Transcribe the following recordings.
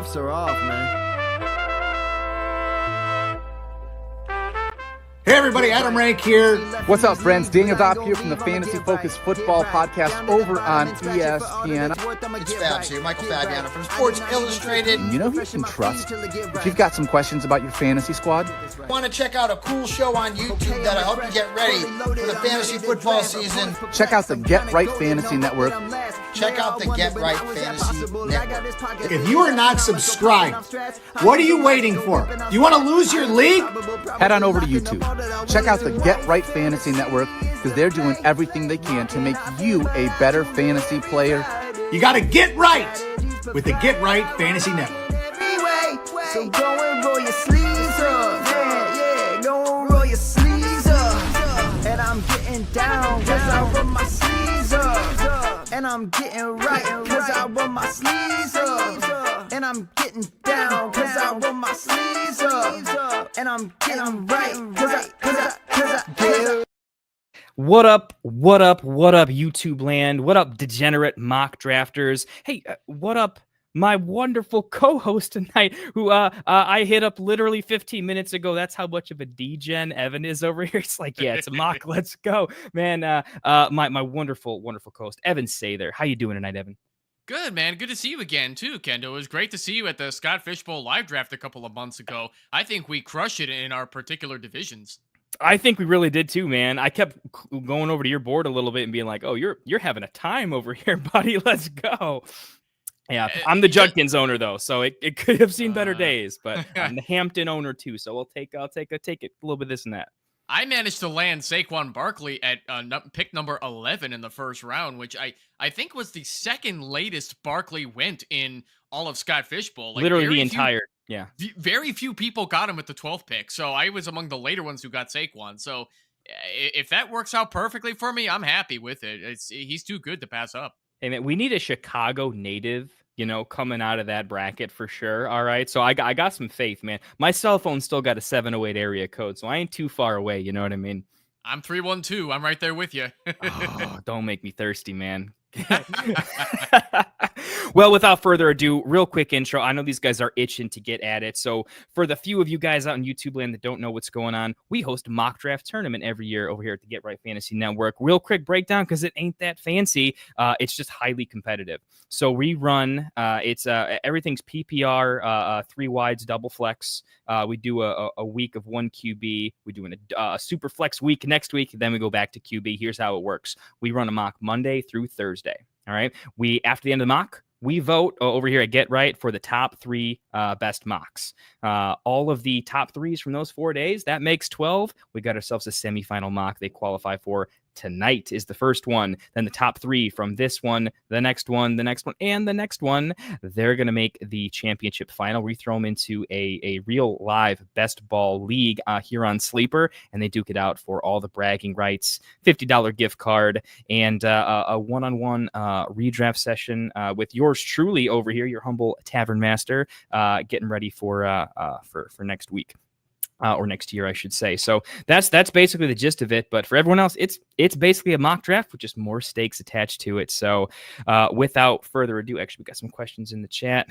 cuffs are off, man. Hey everybody, Adam Rank here. What's up, friends? Daniel Dopp here from the Fantasy Focused Football Podcast over on ESPN. It's Fabs here, Michael Fabiano from Sports Illustrated. You know who you can trust if you've got some questions about your fantasy squad? Want to check out a cool show on YouTube that'll help you get ready for the fantasy football season? Check out the Get Right Fantasy Network. Check out the Get Right Fantasy Network. If you are not subscribed, what are you waiting for? You want to lose your league? Head on over to YouTube. Check out the Get Right Fantasy Network because they're doing everything they can to make you a better fantasy player. You got to get right with the Get Right Fantasy Network. So go and roll your sleeves up. Yeah, go and roll your sleeves up. And I'm getting down cause I roll my sleeves up. And I'm getting right cause I roll my sleeves up. And I'm getting down cause I roll my sleeves up. And I'm getting right cause I What up, YouTube land? What up, degenerate mock drafters? Hey, what up, my wonderful co-host tonight, who I hit up literally 15 minutes ago. That's how much of a degen Evan is over here. It's like, yeah, it's a mock. Let's go, man. My wonderful co-host, Evan Sather. How you doing tonight, Evan? Good, man. Good to see you again, too, Kendall. It was great to see you at the Scott Fishbowl live draft a couple of months ago. I think we crushed it in our particular divisions. I think we really did too, man. I kept going over to your board a little bit and being like, "Oh, you're having a time over here, buddy. Let's go." Yeah, I'm the Judkins owner though, so it could have seen better days. But I'm the Hampton owner too, so I'll take it a little bit of this and that. I managed to land Saquon Barkley at pick number 11 in the first round, which I think was the second latest Barkley went in all of Scott Fishbowl. Like, literally the entire. Yeah. Very few people got him at the 12th pick, so I was among the later ones who got Saquon. So if that works out perfectly for me, I'm happy with it. He's too good to pass up. Hey, man, we need a Chicago native, coming out of that bracket for sure. All right, so I got some faith, man. My cell phone still got a 708 area code, so I ain't too far away. You know what I mean? I'm 312. I'm right there with you. Oh, don't make me thirsty, man. Well, without further ado, real quick intro. I know these guys are itching to get at it. So for the few of you guys out in YouTube land that don't know what's going on, we host a mock draft tournament every year over here at the Get Right Fantasy Network. Real quick breakdown because it ain't that fancy. It's just highly competitive. So we run, everything's PPR, 3 wides, double flex. We do a week of 1 QB. We do a super flex week next week. Then we go back to QB. Here's how it works. We run a mock Monday through Thursday. All right. After the end of the mock, we vote over here at Get Right for the top 3 best mocks. All of the top 3s from those 4 days, that makes 12. We got ourselves a semifinal mock they qualify for. Tonight is the first one. Then the top 3 from this one, the next one, and the next one. They're going to make the championship final. We throw them into a real live best ball league here on Sleeper, and they duke it out for all the bragging rights, $50 gift card, and a one-on-one redraft session with yours truly over here, your humble Tavern master, getting ready for next week. Or next year, I should say. So that's basically the gist of it. But for everyone else, it's basically a mock draft with just more stakes attached to it. So without further ado, actually, we got some questions in the chat.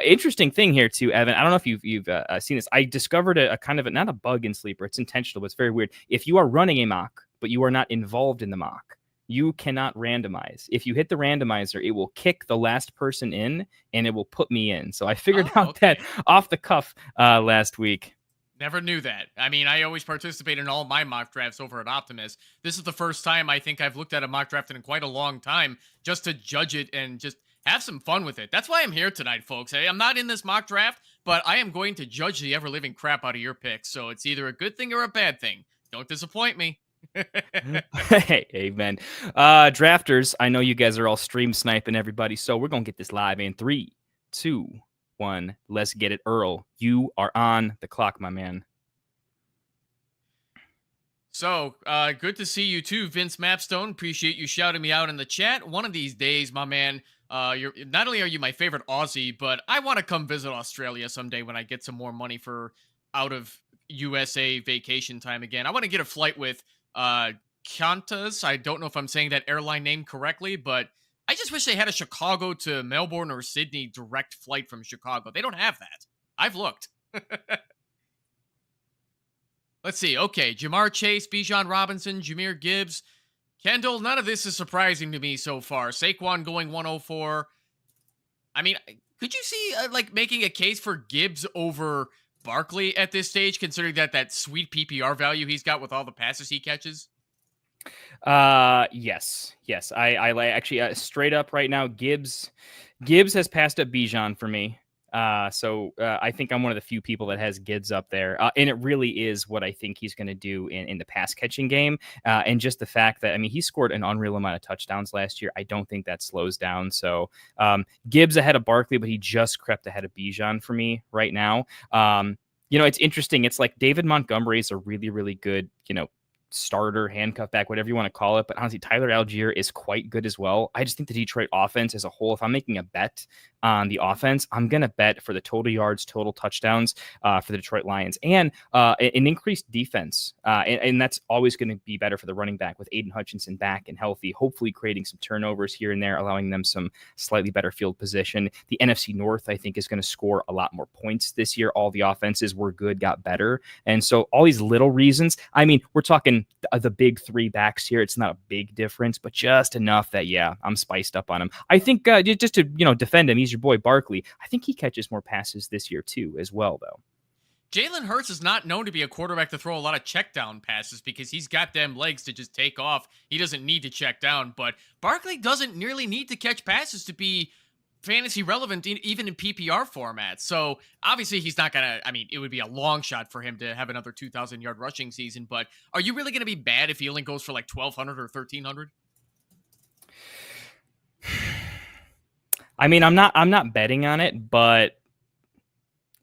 Interesting thing here too, Evan. I don't know if you've seen this. I discovered a kind of not a bug in Sleeper. It's intentional, but it's very weird. If you are running a mock, but you are not involved in the mock, you cannot randomize. If you hit the randomizer, it will kick the last person in and it will put me in. So I figured out that off the cuff last week. Never knew that. I mean, I always participate in all my mock drafts over at Optimus. This is the first time I think I've looked at a mock draft in quite a long time just to judge it and just have some fun with it. That's why I'm here tonight, folks. I'm not in this mock draft, but I am going to judge the ever-living crap out of your picks. So it's either a good thing or a bad thing. Don't disappoint me. Hey, amen. Drafters, I know you guys are all stream sniping everybody, so we're gonna get this live in 3, 2, 1. Let's get it. Earl, you are on the clock, my man. So, good to see you too, Vince Mapstone. Appreciate you shouting me out in the chat. One of these days, my man, you're not only are you my favorite Aussie, but I want to come visit Australia someday when I get some more money for out of USA vacation time again. I want to get a flight with Qantas. I don't know if I'm saying that airline name correctly, but I just wish they had a Chicago to Melbourne or Sydney direct flight from Chicago. They don't have that. I've looked. Let's see. Okay, Jamar Chase, Bijan Robinson, Jahmyr Gibbs. Kendall, none of this is surprising to me so far. Saquon going 104. I mean, could you see making a case for Gibbs over Barkley at this stage, considering that sweet PPR value he's got with all the passes he catches? Yes. I actually straight up right now. Gibbs has passed up Bijan for me. So I think I'm one of the few people that has Gibbs up there. And it really is what I think he's going to do in the pass catching game. And just the fact that, I mean, he scored an unreal amount of touchdowns last year. I don't think that slows down. So Gibbs ahead of Barkley, but he just crept ahead of Bijan for me right now. It's interesting. It's like David Montgomery is a really, really good, starter, handcuff back, whatever you want to call it. But honestly, Tyler Algier is quite good as well. I just think the Detroit offense as a whole, if I'm making a bet on the offense, I'm going to bet for the total yards, total touchdowns for the Detroit Lions and an increased defense. And that's always going to be better for the running back with Aiden Hutchinson back and healthy, hopefully creating some turnovers here and there, allowing them some slightly better field position. The NFC North, I think, is going to score a lot more points this year. All the offenses were good, got better. And so all these little reasons, I mean, we're talking the big three backs here. It's not a big difference, but just enough that, yeah, I'm spiced up on him. I think just to, defend him, he's your boy Barkley. I think he catches more passes this year too, as well, though. Jalen Hurts is not known to be a quarterback to throw a lot of check down passes because he's got them legs to just take off. He doesn't need to check down, but Barkley doesn't nearly need to catch passes to be fantasy relevant even in PPR formats. So obviously he's not going to, I mean, it would be a long shot for him to have another 2,000 yard rushing season, but are you really going to be bad if he only goes for like 1,200 or 1,300? I mean, I'm not betting on it, but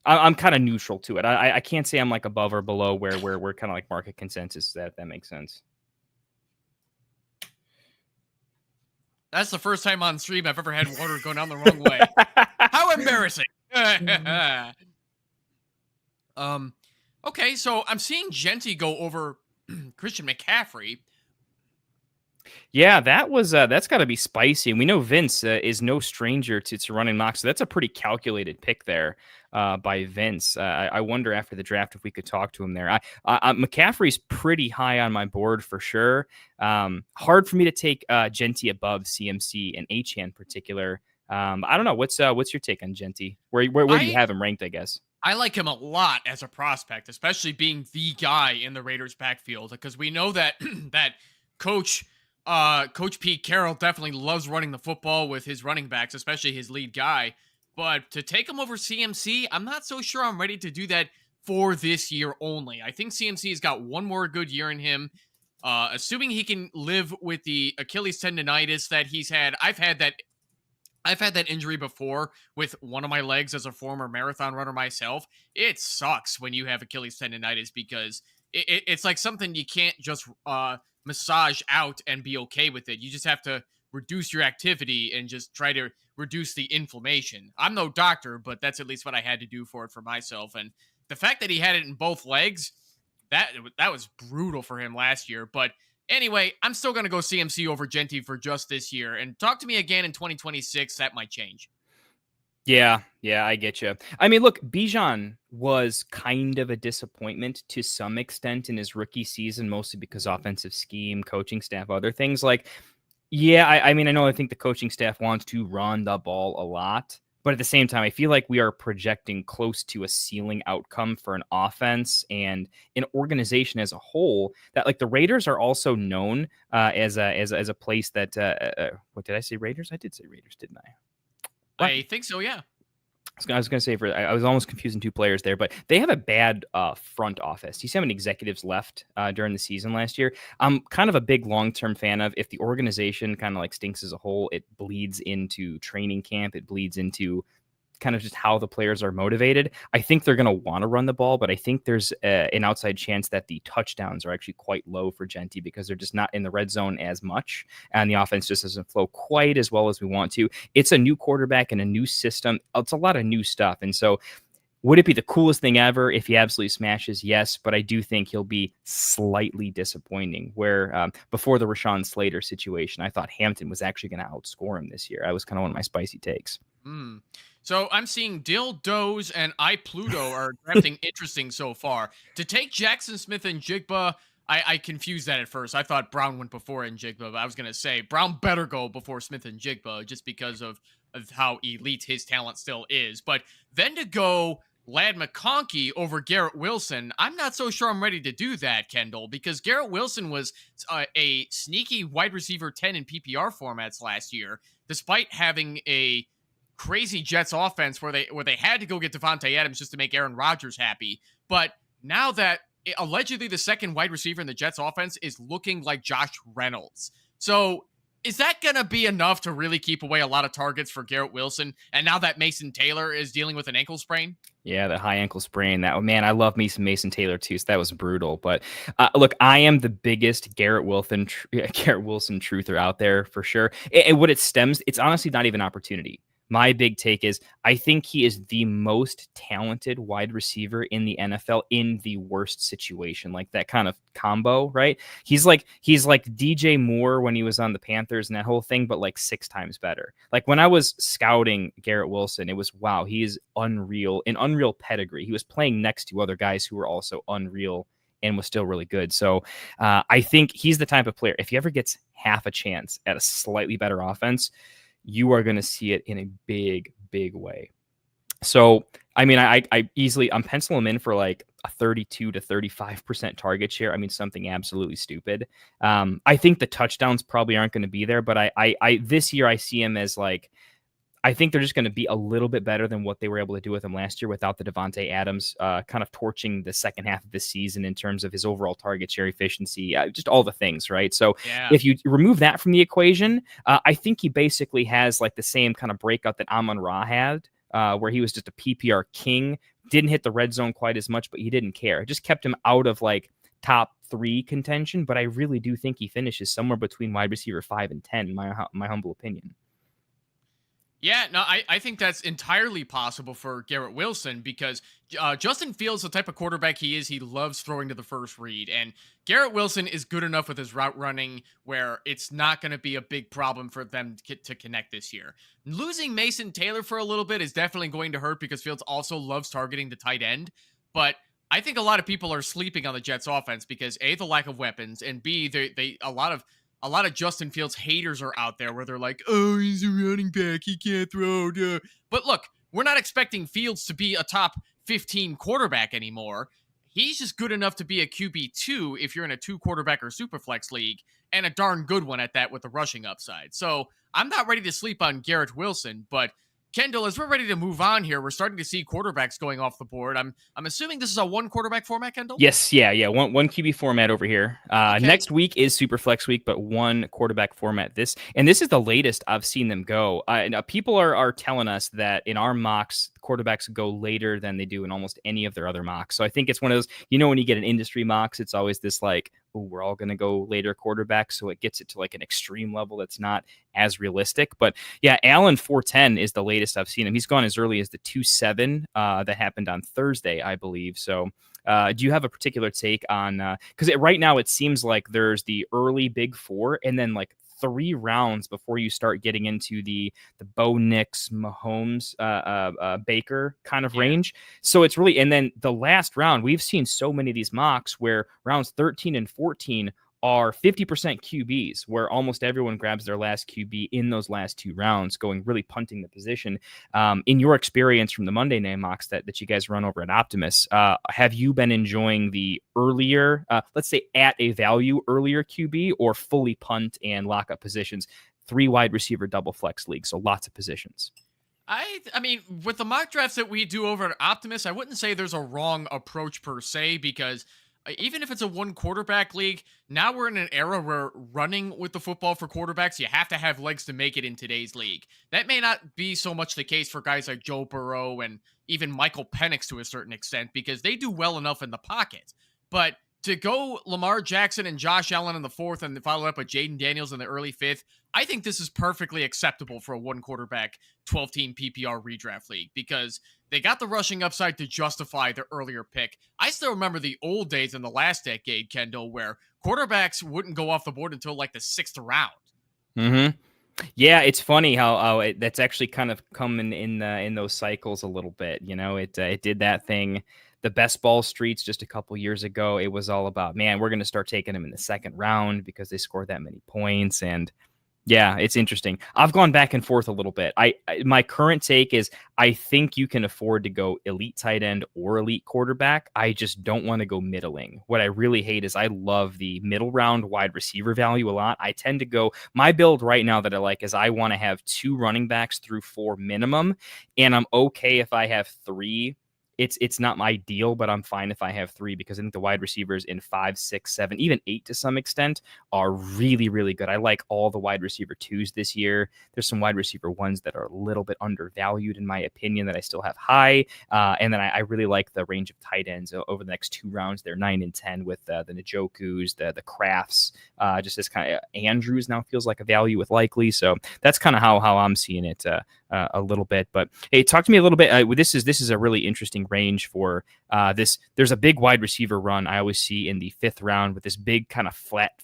I'm kind of neutral to it. I can't say I'm like above or below where we're kind of like market consensus. That makes sense. That's the first time on stream I've ever had water go down the wrong way. How embarrassing. Okay, so I'm seeing Genty go over Christian McCaffrey. Yeah, that's got to be spicy. And we know Vince is no stranger to running mocks, so that's a pretty calculated pick there by Vince. I wonder after the draft if we could talk to him there. McCaffrey's pretty high on my board for sure. Hard for me to take Genty above CMC and Achane in particular. I don't know. What's your take on Genty? Where do you have him ranked, I guess? I like him a lot as a prospect, especially being the guy in the Raiders backfield, because we know that that Coach Pete Carroll definitely loves running the football with his running backs, especially his lead guy. But to take him over CMC, I'm not so sure I'm ready to do that for this year only. I think CMC has got one more good year in him. Assuming he can live with the Achilles tendonitis that he's had. I've had that injury before with one of my legs as a former marathon runner myself. It sucks when you have Achilles tendonitis because it's like something you can't just massage out and be okay with it. You just have to reduce your activity and just try to reduce the inflammation. I'm no doctor, but that's at least what I had to do for it for myself. And the fact that he had it in both legs, that was brutal for him last year. But anyway, I'm still going to go CMC over Genty for just this year. And talk to me again in 2026. That might change. Yeah, I get you. I mean, look, Bijan was kind of a disappointment to some extent in his rookie season, mostly because offensive scheme, coaching staff, other things. Like, yeah, I mean, I think the coaching staff wants to run the ball a lot. But at the same time, I feel like we are projecting close to a ceiling outcome for an offense and an organization as a whole. That like the Raiders are also known as a place that. What did I say? Raiders? I did say Raiders, didn't I? What? I think so. Yeah. I was going to say I was almost confusing two players there, but they have a bad front office. You see how many executives left during the season last year. I'm kind of a big long-term fan of if the organization kind of like stinks as a whole, it bleeds into training camp. It bleeds into kind of just how the players are motivated. I think they're going to want to run the ball, but I think there's an outside chance that the touchdowns are actually quite low for Genty because they're just not in the red zone as much. And the offense just doesn't flow quite as well as we want to. It's a new quarterback and a new system. It's a lot of new stuff. And so Would it be the coolest thing ever if he absolutely smashes? Yes, but I do think he'll be slightly disappointing. Where before the Rashawn Slater situation, I thought Hampton was actually going to outscore him this year. That was kind of one of my spicy takes. So I'm seeing Dill, Doze, and I Pluto are drafting interesting so far. To take Jackson Smith and Jigba, I confused that at first. I thought Brown went before and Jigba, but I was going to say Brown better go before Smith and Jigba just because of how elite his talent still is. But then to go Lad McConkey over Garrett Wilson, I'm not so sure I'm ready to do that, Kendall, because Garrett Wilson was a sneaky wide receiver 10 in PPR formats last year, despite having a crazy Jets offense where they had to go get Devontae Adams just to make Aaron Rodgers happy. But now that allegedly the second wide receiver in the Jets offense is looking like Josh Reynolds. So is that going to be enough to really keep away a lot of targets for Garrett Wilson? And now that Mason Taylor is dealing with an ankle sprain? Yeah, the high ankle sprain. That man, I love Mason Taylor too. So that was brutal. But look, I am the biggest Garrett Wilson truther out there for sure. And what it stems, it's honestly not even opportunity. My big take is I think he is the most talented wide receiver in the NFL in the worst situation, like that kind of combo, right? He's like DJ Moore when he was on the Panthers and that whole thing, but like 6 times better. Like when I was scouting Garrett Wilson, it was, wow, he is unreal, an unreal pedigree. He was playing next to other guys who were also unreal and was still really good. So I think he's the type of player, if he ever gets half a chance at a slightly better offense, you are going to see it in a big, big way. So, I mean, I'm penciling him in for like a 32 to 35% target share. I mean, something absolutely stupid. I think the touchdowns probably aren't going to be there, but I this year I see him as like, I think they're just going to be a little bit better than what they were able to do with him last year without the Devontae Adams kind of torching the second half of the season in terms of his overall target share efficiency, just all the things, right? So if you remove that from the equation, I think he basically has like the same kind of breakout that Amon-Ra had, where he was just a PPR king, didn't hit the red zone quite as much, but he didn't care. It just kept him out of like top 3 contention, but I really do think he finishes somewhere between wide receiver 5 and 10, in my humble opinion. Yeah, no, I think that's entirely possible for Garrett Wilson because Justin Fields, the type of quarterback he is, he loves throwing to the first read. And Garrett Wilson is good enough with his route running where it's not going to be a big problem for them to connect this year. Losing Mason Taylor for a little bit is definitely going to hurt because Fields also loves targeting the tight end. But I think a lot of people are sleeping on the Jets offense because A, the lack of weapons, and B, a lot of Justin Fields haters are out there where they're like, oh, he's a running back, he can't throw. Duh. But look, we're not expecting Fields to be a top 15 quarterback anymore. He's just good enough to be a QB2 if you're in a 2-quarterback or superflex league, and a darn good one at that with the rushing upside. So I'm not ready to sleep on Garrett Wilson, but Kendall, as we're ready to move on here, we're starting to see quarterbacks going off the board. I'm assuming this is a 1-quarterback format, Kendall? Yes, yeah. One QB format over here. Okay. Next week is Superflex week, but 1-quarterback format. This is the latest I've seen them go. People are telling us that in our mocks, quarterbacks go later than they do in almost any of their other mocks. So I think it's one of those, when you get an industry mocks, it's always this like, oh, we're all going to go later quarterback. So it gets it to like an extreme level that's not as realistic. But yeah, Allen 410 is the latest I've seen him. He's gone as early as the 2.7 that happened on Thursday, I believe. So do you have a particular take on, because right now it seems like there's the early big 4 and then like 3 rounds before you start getting into the Bo Nix, Mahomes, Baker kind of range. So it's really, and then the last round, we've seen so many of these mocks where rounds 13 and 14 are 50% QBs, where almost everyone grabs their last QB in those last 2 rounds, really punting the position. In your experience from the Monday Night mocks that you guys run over at Optimus, have you been enjoying the earlier, let's say at a value earlier QB, or fully punt and lock up positions? 3 wide receiver double flex league, so lots of positions. I mean, with the mock drafts that we do over at Optimus, I wouldn't say there's a wrong approach per se, because even if it's a 1-quarterback league, now we're in an era where running with the football for quarterbacks, you have to have legs to make it in today's league. That may not be so much the case for guys like Joe Burrow and even Michael Penix to a certain extent, because they do well enough in the pocket. But To go Lamar Jackson and Josh Allen in the 4th and follow up with Jaden Daniels in the early 5th, I think this is perfectly acceptable for a 1-quarterback, 12-team PPR redraft league because they got the rushing upside to justify their earlier pick. I still remember the old days in the last decade, Kendall, where quarterbacks wouldn't go off the board until like the 6th round. Mm-hmm. Yeah, it's funny how that's actually kind of come in those cycles a little bit. You know, it did that thing. The best ball streets just a couple years ago, it was all about, man, we're going to start taking them in the 2nd round because they scored that many points. And yeah, it's interesting. I've gone back and forth a little bit. My current take is I think you can afford to go elite tight end or elite quarterback. I just don't want to go middling. What I really hate is I love the middle round wide receiver value a lot. I tend to go, my build right now that I like is I want to have 2 running backs through 4 minimum, and I'm okay if I have 3. It's not my ideal, but I'm fine if I have 3 because I think the wide receivers in 5, 6, 7, even 8 to some extent are really, really good. I like all the wide receiver 2s this year. There's some wide receiver 1s that are a little bit undervalued in my opinion that I still have high. And then I really like the range of tight ends over the next 2 rounds. They're 9 and 10 with the Njokus, the Crafts, just this kind of Andrews now feels like a value with Likely. So that's kind of how I'm seeing it a little bit. But hey, talk to me a little bit. This is a really interesting range for this. There's a big wide receiver run I always see in the 5th round with this big kind of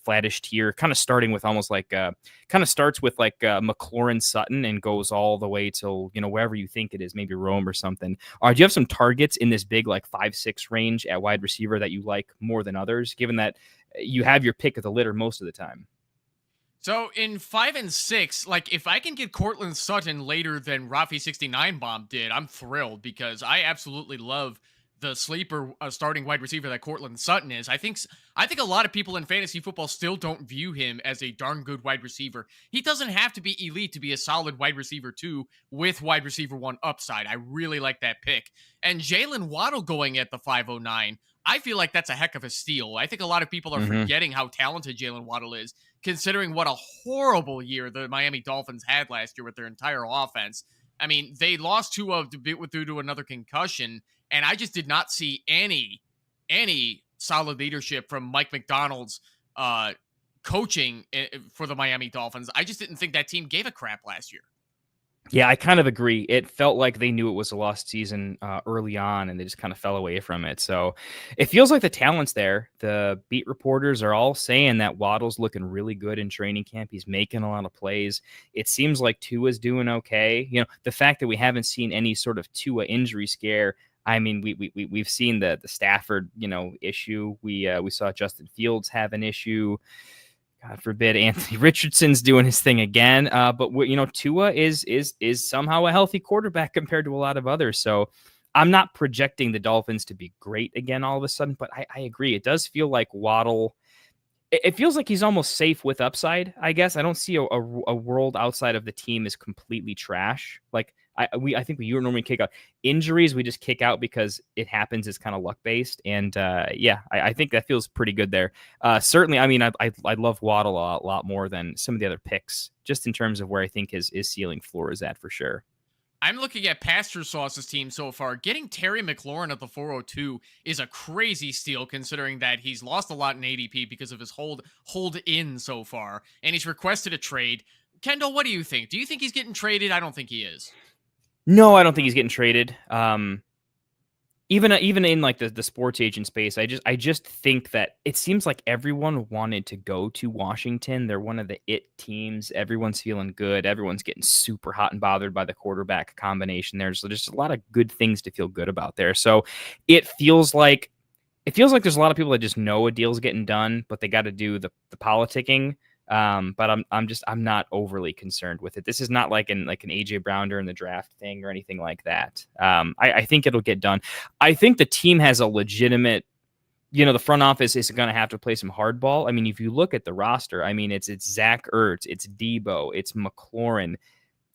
flattish tier, kind of starting with almost like kind of starts with like McLaurin Sutton and goes all the way till, you know, wherever you think it is, maybe Rome or something. Do you have some targets in this big like 5-6 range at wide receiver that you like more than others, given that you have your pick of the litter most of the time? So in 5 and 6, like if I can get Cortland Sutton later than Rafi 69 Bomb did, I'm thrilled because I absolutely love the sleeper starting wide receiver that Cortland Sutton is. I think a lot of people in fantasy football still don't view him as a darn good wide receiver. He doesn't have to be elite to be a solid wide receiver 2 with wide receiver 1 upside. I really like that pick. And Jalen Waddle going at the 509, I feel like that's a heck of a steal. I think a lot of people are forgetting how talented Jalen Waddle is, considering what a horrible year the Miami Dolphins had last year with their entire offense. I mean, they lost Tua due to another concussion, and I just did not see any solid leadership from Mike McDonald's coaching for the Miami Dolphins. I just didn't think that team gave a crap last year. Yeah, I kind of agree. It felt like they knew it was a lost season early on, and they just kind of fell away from it. So it feels like the talent's there. The beat reporters are all saying that Waddle's looking really good in training camp. He's making a lot of plays. It seems like Tua's doing okay. You know, the fact that we haven't seen any sort of Tua injury scare. I mean, we've seen the Stafford, you know, issue. We saw Justin Fields have an issue. God forbid Anthony Richardson's doing his thing again. But you know, Tua is somehow a healthy quarterback compared to a lot of others. So I'm not projecting the Dolphins to be great again all of a sudden, but I agree. It does feel like Waddle. It feels like he's almost safe with upside, I guess. I don't see a world outside of the team is completely trash. Like I think you normally kick out injuries. We just kick out because it happens. It's kind of luck based. And yeah, I think that feels pretty good there. Certainly. I mean, I love Waddle a lot more than some of the other picks, just in terms of where I think his ceiling floor is at for sure. I'm looking at Pastor Sauce's team so far. Getting Terry McLaurin at the 402 is a crazy steal, considering that he's lost a lot in ADP because of his hold in so far, and he's requested a trade. Kendall, what do you think? Do you think he's getting traded? I don't think he is. No, I don't think he's getting traded. Even in like the sports agent space, I just think that it seems like everyone wanted to go to Washington. They're one of the it teams. Everyone's feeling good. Everyone's getting super hot and bothered by the quarterback combination there. So there's a lot of good things to feel good about there. So it feels like there's a lot of people that just know a deal's getting done, but they got to do the politicking. But I'm not overly concerned with it. This is not like an AJ Brown during the draft thing or anything like that. I think it'll get done. I think the team has a legitimate, you know, the front office is going to have to play some hardball. I mean, if you look at the roster, I mean, it's Zach Ertz, it's Debo, it's McLaurin.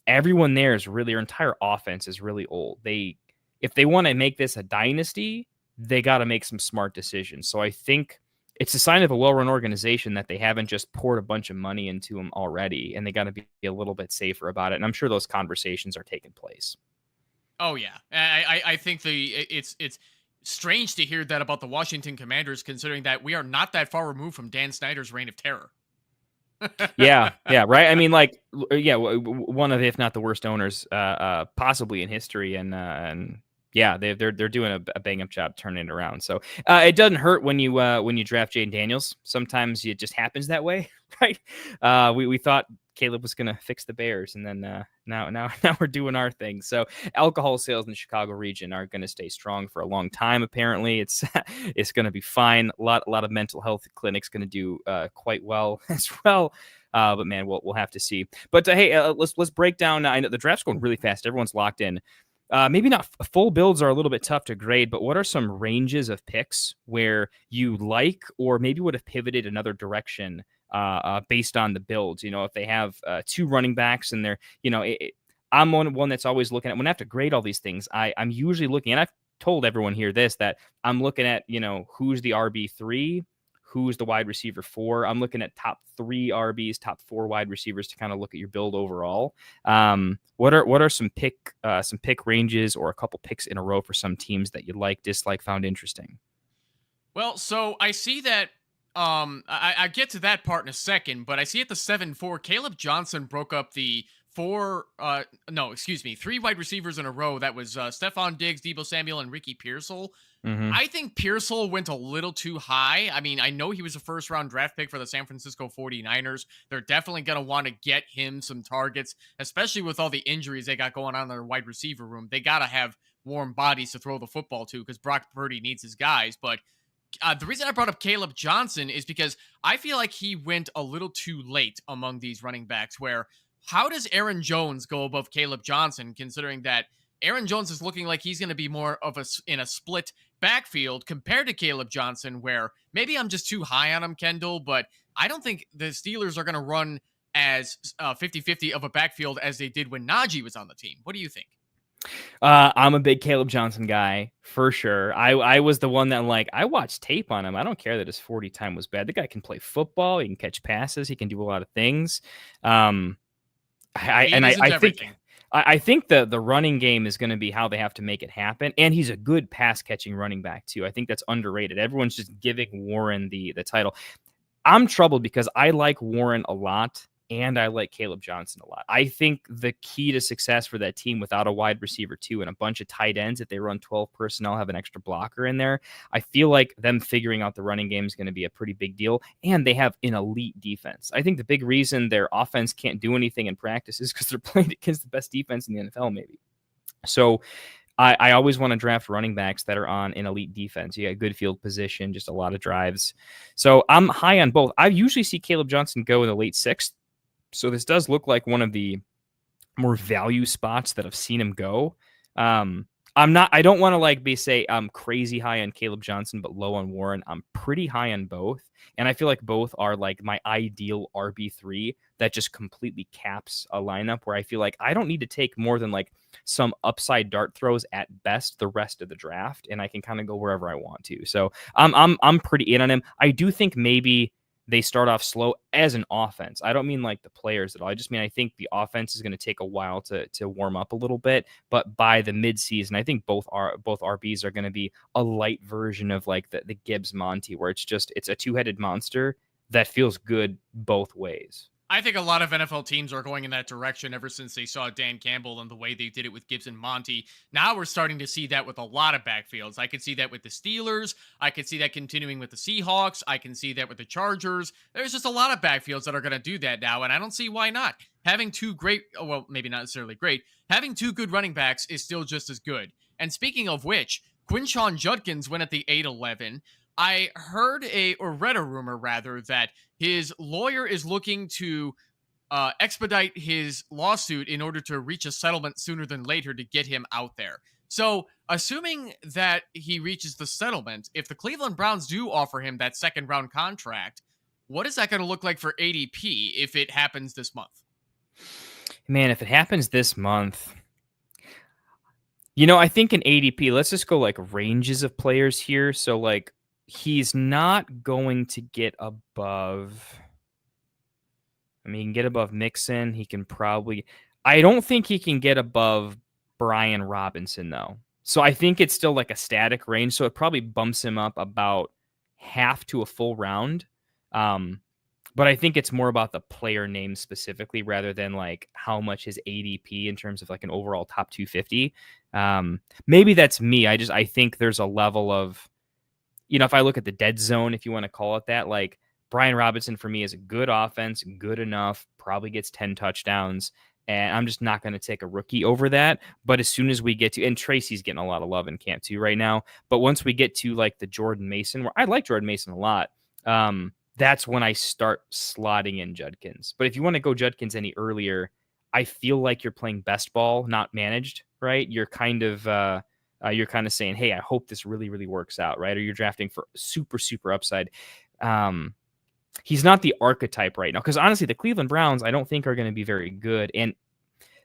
Everyone there is really, their entire offense is really old. If they want to make this a dynasty, they got to make some smart decisions. So I think it's a sign of a well-run organization that they haven't just poured a bunch of money into them already, and they got to be a little bit safer about it. And I'm sure those conversations are taking place. Oh yeah, I think it's strange to hear that about the Washington Commanders, considering that we are not that far removed from Dan Snyder's reign of terror. Yeah, right. I mean, like, one of, if not the worst owners, possibly in history, and yeah, they're doing a bang up job turning it around. So it doesn't hurt when you draft Jaden Daniels. Sometimes it just happens that way, right? We thought Caleb was gonna fix the Bears, and then now we're doing our thing. So alcohol sales in the Chicago region are going to stay strong for a long time. Apparently, it's going to be fine. A lot of mental health clinics going to do quite well as well. But man, we'll have to see. But hey, let's break down. I know the draft's going really fast. Everyone's locked in. Maybe not full builds are a little bit tough to grade, but what are some ranges of picks where you like, or maybe would have pivoted another direction based on the builds? If they have 2 running backs and they're, I'm one that's always looking at, when I have to grade all these things, I'm usually looking, and I've told everyone here that I'm looking at, who's the RB3, who's the wide receiver 4. I'm looking at top 3 RBs, top 4 wide receivers to kind of look at your build overall. What are some pick ranges, or a couple picks in a row for some teams that you like, dislike, found interesting? Well, so I see that I get to that part in a second, but I see at the 7-4, Caleb Johnson broke up the 3 wide receivers in a row. That was Stephon Diggs, Deebo Samuel, and Ricky Pearsall. Mm-hmm. I think Pearsall went a little too high. I mean, I know he was a first-round draft pick for the San Francisco 49ers. They're definitely going to want to get him some targets, especially with all the injuries they got going on in their wide receiver room. They got to have warm bodies to throw the football to, because Brock Purdy needs his guys. But the reason I brought up Caleb Johnson is because I feel like he went a little too late among these running backs, where how does Aaron Jones go above Caleb Johnson, considering that Aaron Jones is looking like he's going to be more of in a split backfield compared to Caleb Johnson, where maybe I'm just too high on him, Kendall, but I don't think the Steelers are going to run as 50-50 of a backfield as they did when Najee was on the team. What do you think? I'm a big Caleb Johnson guy for sure. I was the one that, I watched tape on him. I don't care that his 40 time was bad. The guy can play football. He can catch passes. He can do a lot of things. I think the running game is going to be how they have to make it happen. And he's a good pass catching running back too. I think that's underrated. Everyone's just giving Warren the title. I'm troubled because I like Warren a lot, and I like Caleb Johnson a lot. I think the key to success for that team without a wide receiver 2 and a bunch of tight ends, if they run 12 personnel, have an extra blocker in there, I feel like them figuring out the running game is going to be a pretty big deal. And they have an elite defense. I think the big reason their offense can't do anything in practice is because they're playing against the best defense in the NFL, maybe. So I always want to draft running backs that are on an elite defense. You got good field position, just a lot of drives. So I'm high on both. I usually see Caleb Johnson go in the late 6th. So this does look like one of the more value spots that I've seen him go. I don't want to say I'm crazy high on Caleb Johnson, but low on Warren. I'm pretty high on both. And I feel like both are my ideal RB3 that just completely caps a lineup where I feel like I don't need to take more than some upside dart throws at best the rest of the draft. And I can kind of go wherever I want to. So I'm pretty in on him. I do think maybe they start off slow as an offense. I don't mean the players at all. I just mean I think the offense is going to take a while to warm up a little bit. But by the midseason, I think both RBs are going to be a light version of the Gibbs Monty, where it's a two-headed monster that feels good both ways. I think a lot of NFL teams are going in that direction ever since they saw Dan Campbell and the way they did it with Gibbs and Monty. Now we're starting to see that with a lot of backfields. I could see that with the Steelers. I could see that continuing with the Seahawks. I can see that with the Chargers. There's just a lot of backfields that are going to do that now, and I don't see why not. Having 2 great, well, maybe not necessarily great, having 2 good running backs is still just as good. And speaking of which, Quinshon Judkins went at the 8-11. I read a rumor rather that his lawyer is looking to expedite his lawsuit in order to reach a settlement sooner than later to get him out there. So assuming that he reaches the settlement, if the Cleveland Browns do offer him that 2nd round contract, what is that going to look like for ADP if it happens this month? Man, if it happens this month, I think in ADP, let's just go ranges of players here. So he's not going to get above. He can get above Mixon. He can probably. I don't think he can get above Brian Robinson, though. So I think it's still like a static range. So it probably bumps him up about half to a full round. But I think it's more about the player name specifically rather than like how much his ADP in terms of like an overall top 250. Maybe that's me. I think there's a level of, if I look at the dead zone, if you want to call it that, like Brian Robinson for me is a good offense, good enough, probably gets 10 touchdowns. And I'm just not going to take a rookie over that. But as soon as we get to, and Tracy's getting a lot of love in camp too right now. But once we get to like the Jordan Mason, where I like Jordan Mason a lot, that's when I start slotting in Judkins. But if you want to go Judkins any earlier, I feel like you're playing best ball, not managed, right? You're kind of saying, hey, I hope this really, really works out, right? Or you're drafting for super, super upside. He's not the archetype right now because honestly, the Cleveland Browns, I don't think are going to be very good. And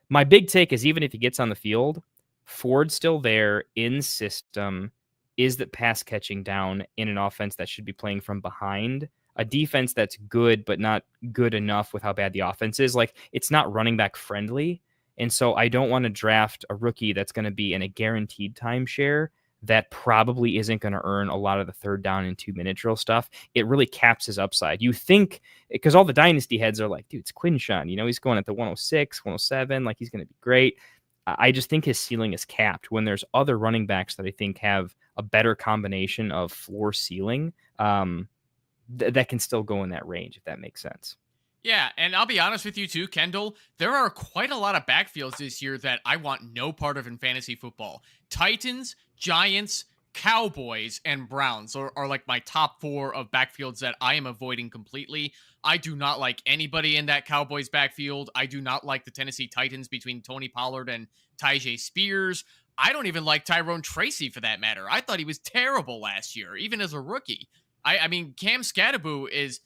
my big take is even if he gets on the field, Ford's still there in system. Is that pass catching down in an offense that should be playing from behind? A defense that's good, but not good enough with how bad the offense is. Like it's not running back friendly. And so I don't want to draft a rookie that's going to be in a guaranteed timeshare that probably isn't going to earn a lot of the third down and 2-minute drill stuff. It really caps his upside. You think, because all the dynasty heads are like, dude, it's Quinshawn. He's going at the 106, 107. Like he's going to be great. I just think his ceiling is capped when there's other running backs that I think have a better combination of floor ceiling that can still go in that range, if that makes sense. Yeah, and I'll be honest with you too, Kendall. There are quite a lot of backfields this year that I want no part of in fantasy football. Titans, Giants, Cowboys, and Browns are like my top 4 of backfields that I am avoiding completely. I do not like anybody in that Cowboys backfield. I do not like the Tennessee Titans between Tony Pollard and Tyjae Spears. I don't even like Tyrone Tracy for that matter. I thought he was terrible last year, even as a rookie. I mean, Cam Scadaboo is...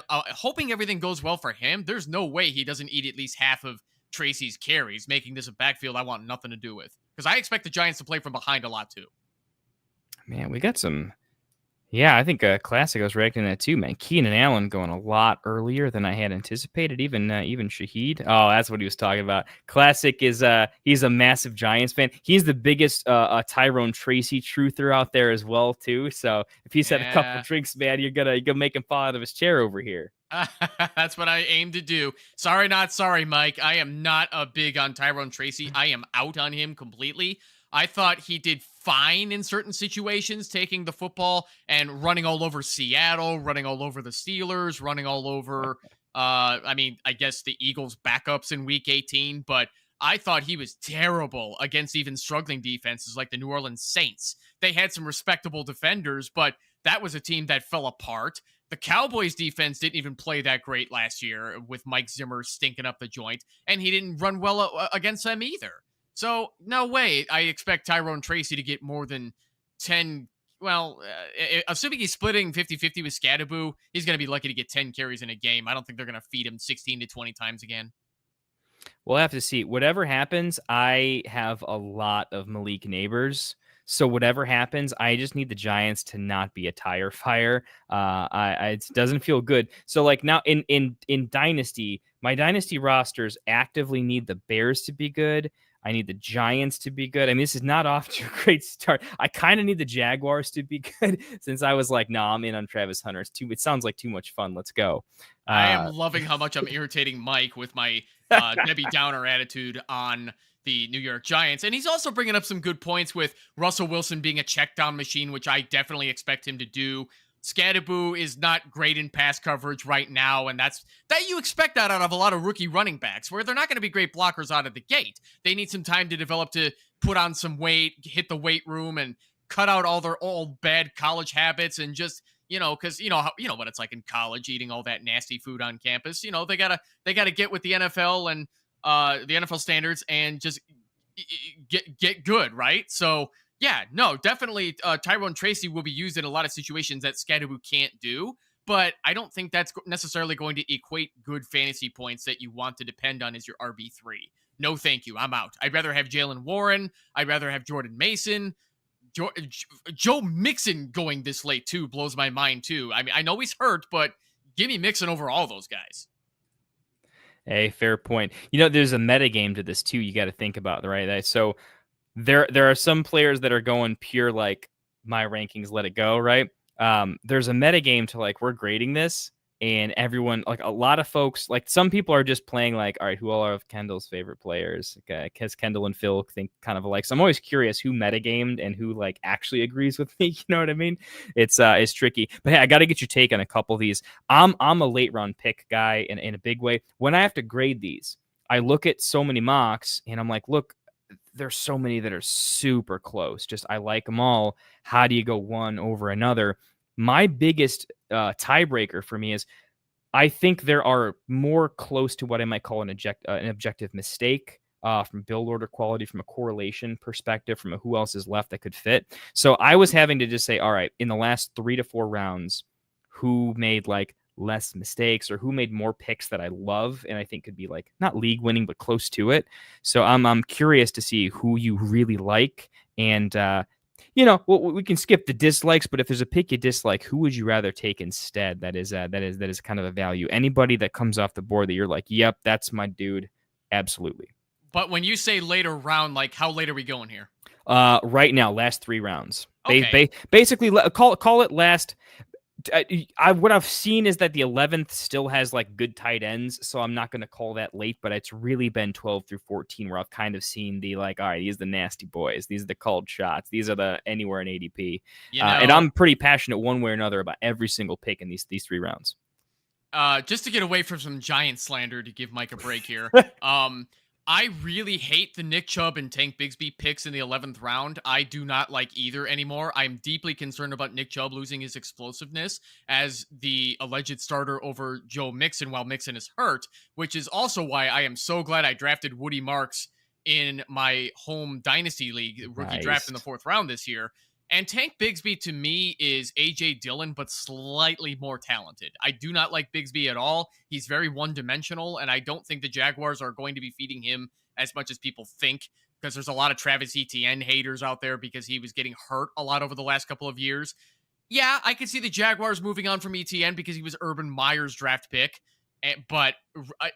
hoping everything goes well for him. There's no way he doesn't eat at least half of Tracy's carries, making this a backfield I want nothing to do with. Because I expect the Giants to play from behind a lot too. Man, we got some. Yeah, I think Classic was reacting to that too, man. Keenan Allen going a lot earlier than I had anticipated. Even Shaheed. Oh, that's what he was talking about. Classic is he's a massive Giants fan. He's the biggest Tyrone Tracy truther out there as well too. So if he's had a couple drinks, man, you're gonna make him fall out of his chair over here. That's what I aim to do. Sorry, not sorry, Mike. I am not a big on Tyrone Tracy. I am out on him completely. I thought he did fine in certain situations, taking the football and running all over Seattle, running all over the Steelers, running all over, I guess the Eagles' backups in Week 18. But I thought he was terrible against even struggling defenses like the New Orleans Saints. They had some respectable defenders, but that was a team that fell apart. The Cowboys defense didn't even play that great last year with Mike Zimmer stinking up the joint, and he didn't run well against them either. So, no way I expect Tyrone Tracy to get more than 10. Well, assuming he's splitting 50-50 with Scadaboo, he's going to be lucky to get 10 carries in a game. I don't think they're going to feed him 16 to 20 times again. We'll have to see. Whatever happens, I have a lot of Malik Neighbors. So whatever happens, I just need the Giants to not be a tire fire. It doesn't feel good. So like now in Dynasty, my Dynasty rosters actively need the Bears to be good. I need the Giants to be good. I mean, this is not off to a great start. I kind of need the Jaguars to be good since I was like, nah, I'm in on Travis Hunter. It sounds like too much fun. Let's go. I am loving how much I'm irritating Mike with my Debbie Downer attitude on the New York Giants. And he's also bringing up some good points with Russell Wilson being a check down machine, which I definitely expect him to do. Scadaboo is not great in pass coverage right now, and that you expect that out of a lot of rookie running backs, where they're not going to be great blockers out of the gate. They need some time to develop, to put on some weight, hit the weight room, and cut out all their old bad college habits, and just because you know what it's like in college, eating all that nasty food on campus. They gotta get with the NFL and the NFL standards and just get good, right? So. Yeah, no, definitely Tyrone Tracy will be used in a lot of situations that Scadaboo can't do, but I don't think that's necessarily going to equate good fantasy points that you want to depend on as your RB3. No, thank you. I'm out. I'd rather have Jalen Warren. I'd rather have Jordan Mason. Joe Mixon going this late, too, blows my mind, too. I mean, I know he's hurt, but give me Mixon over all those guys. Hey, fair point. There's a meta game to this, too, you got to think about, right? So there are some players that are going pure like my rankings, let it go, right? There's a meta game to like we're grading this, and everyone, like a lot of folks, like some people are just playing like, all right, who all are of Kendall's favorite players? Okay, because Kendall and Phil think kind of alike. So I'm always curious who metagamed and who like actually agrees with me. You know what I mean? It's tricky. But hey, I got to get your take on a couple of these. I'm a late round pick guy in a big way. When I have to grade these, I look at so many mocks and I'm like, look, there's so many that are super close. Just I like them all. How do you go one over another? My biggest tiebreaker for me is I think there are more close to what I might call an objective mistake from build order quality, from a correlation perspective, from a who else is left that could fit. So I was having to just say, all right, in the last 3 to 4 rounds, who made like less mistakes or who made more picks that I love and I think could be like not league winning but close to it. So I'm curious to see who you really like, and we can skip the dislikes, but if there's a pick you dislike, who would you rather take instead? That is kind of a value. Anybody that comes off the board that you're like, yep, that's my dude, absolutely. But when you say later round, like how late are we going here? Right now, last 3 rounds. Okay. Basically, call it last. What I've seen is that the 11th still has like good tight ends, so I'm not going to call that late, but it's really been 12 through 14 where I've kind of seen the like, all right, these are the nasty boys, these are the called shots, these are the anywhere in ADP, and I'm pretty passionate one way or another about every single pick in these 3 rounds. Just to get away from some giant slander to give Mike a break here, I really hate the Nick Chubb and Tank Bigsby picks in the 11th round. I do not like either anymore. I'm deeply concerned about Nick Chubb losing his explosiveness as the alleged starter over Joe Mixon while Mixon is hurt, which is also why I am so glad I drafted Woody Marks in my home Dynasty League rookie draft in the 4th round this year. And Tank Bigsby to me is A.J. Dillon, but slightly more talented. I do not like Bigsby at all. He's very one-dimensional, and I don't think the Jaguars are going to be feeding him as much as people think, because there's a lot of Travis Etienne haters out there because he was getting hurt a lot over the last couple of years. Yeah, I could see the Jaguars moving on from Etienne because he was Urban Meyer's draft pick, but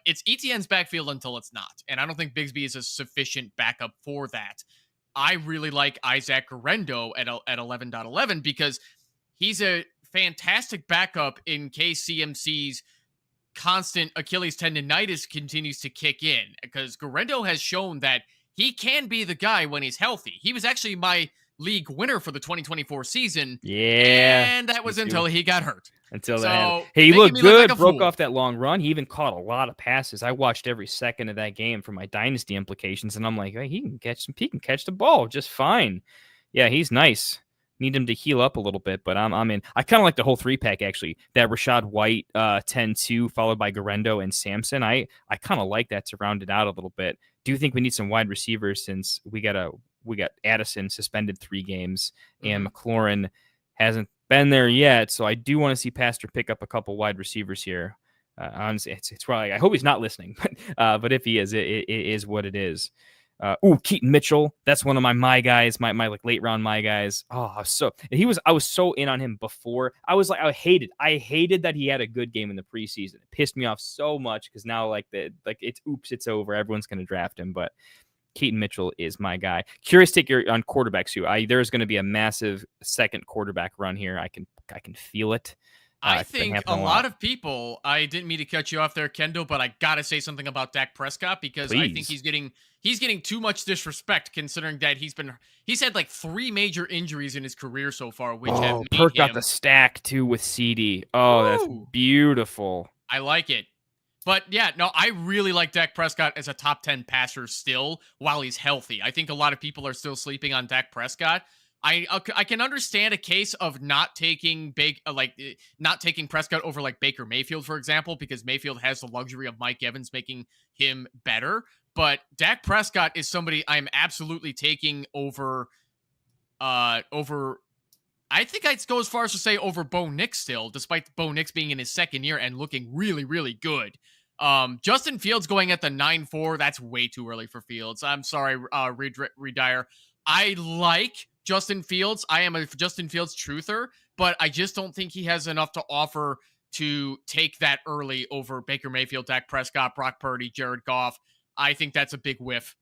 it's Etienne's backfield until it's not, and I don't think Bigsby is a sufficient backup for that. I really like Isaac Guerendo at 11.11 because he's a fantastic backup in case CMC's constant Achilles tendonitis continues to kick in, because Guerendo has shown that he can be the guy when he's healthy. He was actually my league winner for the 2024 season. Yeah. And that was until he got hurt. He looked good, like broke off that long run. He even caught a lot of passes. I watched every second of that game for my dynasty implications, and I'm like, hey, he can catch the ball just fine. Yeah, he's nice. Need him to heal up a little bit, but I'm in. I kind of like the whole 3-pack actually. That Rashad White 10-2 followed by Guerendo and Samson. I kind of like that to round it out a little bit. Do you think we need some wide receivers since we got Addison suspended 3 games and McLaurin hasn't been there yet, so I do want to see Pastor pick up a couple wide receivers here. Honestly, it's probably, I hope he's not listening, but if he is, it is what it is. Keaton Mitchell, that's one of my guys, my like late round my guys. I was so in on him before. I was like, I hated that he had a good game in the preseason. It pissed me off so much because now it's over. Everyone's going to draft him, but Keaton Mitchell is my guy. Curious to take your on quarterbacks too. There's going to be a massive second quarterback run here. I can feel it. I think a lot of people. I didn't mean to cut you off there, Kendall, but I gotta say something about Dak Prescott because I think he's getting too much disrespect considering that he's had like 3 major injuries in his career so far, which have made Perk got the stack too with CD. That's beautiful. I like it. But yeah, no, I really like Dak Prescott as a top 10 passer still while he's healthy. I think a lot of people are still sleeping on Dak Prescott. I can understand a case of not taking Prescott over like Baker Mayfield, for example, because Mayfield has the luxury of Mike Evans making him better. But Dak Prescott is somebody I'm absolutely taking over. I think I'd go as far as to say over Bo Nix still, despite Bo Nix being in his second year and looking really, really good. Justin Fields going at the 9.4, that's way too early for Fields. I'm sorry, Redire. I like Justin Fields. I am a Justin Fields truther, but I just don't think he has enough to offer to take that early over Baker Mayfield, Dak Prescott, Brock Purdy, Jared Goff. I think that's a big whiff.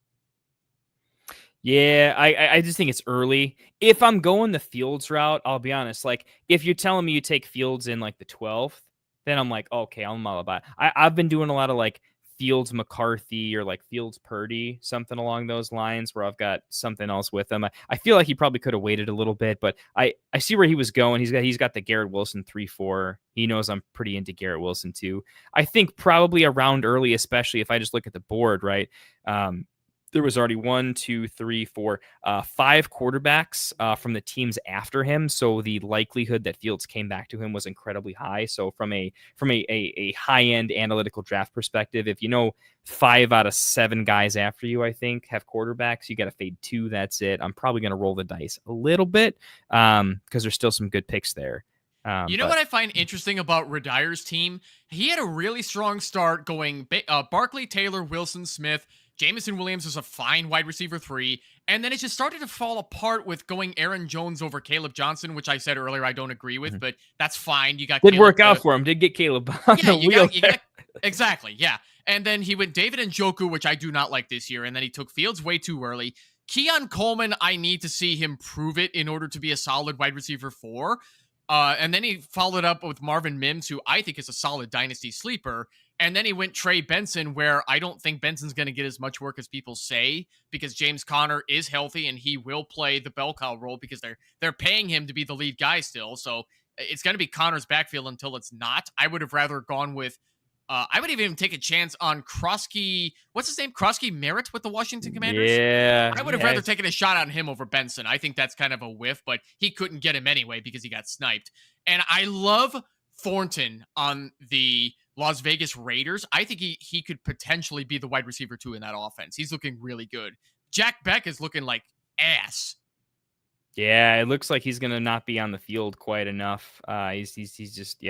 Yeah, I just think it's early. If I'm going the Fields route, I'll be honest. Like, if you're telling me you take Fields in like the 12th, then I'm like, okay, I'm all about it. I've been doing a lot of like Fields McCarthy or like Fields Purdy, something along those lines, where I've got something else with him. I feel like he probably could have waited a little bit, but I see where he was going. He's got the Garrett Wilson 3-4. He knows I'm pretty into Garrett Wilson too. I think probably around early, especially if I just look at the board, right? There was already 1, 2, 3, 4, 5 quarterbacks from the teams after him. So the likelihood that Fields came back to him was incredibly high. So from a high end analytical draft perspective, if you know 5 out of 7 guys after you, I think, have quarterbacks, you got to fade 2. That's it. I'm probably going to roll the dice a little bit because there's still some good picks there. What I find interesting about Redyer's team? He had a really strong start going Barkley, Taylor, Wilson, Smith. Jameson Williams is a fine wide receiver 3. And then it just started to fall apart with going Aaron Jones over Caleb Johnson, which I said earlier I don't agree with, but that's fine. You got Did work out for him. Did get Caleb on yeah, the wheel. Exactly, yeah. And then he went David Njoku, which I do not like this year. And then he took Fields way too early. Keon Coleman, I need to see him prove it in order to be a solid wide receiver 4. And then he followed up with Marvin Mims, who I think is a solid dynasty sleeper. And then he went Trey Benson, where I don't think Benson's going to get as much work as people say, because James Conner is healthy and he will play the bell cow role because they're paying him to be the lead guy still. So it's going to be Conner's backfield until it's not. I would have rather gone with I would even take a chance on Krosky. What's his name? Krosky Merritt with the Washington Commanders? Yeah. I would have rather taken a shot on him over Benson. I think that's kind of a whiff, but he couldn't get him anyway because he got sniped. And I love Thornton on the Las Vegas Raiders. I think he could potentially be the wide receiver 2 in that offense. He's looking really good. Jack Beck is looking like ass. Yeah, it looks like he's gonna not be on the field quite enough. He's just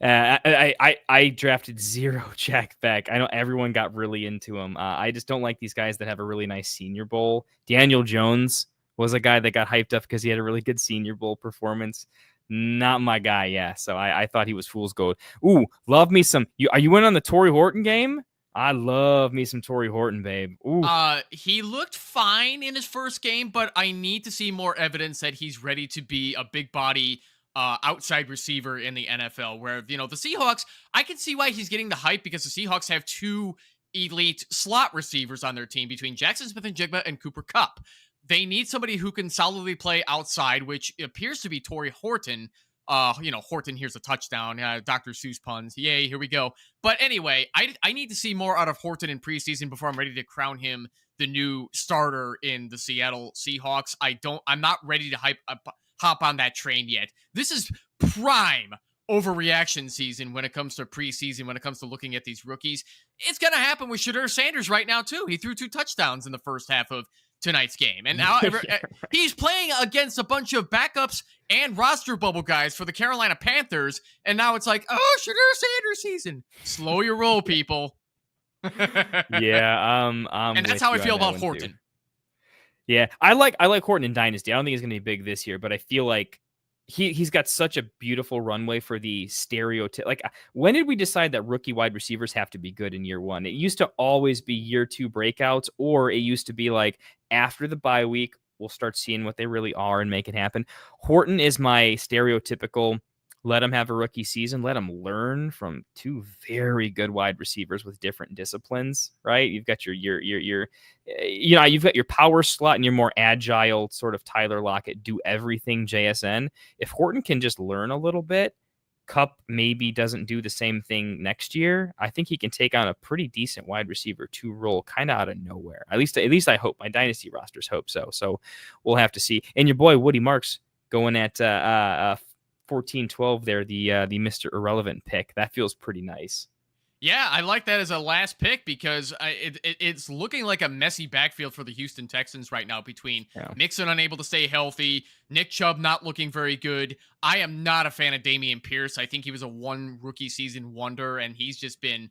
I drafted 0 Jack Beck. I know everyone got really into him. I just don't like these guys that have a really nice Senior Bowl. Daniel Jones was a guy that got hyped up because he had a really good Senior Bowl performance. Not my guy, yeah. So I thought he was fool's gold. Ooh, love me some. Are you in on the Torrey Horton game? I love me some Torrey Horton, babe. Ooh. He looked fine in his first game, but I need to see more evidence that he's ready to be a big body outside receiver in the NFL, where, the Seahawks, I can see why he's getting the hype because the Seahawks have 2 elite slot receivers on their team between Jackson Smith-Njigba and Cooper Kupp. They need somebody who can solidly play outside, which appears to be Torrey Horton. Horton here's a touchdown. Dr. Seuss puns. Yay, here we go. But anyway, I need to see more out of Horton in preseason before I'm ready to crown him the new starter in the Seattle Seahawks. I'm not ready to hop on that train yet. This is prime overreaction season when it comes to preseason, when it comes to looking at these rookies. It's going to happen with Shadur Sanders right now, too. He threw 2 touchdowns in the first half of tonight's game. And now he's playing against a bunch of backups and roster bubble guys for the Carolina Panthers. And now it's like, oh, Shadur Sanders season. Slow your roll, people. Yeah. And that's how I feel about Horton. Too. Yeah. I like Horton in Dynasty. I don't think he's going to be big this year, but I feel like he's got such a beautiful runway for the stereotype. Like, when did we decide that rookie wide receivers have to be good in year 1? It used to always be year 2 breakouts, or it used to be like after the bye week, we'll start seeing what they really are and make it happen. Horton is my stereotypical, let him have a rookie season, let him learn from 2 very good wide receivers with different disciplines, right? You've got you've got your power slot and your more agile sort of Tyler Lockett, do everything JSN. If Horton can just learn a little bit, Kupp maybe doesn't do the same thing next year, I think he can take on a pretty decent wide receiver 2 role kind of out of nowhere. At least I hope. My dynasty rosters hope so. So we'll have to see. And your boy Woody Marks going at 14-12 there, the Mr. Irrelevant pick. That feels pretty nice. Yeah, I like that as a last pick because it's looking like a messy backfield for the Houston Texans right now between Mixon unable to stay healthy, Nick Chubb not looking very good. I am not a fan of Dameon Pierce. I think he was a 1 rookie season wonder, and he's just been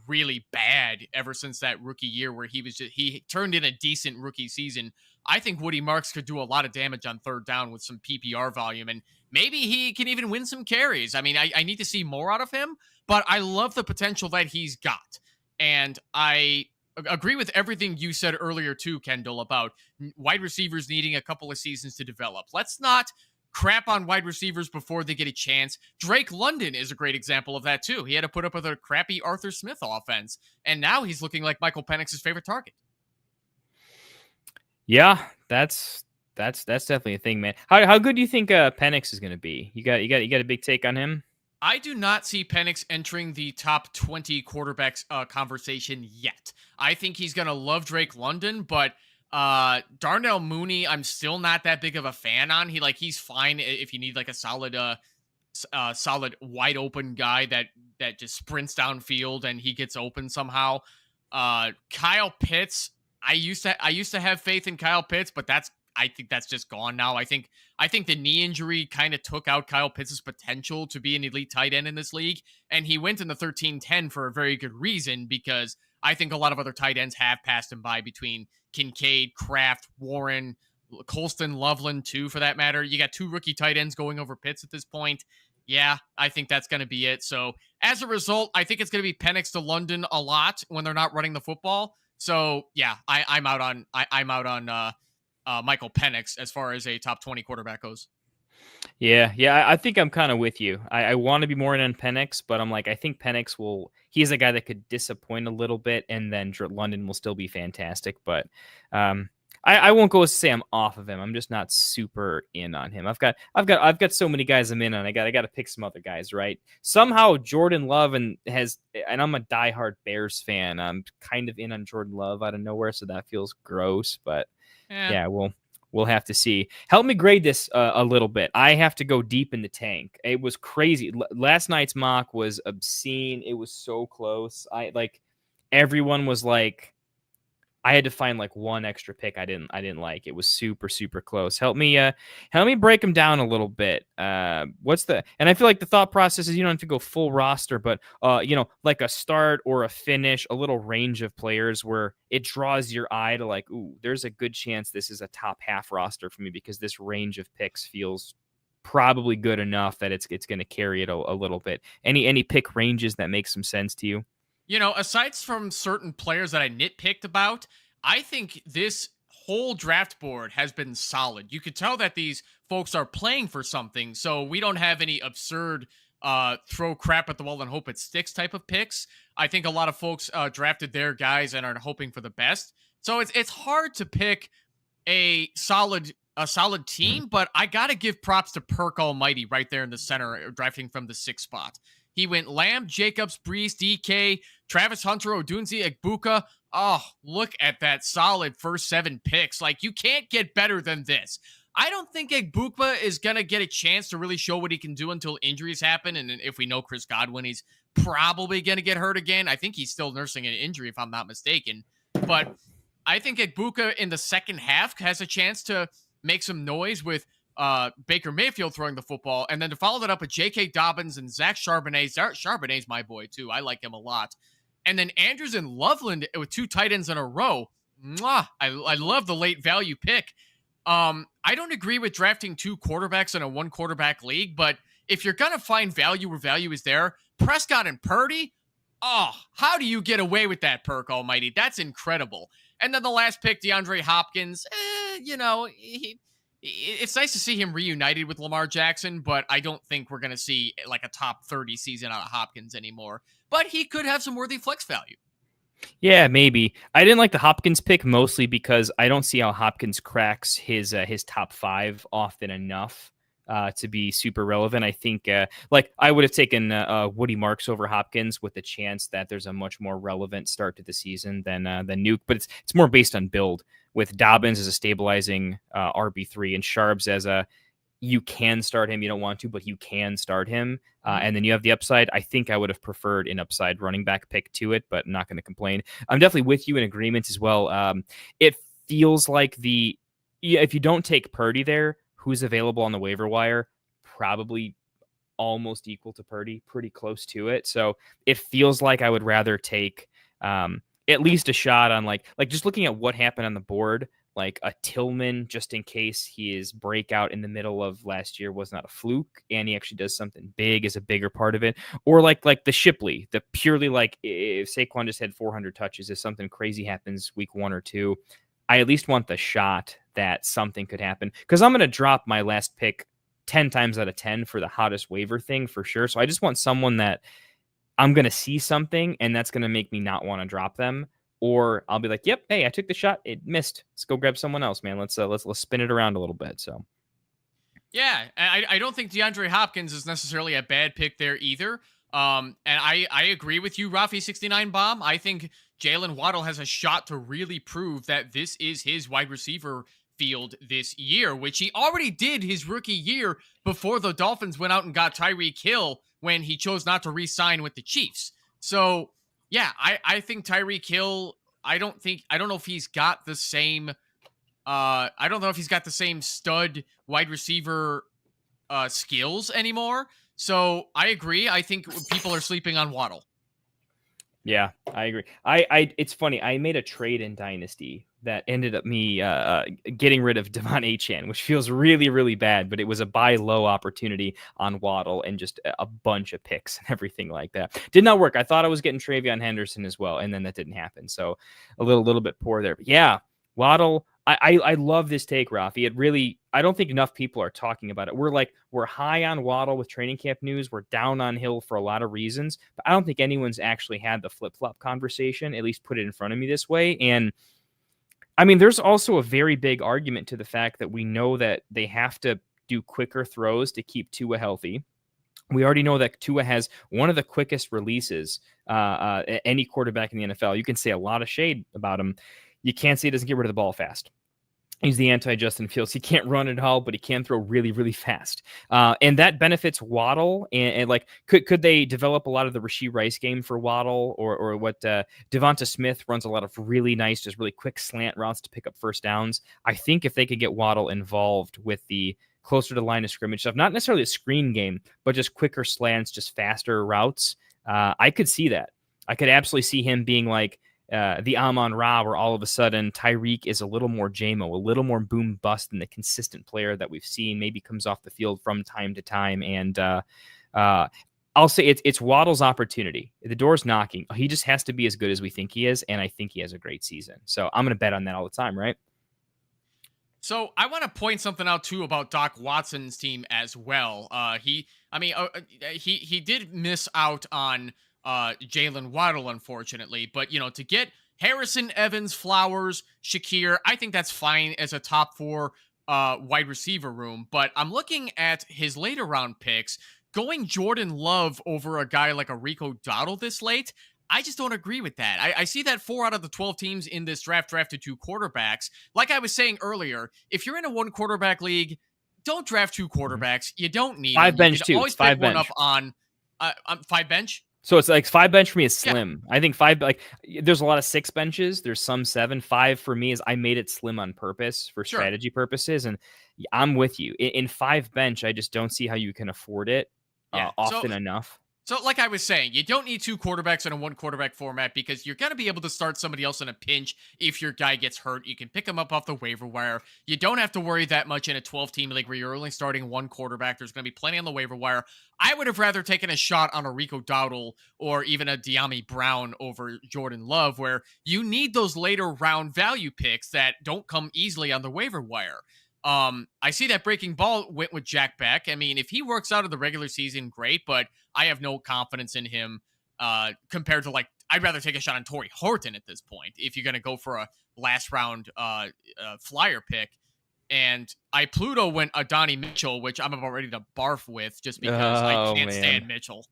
really bad ever since that rookie year where he turned in a decent rookie season. I think Woody Marks could do a lot of damage on 3rd down with some PPR volume, and maybe he can even win some carries. I mean, I need to see more out of him, but I love the potential that he's got. And I agree with everything you said earlier too, Kendall, about wide receivers needing a couple of seasons to develop. Let's not crap on wide receivers before they get a chance. Drake London is a great example of that too. He had to put up with a crappy Arthur Smith offense, and now he's looking like Michael Penix's favorite target. Yeah, that's definitely a thing, man. How good do you think Penix is going to be? You got a big take on him? I do not see Penix entering the top 20 quarterbacks conversation yet. I think he's going to love Drake London, but Darnell Mooney, I'm still not that big of a fan on. He's fine if you need like a solid wide open guy that just sprints downfield and he gets open somehow. Kyle Pitts, I used to have faith in Kyle Pitts, but I think that's just gone now. I think the knee injury kind of took out Kyle Pitts' potential to be an elite tight end in this league, and he went in the 13-10 for a very good reason, because I think a lot of other tight ends have passed him by, between Kincaid, Kraft, Warren, Colston, Loveland too, for that matter. You got 2 rookie tight ends going over Pitts at this point. Yeah, I think that's going to be it. So as a result, I think it's going to be Penix to London a lot when they're not running the football. So yeah, I'm out on Michael Penix as far as a top 20 quarterback goes. Yeah, I think I'm kind of with you. I want to be more in on Penix, but I'm like, I think Penix he's a guy that could disappoint a little bit, and then London will still be fantastic. But I won't go say I'm off of him. I'm just not super in on him. I've got so many guys I'm in on. I got to pick some other guys, right? Somehow Jordan Love and I'm a diehard Bears fan. I'm kind of in on Jordan Love out of nowhere, so that feels gross, but yeah, we'll have to see. Help me grade this a little bit. I have to go deep in the tank. It was crazy. Last night's mock was obscene. It was so close. Everyone was like, I had to find like one extra pick I didn't like. It was super, super close. Help me break them down a little bit. And I feel like the thought process is you don't have to go full roster, but like a start or a finish, a little range of players where it draws your eye to like, ooh, there's a good chance this is a top half roster for me, because this range of picks feels probably good enough that it's going to carry it a little bit. Any pick ranges that make some sense to you? Aside from certain players that I nitpicked about, I think this whole draft board has been solid. You could tell that these folks are playing for something, so we don't have any absurd throw crap at the wall and hope it sticks type of picks. I think a lot of folks drafted their guys and are hoping for the best. So it's hard to pick a solid team, but I got to give props to Perk Almighty right there in the center, drafting from the 6th spot. He went Lamb, Jacobs, Brees, DK, Travis Hunter, Odunze, Egbuka. Oh, look at that solid first 7 picks. Like, you can't get better than this. I don't think Egbuka is going to get a chance to really show what he can do until injuries happen. And if we know Chris Godwin, he's probably going to get hurt again. I think he's still nursing an injury, if I'm not mistaken. But I think Egbuka in the second half has a chance to make some noise with Baker Mayfield throwing the football, and then to follow that up with J.K. Dobbins and Zach Charbonnet. Charbonnet's my boy, too. I like him a lot. And then Andrews and Loveland with 2 tight ends in a row. Mwah! I love the late value pick. I don't agree with drafting 2 quarterbacks in a 1 quarterback league, but if you're going to find value where value is there, Prescott and Purdy, oh, how do you get away with that, Perk Almighty? That's incredible. And then the last pick, DeAndre Hopkins, it's nice to see him reunited with Lamar Jackson, but I don't think we're going to see like a top 30 season out of Hopkins anymore. But he could have some worthy flex value. Yeah, maybe. I didn't like the Hopkins pick mostly because I don't see how Hopkins cracks his top 5 often enough to be super relevant. I think I would have taken Woody Marks over Hopkins with the chance that there's a much more relevant start to the season than Nuke, but it's more based on build, with Dobbins as a stabilizing RB3 and Sharps as you can start him. You don't want to, but you can start him. And then you have the upside. I think I would have preferred an upside running back pick to it, but I'm not going to complain. I'm definitely with you in agreement as well. It feels like if you don't take Purdy there, who's available on the waiver wire, probably almost equal to Purdy, pretty close to it. So it feels like I would rather take at least a shot on like just looking at what happened on the board like a Tillman, just in case his breakout in the middle of last year was not a fluke and he actually does something big as a bigger part of it. Or like the Shipley, the purely like if Saquon just had 400 touches, if something crazy happens week 1 or 2, I at least want the shot that something could happen, because I'm going to drop my last pick 10 times out of 10 for the hottest waiver thing for sure. So I just want someone that I'm going to see something and that's going to make me not want to drop them. Or I'll be like, yep, hey, I took the shot. It missed. Let's go grab someone else, man. Let's spin it around a little bit. So, yeah, I don't think DeAndre Hopkins is necessarily a bad pick there either. And I agree with you, Rafi69 Bomb. I think Jalen Waddle has a shot to really prove that this is his wide receiver field this year, which he already did his rookie year before the Dolphins went out and got Tyreek Hill when he chose not to re-sign with the Chiefs. So, yeah, I think Tyreek Hill, I don't know if he's got the same stud wide receiver skills anymore. So I agree. I think people are sleeping on Waddle. Yeah, I agree. It's funny. I made a trade in Dynasty that ended up me getting rid of Devon Achane, which feels really, really bad, but it was a buy low opportunity on Waddle and just a bunch of picks and everything like that. Did not work. I thought I was getting Travion Henderson as well, and then that didn't happen. So a little bit poor there. But yeah, Waddle, I love this take, Rafi. It really, I don't think enough people are talking about it. We're high on Waddle with training camp news. We're down on Hill for a lot of reasons, but I don't think anyone's actually had the flip-flop conversation, at least put it in front of me this way. And I mean, there's also a very big argument to the fact that we know that they have to do quicker throws to keep Tua healthy. We already know that Tua has one of the quickest releases any quarterback in the NFL. You can say a lot of shade about him. You can't say he doesn't get rid of the ball fast. He's the anti-Justin Fields. He can't run at all, but he can throw really, really fast. And that benefits Waddle. And like, could they develop a lot of the Rashee Rice game for Waddle, or what Devonta Smith runs a lot of really nice, just really quick slant routes to pick up first downs. I think if they could get Waddle involved with the closer to line of scrimmage stuff, not necessarily a screen game, but just quicker slants, just faster routes, I could see that. I could absolutely see him being like, the Amon-Ra, where all of a sudden Tyreek is a little more JMO, a little more boom bust than the consistent player that we've seen, maybe comes off the field from time to time. And I'll say it's Waddle's opportunity. The door's knocking. He just has to be as good as we think he is, and I think he has a great season. So I'm going to bet on that all the time, right? So I want to point something out too about Doc Watson's team as well. He did miss out on Jalen Waddle, unfortunately, but to get Harrison, Evans, Flowers, Shakir, I think that's fine as a top 4 wide receiver room. But I'm looking at his later round picks, going Jordan Love over a guy like a Rico Dowdle this late. I just don't agree with that. I see that 4 out of the 12 teams in this draft drafted 2 quarterbacks. Like I was saying earlier, if you're in a 1 quarterback league, don't draft 2 quarterbacks. You don't need 5 bench too. Always 5 pick bench. one up on 5 bench. So it's like 5 bench for me is slim. Yeah. I think 5, like there's a lot of 6 benches. There's some 7. 5 for me is I made it slim on purpose for strategy purposes. And I'm with you. In 5 bench, I just don't see how you can afford it often enough. So like I was saying, you don't need 2 quarterbacks in a 1 quarterback format because you're going to be able to start somebody else in a pinch if your guy gets hurt. You can pick him up off the waiver wire. You don't have to worry that much in a 12-team league where you're only starting 1 quarterback. There's going to be plenty on the waiver wire. I would have rather taken a shot on a Rico Dowdle or even a De'Ami Brown over Jordan Love, where you need those later round value picks that don't come easily on the waiver wire. I see that breaking ball went with Jack Beck. I mean, if he works out of the regular season, great, but I have no confidence in him compared to, like, I'd rather take a shot on Torrey Horton at this point if you're going to go for a last round flyer pick. And Pluto went Adonai Mitchell, which I'm about ready to barf with just because I can't stand Mitchell.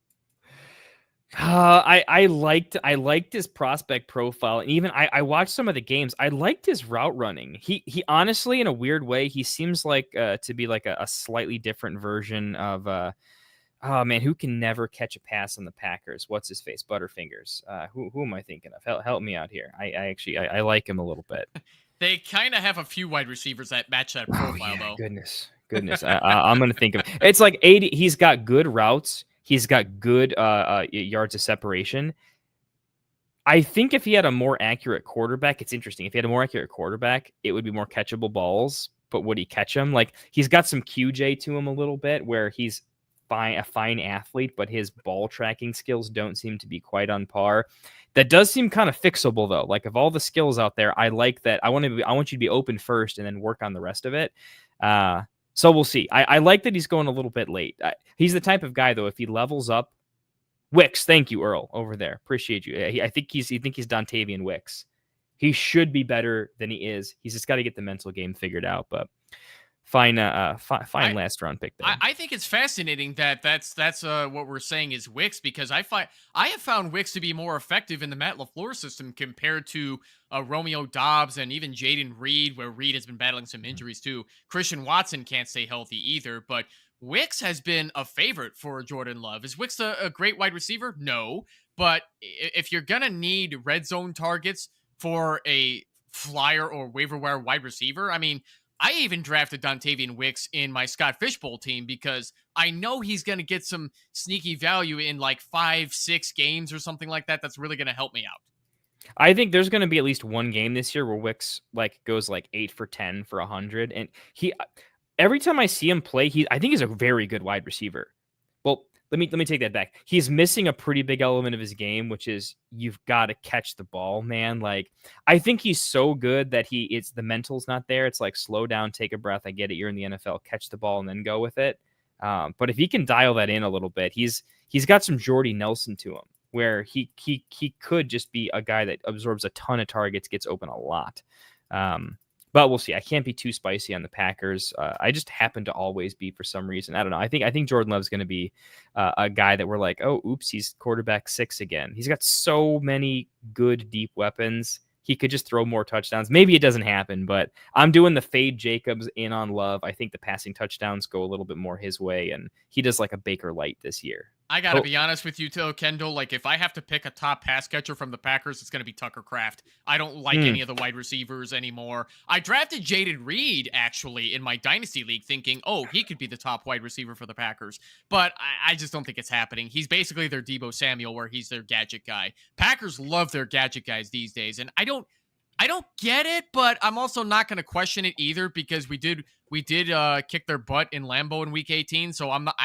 I liked his prospect profile, and even I watched some of the games. I liked his route running. He honestly, in a weird way, he seems like to be like a slightly different version of oh man, who can never catch a pass on the Packers? What's his face? Butterfingers. Who am I thinking of? Help me out here. I like him a little bit. They kind of have a few wide receivers that match that profile, though. Goodness. I'm gonna think of it. It's like 80. He's got good routes. He's got good yards of separation. I think if he had a more accurate quarterback, it's interesting. If he had a more accurate quarterback, it would be more catchable balls. But would he catch them? Like, he's got some QJ to him a little bit, where he's a fine athlete, but his ball tracking skills don't seem to be quite on par. That does seem kind of fixable, though. Like, of all the skills out there, I like that. I want you to be open first and then work on the rest of it. So we'll see. I like that he's going a little bit late. He's the type of guy, though, if he levels up. Wicks, thank you, Earl, over there. Appreciate you. I think he's Dontavian Wicks. He should be better than he is. He's just got to get the mental game figured out. But fine last round pick there. I think it's fascinating that that's what we're saying is Wicks, because I have found Wicks to be more effective in the Matt LaFleur system compared to Romeo Doubs and even Jaden Reed, where Reed has been battling some injuries too. Christian Watson can't stay healthy either, but Wicks has been a favorite for Jordan Love. Is Wicks a great wide receiver? No, but if you're gonna need red zone targets for a flyer or waiver wire wide receiver, I mean, I even drafted Dontavian Wicks in my Scott Fishbowl team because I know he's going to get some sneaky value in like 5-6 games or something like that. That's really going to help me out. I think there's going to be at least one game this year where Wicks goes 8 for 10 for 100, and every time I see him play, I think he's a very good wide receiver. Well, let me take that back. He's missing a pretty big element of his game, which is you've got to catch the ball, man. Like, I think he's so good that it's the mental's not there. It's like, slow down, take a breath. I get it. You're in the NFL, catch the ball and then go with it. But if he can dial that in a little bit, he's got some Jordy Nelson to him, where he could just be a guy that absorbs a ton of targets, gets open a lot. But we'll see. I can't be too spicy on the Packers. I just happen to always be, for some reason. I don't know. I think Jordan Love's going to be a guy that we're like, oh, oops, he's quarterback 6 again. He's got so many good deep weapons. He could just throw more touchdowns. Maybe it doesn't happen, but I'm doing the fade Jacobs in on Love. I think the passing touchdowns go a little bit more his way, and he does like a Baker Light this year. I got to be honest with you, too, Kendall. Like, if I have to pick a top pass catcher from the Packers, it's going to be Tucker Kraft. I don't like any of the wide receivers anymore. I drafted Jaden Reed, actually, in my Dynasty League, thinking, oh, he could be the top wide receiver for the Packers. But I just don't think it's happening. He's basically their Deebo Samuel, where he's their gadget guy. Packers love their gadget guys these days, and I don't get it, but I'm also not going to question it either, because we did kick their butt in Lambeau in Week 18. So I'm not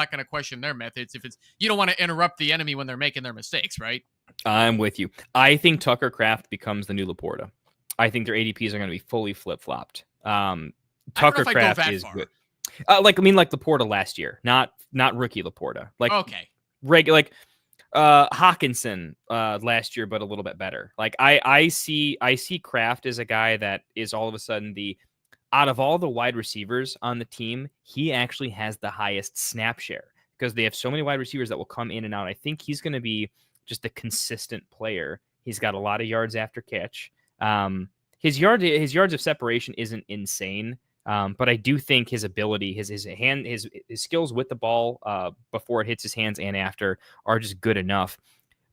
going to question their methods. If you don't want to interrupt the enemy when they're making their mistakes, right? I'm with you. I think Tucker Kraft becomes the new Laporta. I think their ADPs are going to be fully flip flopped. Tucker Kraft is good. Like Laporta last year, not rookie Laporta. Like, okay, regular Hawkinson last year, but a little bit better. Like, I see Kraft as a guy that is all of a sudden out of all the wide receivers on the team, he actually has the highest snap share, because they have so many wide receivers that will come in and out. I think he's going to be just a consistent player. He's got a lot of yards after catch. His yards of separation isn't insane. But I do think his ability, his skills with the ball before it hits his hands and after are just good enough.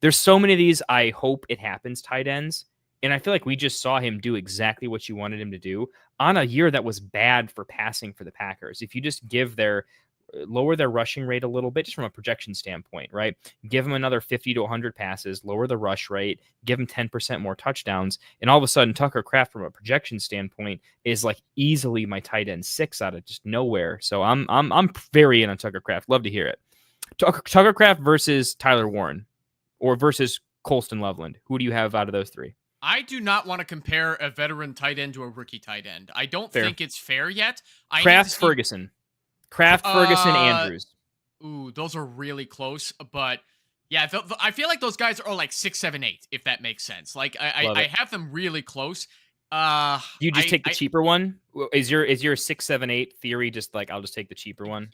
There's so many of these, I hope it happens, tight ends. And I feel like we just saw him do exactly what you wanted him to do on a year that was bad for passing for the Packers. If you just lower their rushing rate a little bit, just from a projection standpoint, right? Give them another 50 to 100 passes, lower the rush rate, give them 10% more touchdowns, and all of a sudden Tucker Kraft, from a projection standpoint, is like easily my tight end 6 out of just nowhere. So I'm very in on Tucker Kraft. Love to hear it. Tucker Kraft versus Tyler Warren, or versus Colston Loveland. Who do you have out of those 3? I do not want to compare a veteran tight end to a rookie tight end. I don't think it's fair yet. Kraft, Ferguson, Andrews. Ooh, those are really close. But yeah, I feel like those guys are like 6, 7, 8, if that makes sense. Like, I have them really close. You just take the cheaper one? Is your 6, 7, 8 theory just like, I'll just take the cheaper one?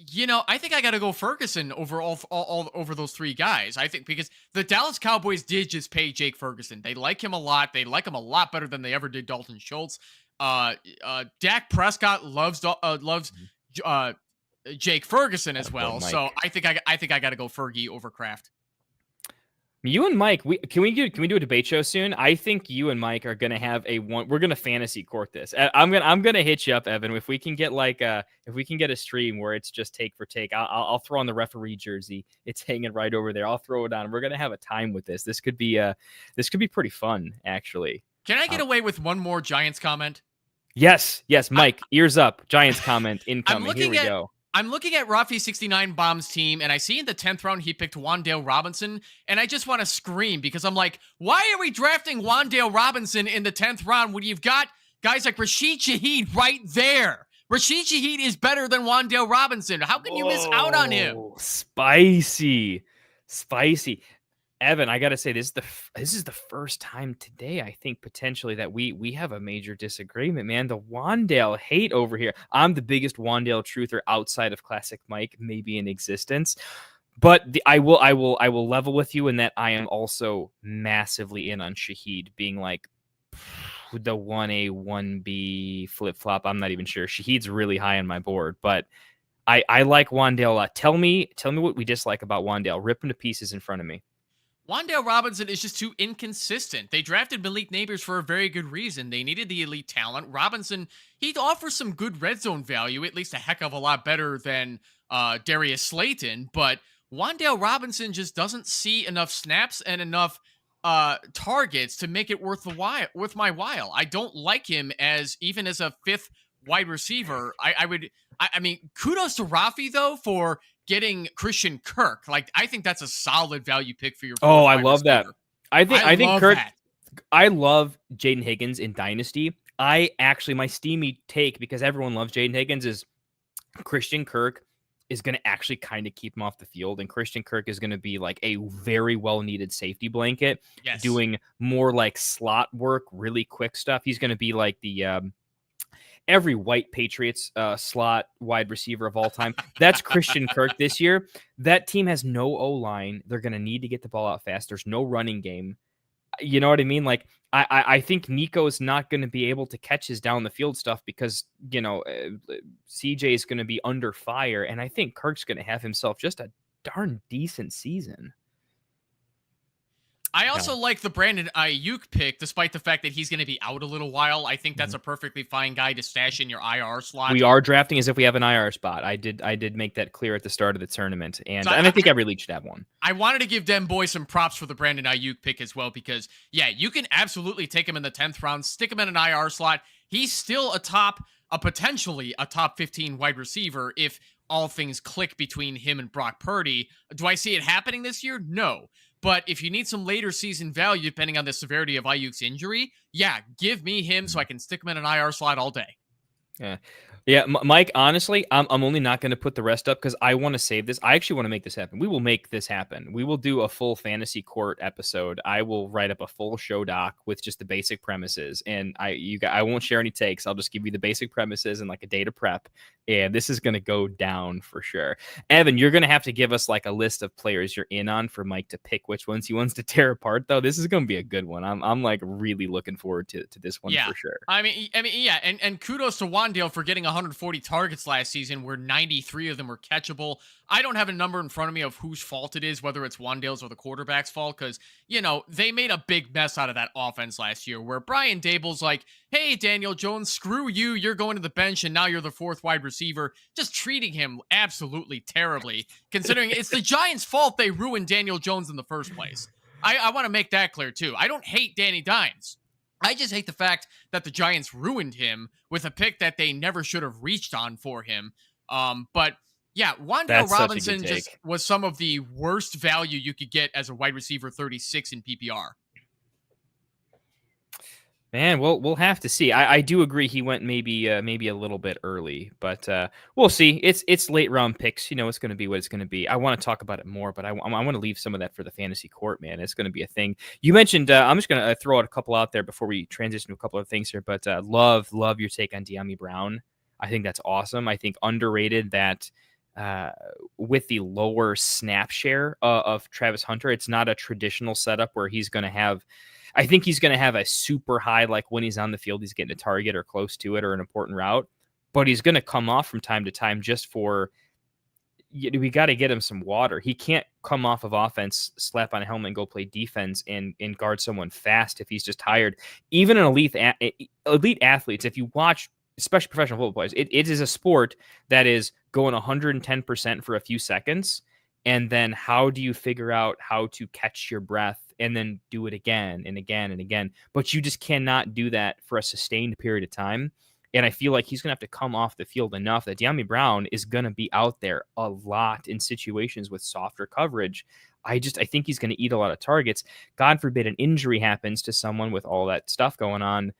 I think I got to go Ferguson all over those 3 guys. I think because the Dallas Cowboys did just pay Jake Ferguson. They like him a lot. They like him a lot better than they ever did Dalton Schultz. Dak Prescott loves Jake Ferguson as well. So I think I got to go Fergie over Kraft. You and Mike, can we do a debate show soon? I think you and Mike are gonna have we're gonna fantasy court this. I'm gonna hit you up, Evan. If we can get if we can get a stream where it's just take for take, I'll throw on the referee jersey. It's hanging right over there. I'll throw it on. We're gonna have a time with this. This could be pretty fun, actually. Can I get away with one more Giants comment? Yes, Mike, ears up. Giants comment incoming. Here we go. I'm looking at Rafi69 Bomb's team, and I see in the 10th round he picked Wan'Dale Robinson, and I just want to scream because I'm like, why are we drafting Wan'Dale Robinson in the 10th round when you've got guys like Rashid Shaheed right there? Rashid Shaheed is better than Wan'Dale Robinson. How can you miss out on him? Spicy. Evan, I gotta say, this is the first time today, I think, potentially that we have a major disagreement, man. The Wan'Dale hate over here. I'm the biggest Wan'Dale truther outside of Classic Mike, maybe in existence. But I will level with you in that I am also massively in on Shaheed being like the 1A, 1B flip flop. I'm not even sure. Shaheed's really high on my board, but I like Wan'Dale a lot. Tell me what we dislike about Wan'Dale. Rip him to pieces in front of me. Wan'Dale Robinson is just too inconsistent. They drafted Malik Neighbors for a very good reason. They needed the elite talent. Robinson, he offers some good red zone value, at least a heck of a lot better than Darius Slayton. But Wan'Dale Robinson just doesn't see enough snaps and enough targets to make it worth my while. I don't like him even as a fifth wide receiver. I mean, kudos to Rafi though for getting Christian Kirk. Like, I think that's a solid value pick for your. Oh, I love that. I think Kirk. That. I love Jaden Higgins in Dynasty. My steamy take, because everyone loves Jaden Higgins, is Christian Kirk is going to actually kind of keep him off the field, and Christian Kirk is going to be like a very well needed safety blanket, doing more like slot work, really quick stuff. He's going to be like the every white Patriots slot wide receiver of all time. That's Christian Kirk this year. That team has no O-line. They're going to need to get the ball out fast. There's no running game. You know what I mean? Like, I think Nico is not going to be able to catch his down the field stuff because, CJ is going to be under fire. And I think Kirk's going to have himself just a darn decent season. I also like the Brandon Ayuk pick, despite the fact that he's going to be out a little while. I think that's a perfectly fine guy to stash in your IR slot. We are drafting as if we have an IR spot. I did make that clear at the start of the tournament, and I think every league should have one. I wanted to give Dem Boy some props for the Brandon Ayuk pick as well, because, you can absolutely take him in the 10th round, stick him in an IR slot. He's still potentially a top 15 wide receiver if all things click between him and Brock Purdy. Do I see it happening this year? No. But if you need some later season value, depending on the severity of Ayuk's injury, give me him so I can stick him in an IR slot all day. Yeah, Mike, honestly, I'm only not going to put the rest up because I want to save this. I actually want to make this happen. We will make this happen. We will do a full fantasy court episode. I will write up a full show doc with just the basic premises, and I won't share any takes. I'll just give you the basic premises and like a data prep, and this is going to go down for sure. Evan, you're going to have to give us like a list of players you're in on for Mike to pick which ones he wants to tear apart, though. This is going to be a good one. I'm like really looking forward to this one for sure. I mean, and kudos to Wan'Dale for getting 140 targets last season, where 93 of them were catchable. I don't have a number in front of me of whose fault it is, whether it's Wan'Dale's or the quarterback's fault, because, they made a big mess out of that offense last year, where Brian Dable's like, hey, Daniel Jones, screw you, you're going to the bench, and now you're the fourth wide receiver, just treating him absolutely terribly, considering it's the Giants' fault they ruined Daniel Jones in the first place. I want to make that clear, too. I don't hate Danny Dimes. I just hate the fact that the Giants ruined him with a pick that they never should have reached on for him. But Wan'Dale Robinson just was some of the worst value you could get as a wide receiver 36 in PPR. Man, we'll have to see. I do agree he went maybe a little bit early, but we'll see. It's late round picks. It's going to be what it's going to be. I want to talk about it more, but I want to leave some of that for the fantasy court, man. It's going to be a thing. You mentioned, I'm just going to throw out a couple out there before we transition to a couple of things here, but love your take on De'Ami Brown. I think that's awesome. I think underrated that with the lower snap share of Travis Hunter, it's not a traditional setup where he's going to have. I think he's going to have a super high, like when he's on the field, he's getting a target or close to it or an important route, but he's going to come off from time to time just for, we got to get him some water. He can't come off of offense, slap on a helmet, and go play defense and guard someone fast if he's just tired. Even an elite athletes, if you watch, especially professional football players, it is a sport that is going 110% for a few seconds. And then how do you figure out how to catch your breath and then do it again and again and again? But you just cannot do that for a sustained period of time. And I feel like he's going to have to come off the field enough that Dyami Brown is going to be out there a lot in situations with softer coverage. I think he's going to eat a lot of targets. God forbid an injury happens to someone with all that stuff going on.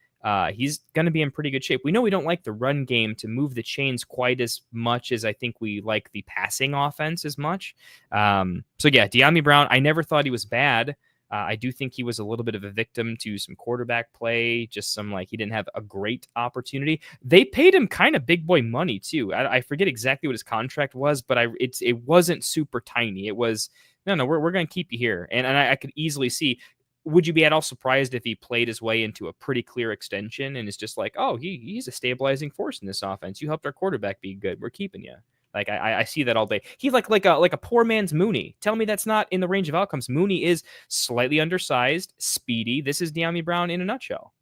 He's going to be in pretty good shape. We know we don't like the run game to move the chains quite as much as I think we like the passing offense as much. So yeah, Dyami Brown, I never thought he was bad. I do think he was a little bit of a victim to some quarterback play, just some he didn't have a great opportunity. They paid him kind of big boy money too. I forget exactly what his contract was, but it wasn't super tiny. It was, no, we're going to keep you here. And I could easily see, would you be at all surprised if he played his way into a pretty clear extension and is just like, oh, he's a stabilizing force in this offense. You helped our quarterback be good. We're keeping you. I see that all day. He's like a poor man's Mooney. Tell me that's not in the range of outcomes. Mooney is slightly undersized, speedy. This is Dyami Brown in a nutshell.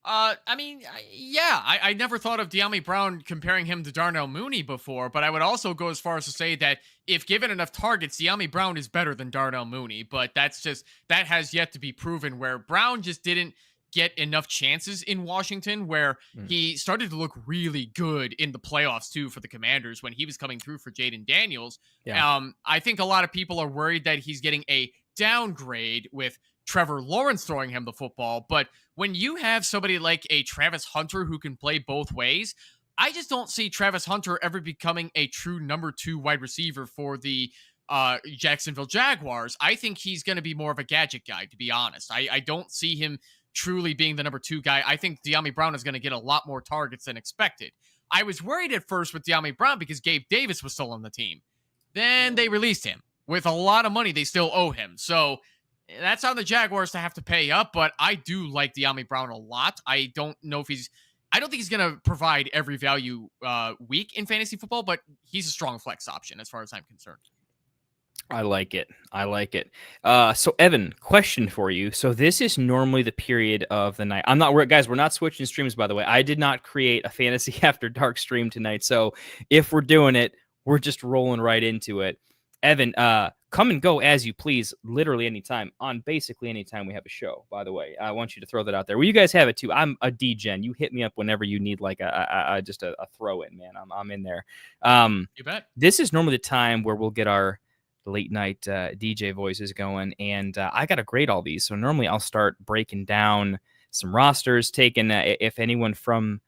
I never thought of Dyami Brown comparing him to Darnell Mooney before, but I would also go as far as to say that if given enough targets, Dyami Brown is better than Darnell Mooney, but that has yet to be proven, where Brown just didn't get enough chances in Washington, where he started to look really good in the playoffs too for the Commanders when he was coming through for Jaden Daniels. Yeah. I think a lot of people are worried that he's getting a downgrade with Trevor Lawrence throwing him the football, but when you have somebody like a Travis Hunter who can play both ways, I just don't see Travis Hunter ever becoming a true number 2 wide receiver for the Jacksonville Jaguars. I think he's going to be more of a gadget guy, to be honest. I don't see him truly being the number 2 guy. I think Dyami Brown is going to get a lot more targets than expected. I was worried at first with Dyami Brown because Gabe Davis was still on the team. Then they released him with a lot of money they still owe him. So that's on the Jaguars to have to pay up, but I do like Dyami Brown a lot. I don't think he's going to provide every value week in fantasy football, but he's a strong flex option as far as I'm concerned. I like it. So Evan, question for you. So this is normally the period of the night. We're not switching streams, by the way. I did not create a Fantasy After Dark stream tonight. So if we're doing it, we're just rolling right into it. Evan, come and go as you please, literally anytime, on basically anytime we have a show, by the way. I want you to throw that out there. Well, you guys have it too. I'm a D-gen. You hit me up whenever you need just a throw-in, man. I'm in there. You bet. This is normally the time where we'll get our late night DJ voices going, and I got to grade all these. So normally I'll start breaking down some rosters, taking if anyone from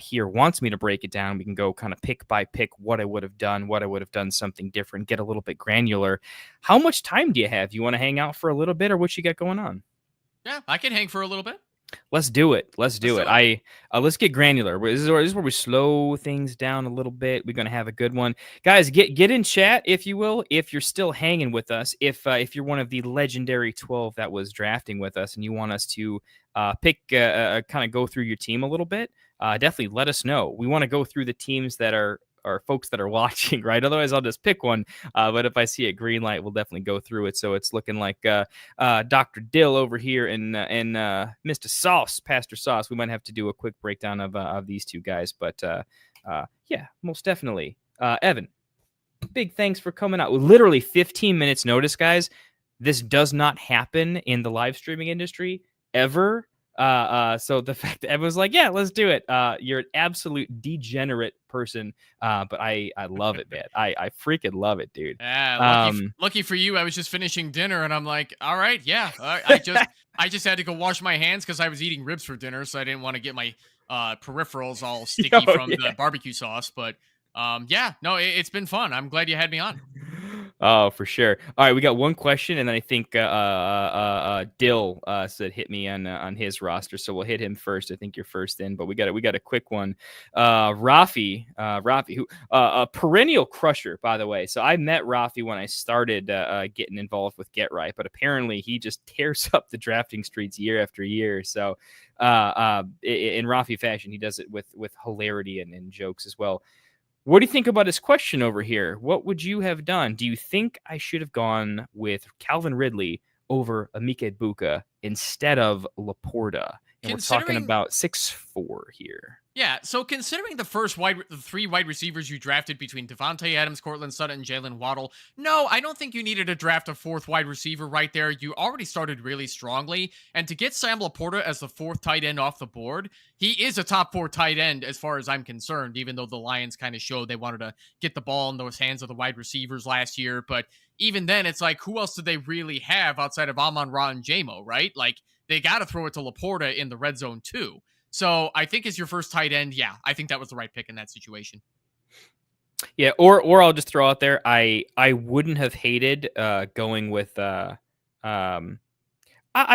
here wants me to break it down, we can go kind of pick by pick what I would have done something different, get a little bit granular. How much time do you have? You want to hang out for a little bit, or what you got going on? Yeah, I can hang for a little bit. Let's do it. Let's get granular. This is where we slow things down a little bit. We're gonna have a good one, guys. Get in chat if you will. If you're still hanging with us, if you're one of the legendary 12 that was drafting with us, and you want us to pick, kind of go through your team a little bit, definitely let us know. We want to go through the teams that are folks that are watching, right? Otherwise, I'll just pick one. But if I see a green light, we'll definitely go through it. So it's looking like Dr. Dill over here and Mr. Sauce, Pastor Sauce. We might have to do a quick breakdown of these two guys. But yeah, most definitely. Evan, big thanks for coming out. Literally 15 minutes notice, guys. This does not happen in the live streaming industry ever. So the fact that everyone's like, yeah, let's do it. You're an absolute degenerate person. But I love it, man. I freaking love it, dude. Yeah. Lucky for you. I was just finishing dinner and I'm like, all right, yeah. I just had to go wash my hands because I was eating ribs for dinner. So I didn't want to get my peripherals all sticky from the barbecue sauce. But yeah, no, it's been fun. I'm glad you had me on. Oh, for sure. All right, we got one question, and then I think Dill said hit me on his roster, so we'll hit him first. I think you're first in, but we got a quick one. Rafi, who a perennial crusher, by the way. So I met Rafi when I started getting involved with Get Right, but apparently he just tears up the drafting streets year after year. So in Rafi fashion, he does it with hilarity and jokes as well. What do you think about his question over here? What would you have done? Do you think I should have gone with Calvin Ridley over Emeka Egbuka instead of Laporta? And we're talking about 6'4" here. Yeah, so considering the three wide receivers you drafted between Devontae Adams, Cortland Sutton, and Jalen Waddle, no, I don't think you needed to draft a fourth wide receiver right there. You already started really strongly, and to get Sam Laporta as the fourth tight end off the board, he is a top 4 tight end as far as I'm concerned, even though the Lions kind of showed they wanted to get the ball in those hands of the wide receivers last year. But even then, it's like, who else did they really have outside of Amon-Ra and J-Mo, right? Like, they got to throw it to Laporta in the red zone too. So I think as your first tight end, yeah, I think that was the right pick in that situation. Yeah, or I'll just throw out there, I wouldn't have hated going with I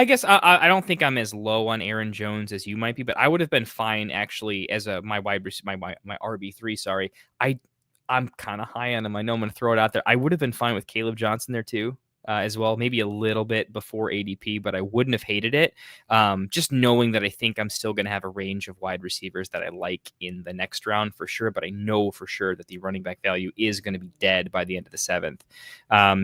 guess I don't think I'm as low on Aaron Jones as you might be, but I would have been fine actually as my wide receiver, my RB3. Sorry, I'm kind of high on him. I know I'm going to throw it out there. I would have been fine with Caleb Johnson there too. As well, maybe a little bit before ADP, but I wouldn't have hated it. Just knowing that I think I'm still going to have a range of wide receivers that I like in the next round for sure, but I know for sure that the running back value is going to be dead by the end of the 7th.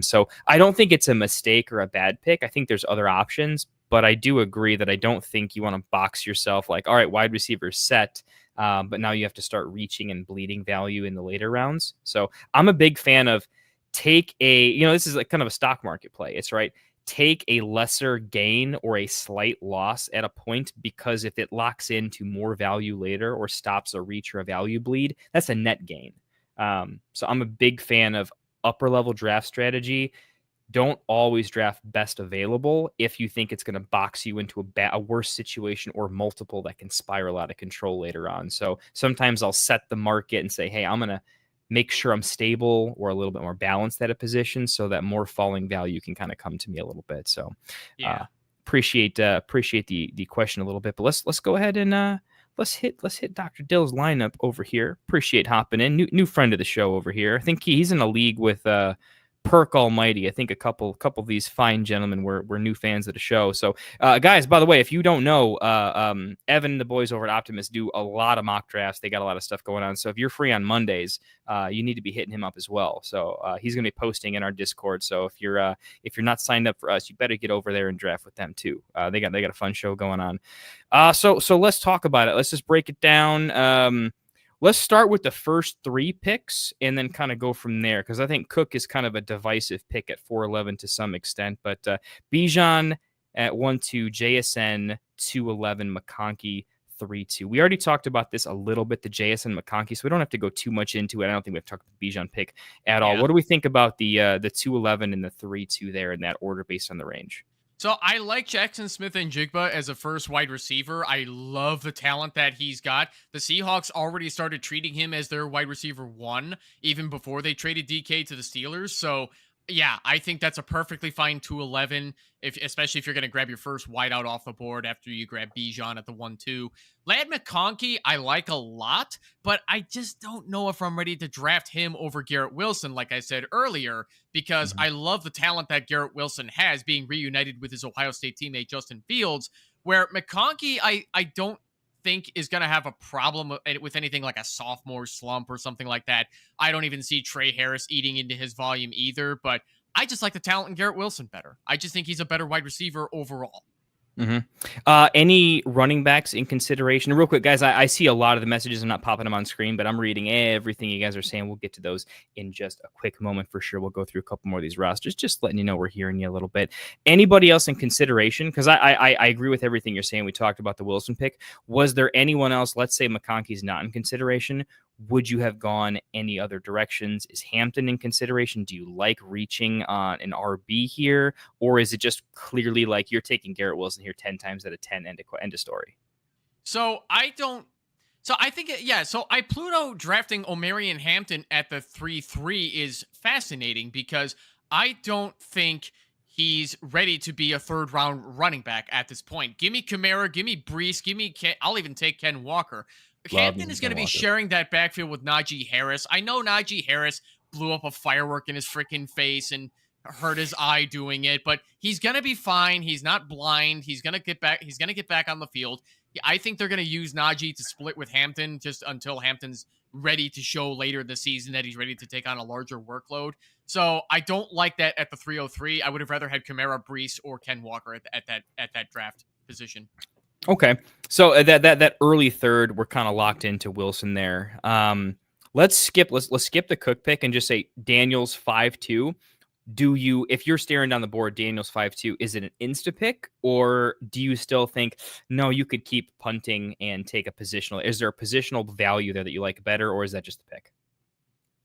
So I don't think it's a mistake or a bad pick. I think there's other options, but I do agree that I don't think you want to box yourself like, all right, wide receiver set. But now you have to start reaching and bleeding value in the later rounds. So I'm a big fan of take a, this is like kind of a stock market play. It's right. Take a lesser gain or a slight loss at a point, because if it locks into more value later or stops a reach or a value bleed, that's a net gain. So I'm a big fan of upper level draft strategy. Don't always draft best available if you think it's going to box you into a worse situation or multiple that can spiral out of control later on. So sometimes I'll set the market and say, hey, I'm going to make sure I'm stable or a little bit more balanced at a position so that more falling value can kind of come to me a little bit. So yeah, appreciate the question a little bit, but let's go ahead and let's hit Dr. Dill's lineup over here. Appreciate hopping in. New friend of the show over here. I think he's in a league with Perk Almighty. I think a couple of these fine gentlemen were new fans of the show. So guys, by the way, if you don't know, Evan and the boys over at Optimus do a lot of mock drafts. They got a lot of stuff going on. So if you're free on Mondays, you need to be hitting him up as well. So he's going to be posting in our Discord. So if you're not signed up for us, you better get over there and draft with them too. They got a fun show going on. So let's talk about it. Let's just break it down. Let's start with the first 3 picks and then kind of go from there, because I think Cook is kind of a divisive pick at 4'11" to some extent. But Bijan at 1-2, JSN 2'11, McConkey 3-2. We already talked about this a little bit, the JSN McConkey, so we don't have to go too much into it. I don't think we've talked about the Bijan pick at all. What do we think about the 2'11 and the 3-2 there in that order based on the range? So I like Jackson Smith-Njigba as a first wide receiver. I love the talent that he's got. The Seahawks already started treating him as their wide receiver 1 even before they traded DK to the Steelers. So yeah, I think that's a perfectly fine 2'11, especially if you're going to grab your first wideout off the board after you grab Bijan at the 1-2. Ladd McConkey, I like a lot, but I just don't know if I'm ready to draft him over Garrett Wilson, like I said earlier, because I love the talent that Garrett Wilson has, being reunited with his Ohio State teammate Justin Fields, where McConkey, I don't think is going to have a problem with anything like a sophomore slump or something like that. I don't even see Trey Harris eating into his volume either, but I just like the talent in Garrett Wilson better. I just think he's a better wide receiver overall. Any running backs in consideration? Real quick, guys, I see a lot of the messages. I'm not popping them on screen, but I'm reading everything you guys are saying. We'll get to those in just a quick moment for sure. We'll go through a couple more of these rosters, just letting you know we're hearing you a little bit. Anybody else in consideration? Because I agree with everything you're saying. We talked about the Wilson pick. Was there anyone else? Let's say McConkey's not in consideration. Would you have gone any other directions? Is Hampton in consideration? Do you like reaching on an RB here? Or is it just clearly like you're taking Garrett Wilson here 10 times out of 10, end of story? So I Pluto drafting Omarion Hampton at the 3-3 is fascinating, because I don't think he's ready to be a 3rd round running back at this point. Give me Kamara, give me Brees, I'll even take Ken Walker. Hampton is going to be sharing that backfield with Najee Harris. I know Najee Harris blew up a firework in his freaking face and hurt his eye doing it, but he's going to be fine. He's not blind. He's going to get back. He's going to get back on the field. I think they're going to use Najee to split with Hampton just until Hampton's ready to show later in the season that he's ready to take on a larger workload. So I don't like that at the 303. I would have rather had Kamara, Brees, or Ken Walker at that draft position. Okay, so that early third, we're kind of locked into Wilson there. Let's skip the Cook pick and just say Daniels 5-2. Do you, if you're staring down the board, Daniels 5-2, is it an insta pick, or do you still think no, you could keep punting and take a positional? Is there a positional value there that you like better, or is that just a pick?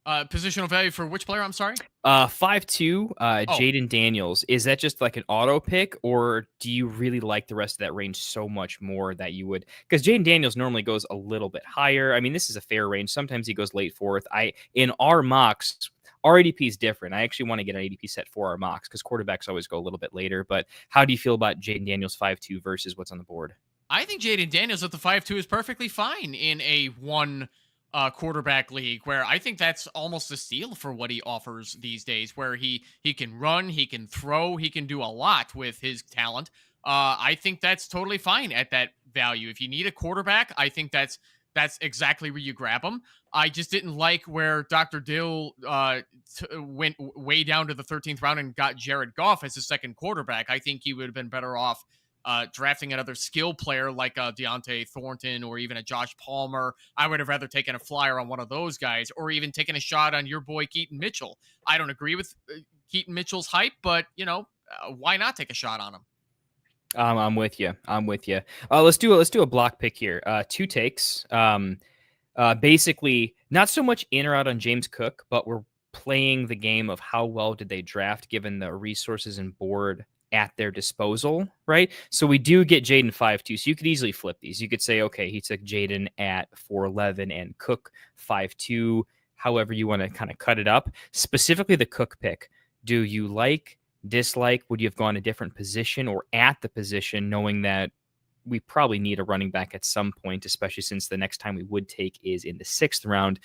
Positional value for which player? I'm sorry. 5-2, Jaden Daniels. Is that just like an auto pick, or do you really like the rest of that range so much more that you would? Because Jaden Daniels normally goes a little bit higher. I mean, this is a fair range. Sometimes he goes late fourth. In our mocks, our ADP is different. I actually want to get an ADP set for our mocks because quarterbacks always go a little bit later. But how do you feel about Jaden Daniels 5-2 versus what's on the board? I think Jaden Daniels at the 5-2 is perfectly fine in a one quarterback league, where I think that's almost a steal for what he offers these days, where he can run, he can throw, he can do a lot with his talent. I think that's totally fine at that value. If you need a quarterback, I think that's exactly where you grab him. I just didn't like where Dr. Dill went way down to the 13th round and got Jared Goff as his second quarterback. I think he would have been better off drafting another skill player like Deontay Thornton or even a Josh Palmer. I would have rather taken a flyer on one of those guys, or even taken a shot on your boy Keaton Mitchell. I don't agree with Keaton Mitchell's hype, but why not take a shot on him? I'm with you. Let's do a block pick here. 2 takes. Basically, not so much in or out on James Cook, but we're playing the game of how well did they draft given the resources and board at their disposal, right? So we do get Jaden 5-2. So you could easily flip these. You could say, okay, he took Jaden at 4-11 and Cook 5-2. However you want to kind of cut it up. Specifically the Cook pick. Do you like, dislike? Would you have gone a different position or at the position, knowing that we probably need a running back at some point, especially since the next time we would take is in the 6th round?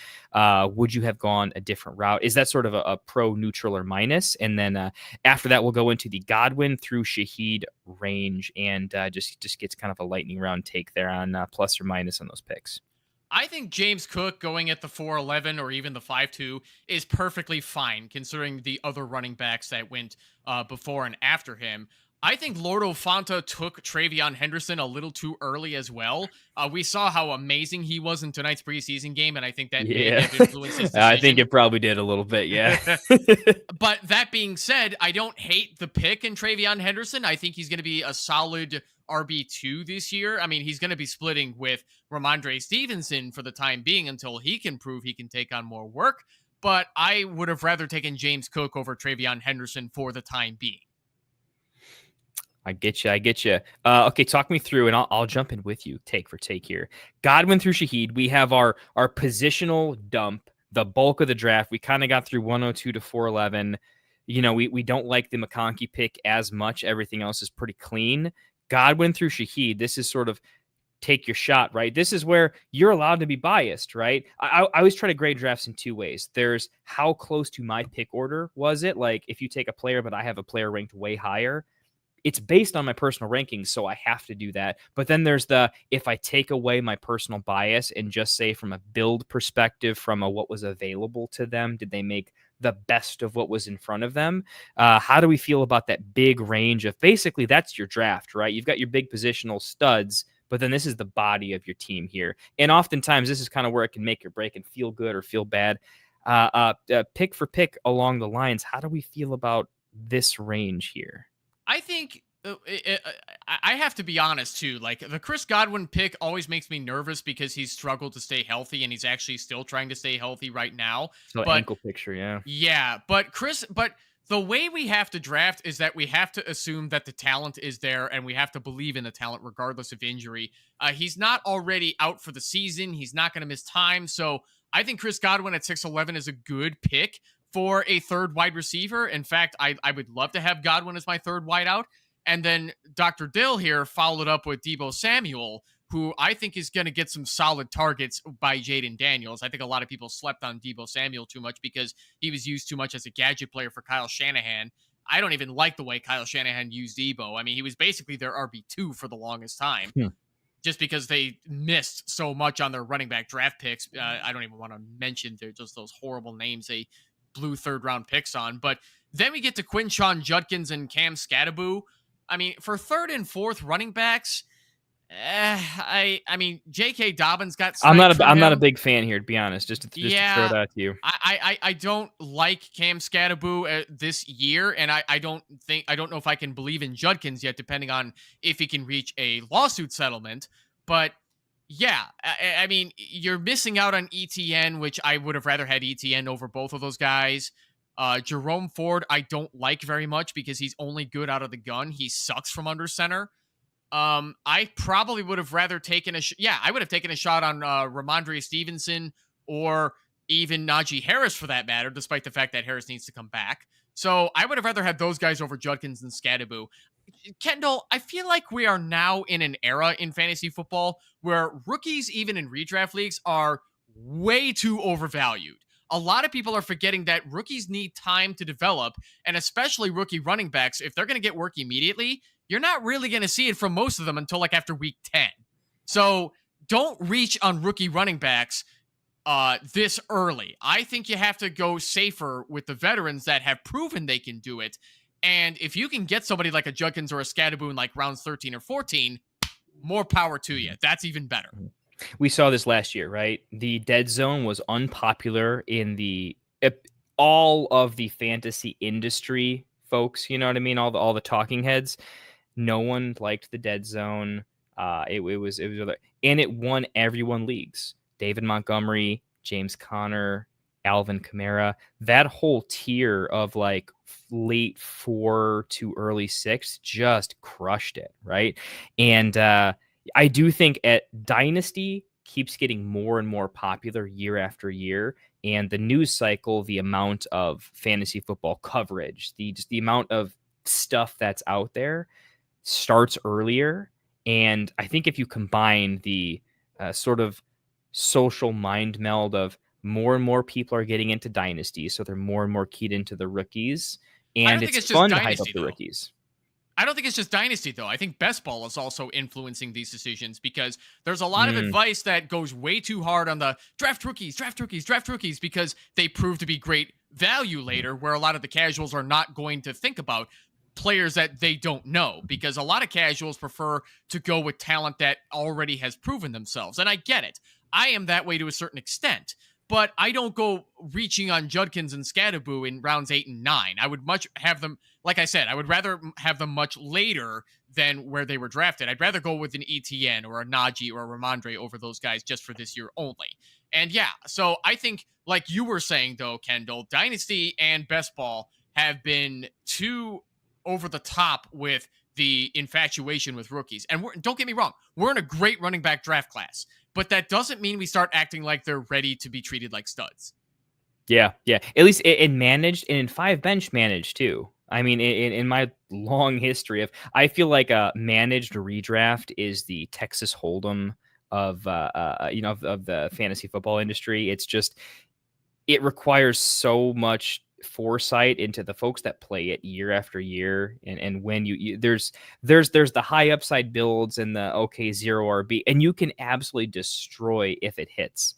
Would you have gone a different route? Is that sort of a pro, neutral, or minus? And then after that, we'll go into the Godwin through Shaheed range, and just gets kind of a lightning round take there on plus or minus on those picks. I think James Cook going at the 4-11 or even the 5-2 is perfectly fine, considering the other running backs that went before and after him. I think Lordo Fanta took Travion Henderson a little too early as well. We saw how amazing he was in tonight's preseason game, and I think that may have influenced his decision. I think it probably did a little bit, yeah. But that being said, I don't hate the pick in Travion Henderson. I think he's going to be a solid RB2 this year. I mean, he's going to be splitting with Ramondre Stevenson for the time being until he can prove he can take on more work. But I would have rather taken James Cook over Travion Henderson for the time being. I get you. Okay, talk me through, and I'll jump in with you, take for take here. Godwin through Shaheed. We have our positional dump, the bulk of the draft. We kind of got through 102 to 411. We don't like the McConkey pick as much. Everything else is pretty clean. Godwin through Shaheed. This is sort of take your shot, right? This is where you're allowed to be biased, right? I always try to grade drafts in 2 ways. There's how close to my pick order was it? Like if you take a player, but I have a player ranked way higher, it's based on my personal rankings, so I have to do that. But then there's if I take away my personal bias and just say from a build perspective, from what was available to them, did they make the best of what was in front of them? How do we feel about that big range of basically that's your draft, right? You've got your big positional studs, but then this is the body of your team here. And oftentimes this is kind of where it can make or break and feel good or feel bad. Pick for pick along the lines, how do we feel about this range here? I think I have to be honest too. Like the Chris Godwin pick always makes me nervous because he's struggled to stay healthy, and he's actually still trying to stay healthy right now. So ankle picture, yeah. Yeah, but the way we have to draft is that we have to assume that the talent is there, and we have to believe in the talent regardless of injury. He's not already out for the season. He's not going to miss time. So I think Chris Godwin at 6'11" is a good pick for a third wide receiver. In fact, I would love to have Godwin as my third wide out. And then Dr. Dill here followed up with Deebo Samuel, who I think is going to get some solid targets by Jaden Daniels. I think a lot of people slept on Deebo Samuel too much because he was used too much as a gadget player for Kyle Shanahan. I don't even like the way Kyle Shanahan used Deebo. I mean, he was basically their RB2 for the longest time. just because they missed so much on their running back draft picks. I don't even want to mention they're just those horrible names they blew 3rd-round picks on. But then we get to Quinshon Judkins and Cam Scattaboo. I mean, for 3rd and 4th running backs, I mean, J.K. Dobbins got. I'm not a big fan here, to be honest. Just to throw that to you. I don't like Cam Scattaboo this year, and I don't know if I can believe in Judkins yet, depending on if he can reach a lawsuit settlement. But yeah, I mean, you're missing out on ETN, which I would have rather had ETN over both of those guys. Jerome Ford, I don't like very much because he's only good out of the gun. He sucks from under center. I probably would have rather taken I would have taken a shot on Ramondre Stevenson or even Najee Harris for that matter, despite the fact that Harris needs to come back. So I would have rather had those guys over Judkins and Scattaboo. Kendall, I feel like we are now in an era in fantasy football where rookies, even in redraft leagues, are way too overvalued. A lot of people are forgetting that rookies need time to develop, and especially rookie running backs, if they're going to get work immediately, you're not really going to see it from most of them until like after week 10. So don't reach on rookie running backs this early. I think you have to go safer with the veterans that have proven they can do it. And if you can get somebody like a Judkins or a Scattaboo in like rounds 13 or 14, more power to you. That's even better. We saw this last year, right? The dead zone was unpopular in all of the fantasy industry folks. You know what I mean? All the talking heads. No one liked the dead zone. It was, and it won everyone leagues. David Montgomery, James Conner, Alvin Kamara, that whole tier of like late 4 to early 6 just crushed it, right? And I do think at Dynasty keeps getting more and more popular year after year, and the news cycle, the amount of fantasy football coverage, the amount of stuff that's out there starts earlier. And I think if you combine the sort of social mind meld of more and more people are getting into Dynasty, so they're more and more keyed into the rookies, and it's fun to hype up the rookies. I don't think it's just Dynasty, though. I think Best Ball is also influencing these decisions because there's a lot of advice that goes way too hard on the draft rookies, because they prove to be great value later, where a lot of the casuals are not going to think about players that they don't know, because a lot of casuals prefer to go with talent that already has proven themselves. And I get it. I am that way to a certain extent. But I don't go reaching on Judkins and Scattaboo in rounds 8 and 9. I would much have them, like I said, I would rather have them much later than where they were drafted. I'd rather go with an ETN or a Najee or a Ramondre over those guys just for this year only. And yeah, so I think, like you were saying though, Kendall, Dynasty and Best Ball have been too over the top with the infatuation with rookies. And don't get me wrong, we're in a great running back draft class. But that doesn't mean we start acting like they're ready to be treated like studs. Yeah. At least in managed and in 5 bench managed too. I mean, in my long history I feel like a managed redraft is the Texas Hold'em of the fantasy football industry. It's just, it requires so much foresight into the folks that play it year after year, and when there's the high upside builds and the 0 RB, and you can absolutely destroy if it hits.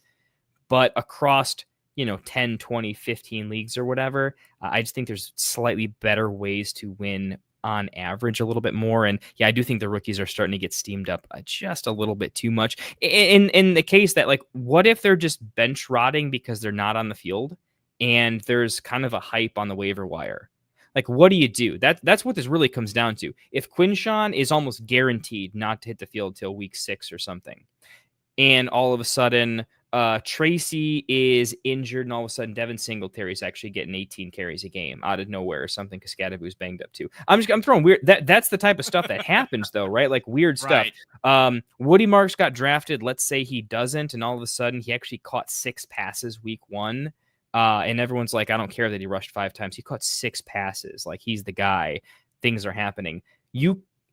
But across 10, 20, 15 leagues or whatever, I just think there's slightly better ways to win on average a little bit more. And yeah, I do think the rookies are starting to get steamed up just a little bit too much in the case that, like, what if they're just bench rotting because they're not on the field and there's kind of a hype on the waiver wire? Like, what do you do? That's what this really comes down to. If Quinshon is almost guaranteed not to hit the field till week 6 or something, and all of a sudden Tracy is injured, and all of a sudden Devin Singletary is actually getting 18 carries a game out of nowhere or something because Scattaboo's banged up too. I'm throwing weird. That's the type of stuff that happens though, right? Like weird stuff. Right. Woody Marks got drafted. Let's say he doesn't, and all of a sudden he actually caught 6 passes week 1. And everyone's like, I don't care that he rushed 5 times. He caught 6 passes. Like, he's the guy. Things are happening.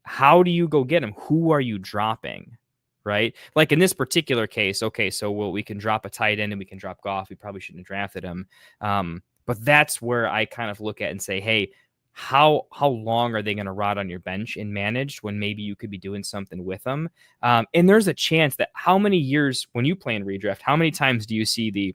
How do you go get him? Who are you dropping? Right? Like in this particular case, okay, so we can drop a tight end and we can drop Goff. We probably shouldn't have drafted him. But that's where I kind of look at and say, hey, how long are they going to rot on your bench and managed when maybe you could be doing something with them? And there's a chance that how many years when you play in redraft, how many times do you see the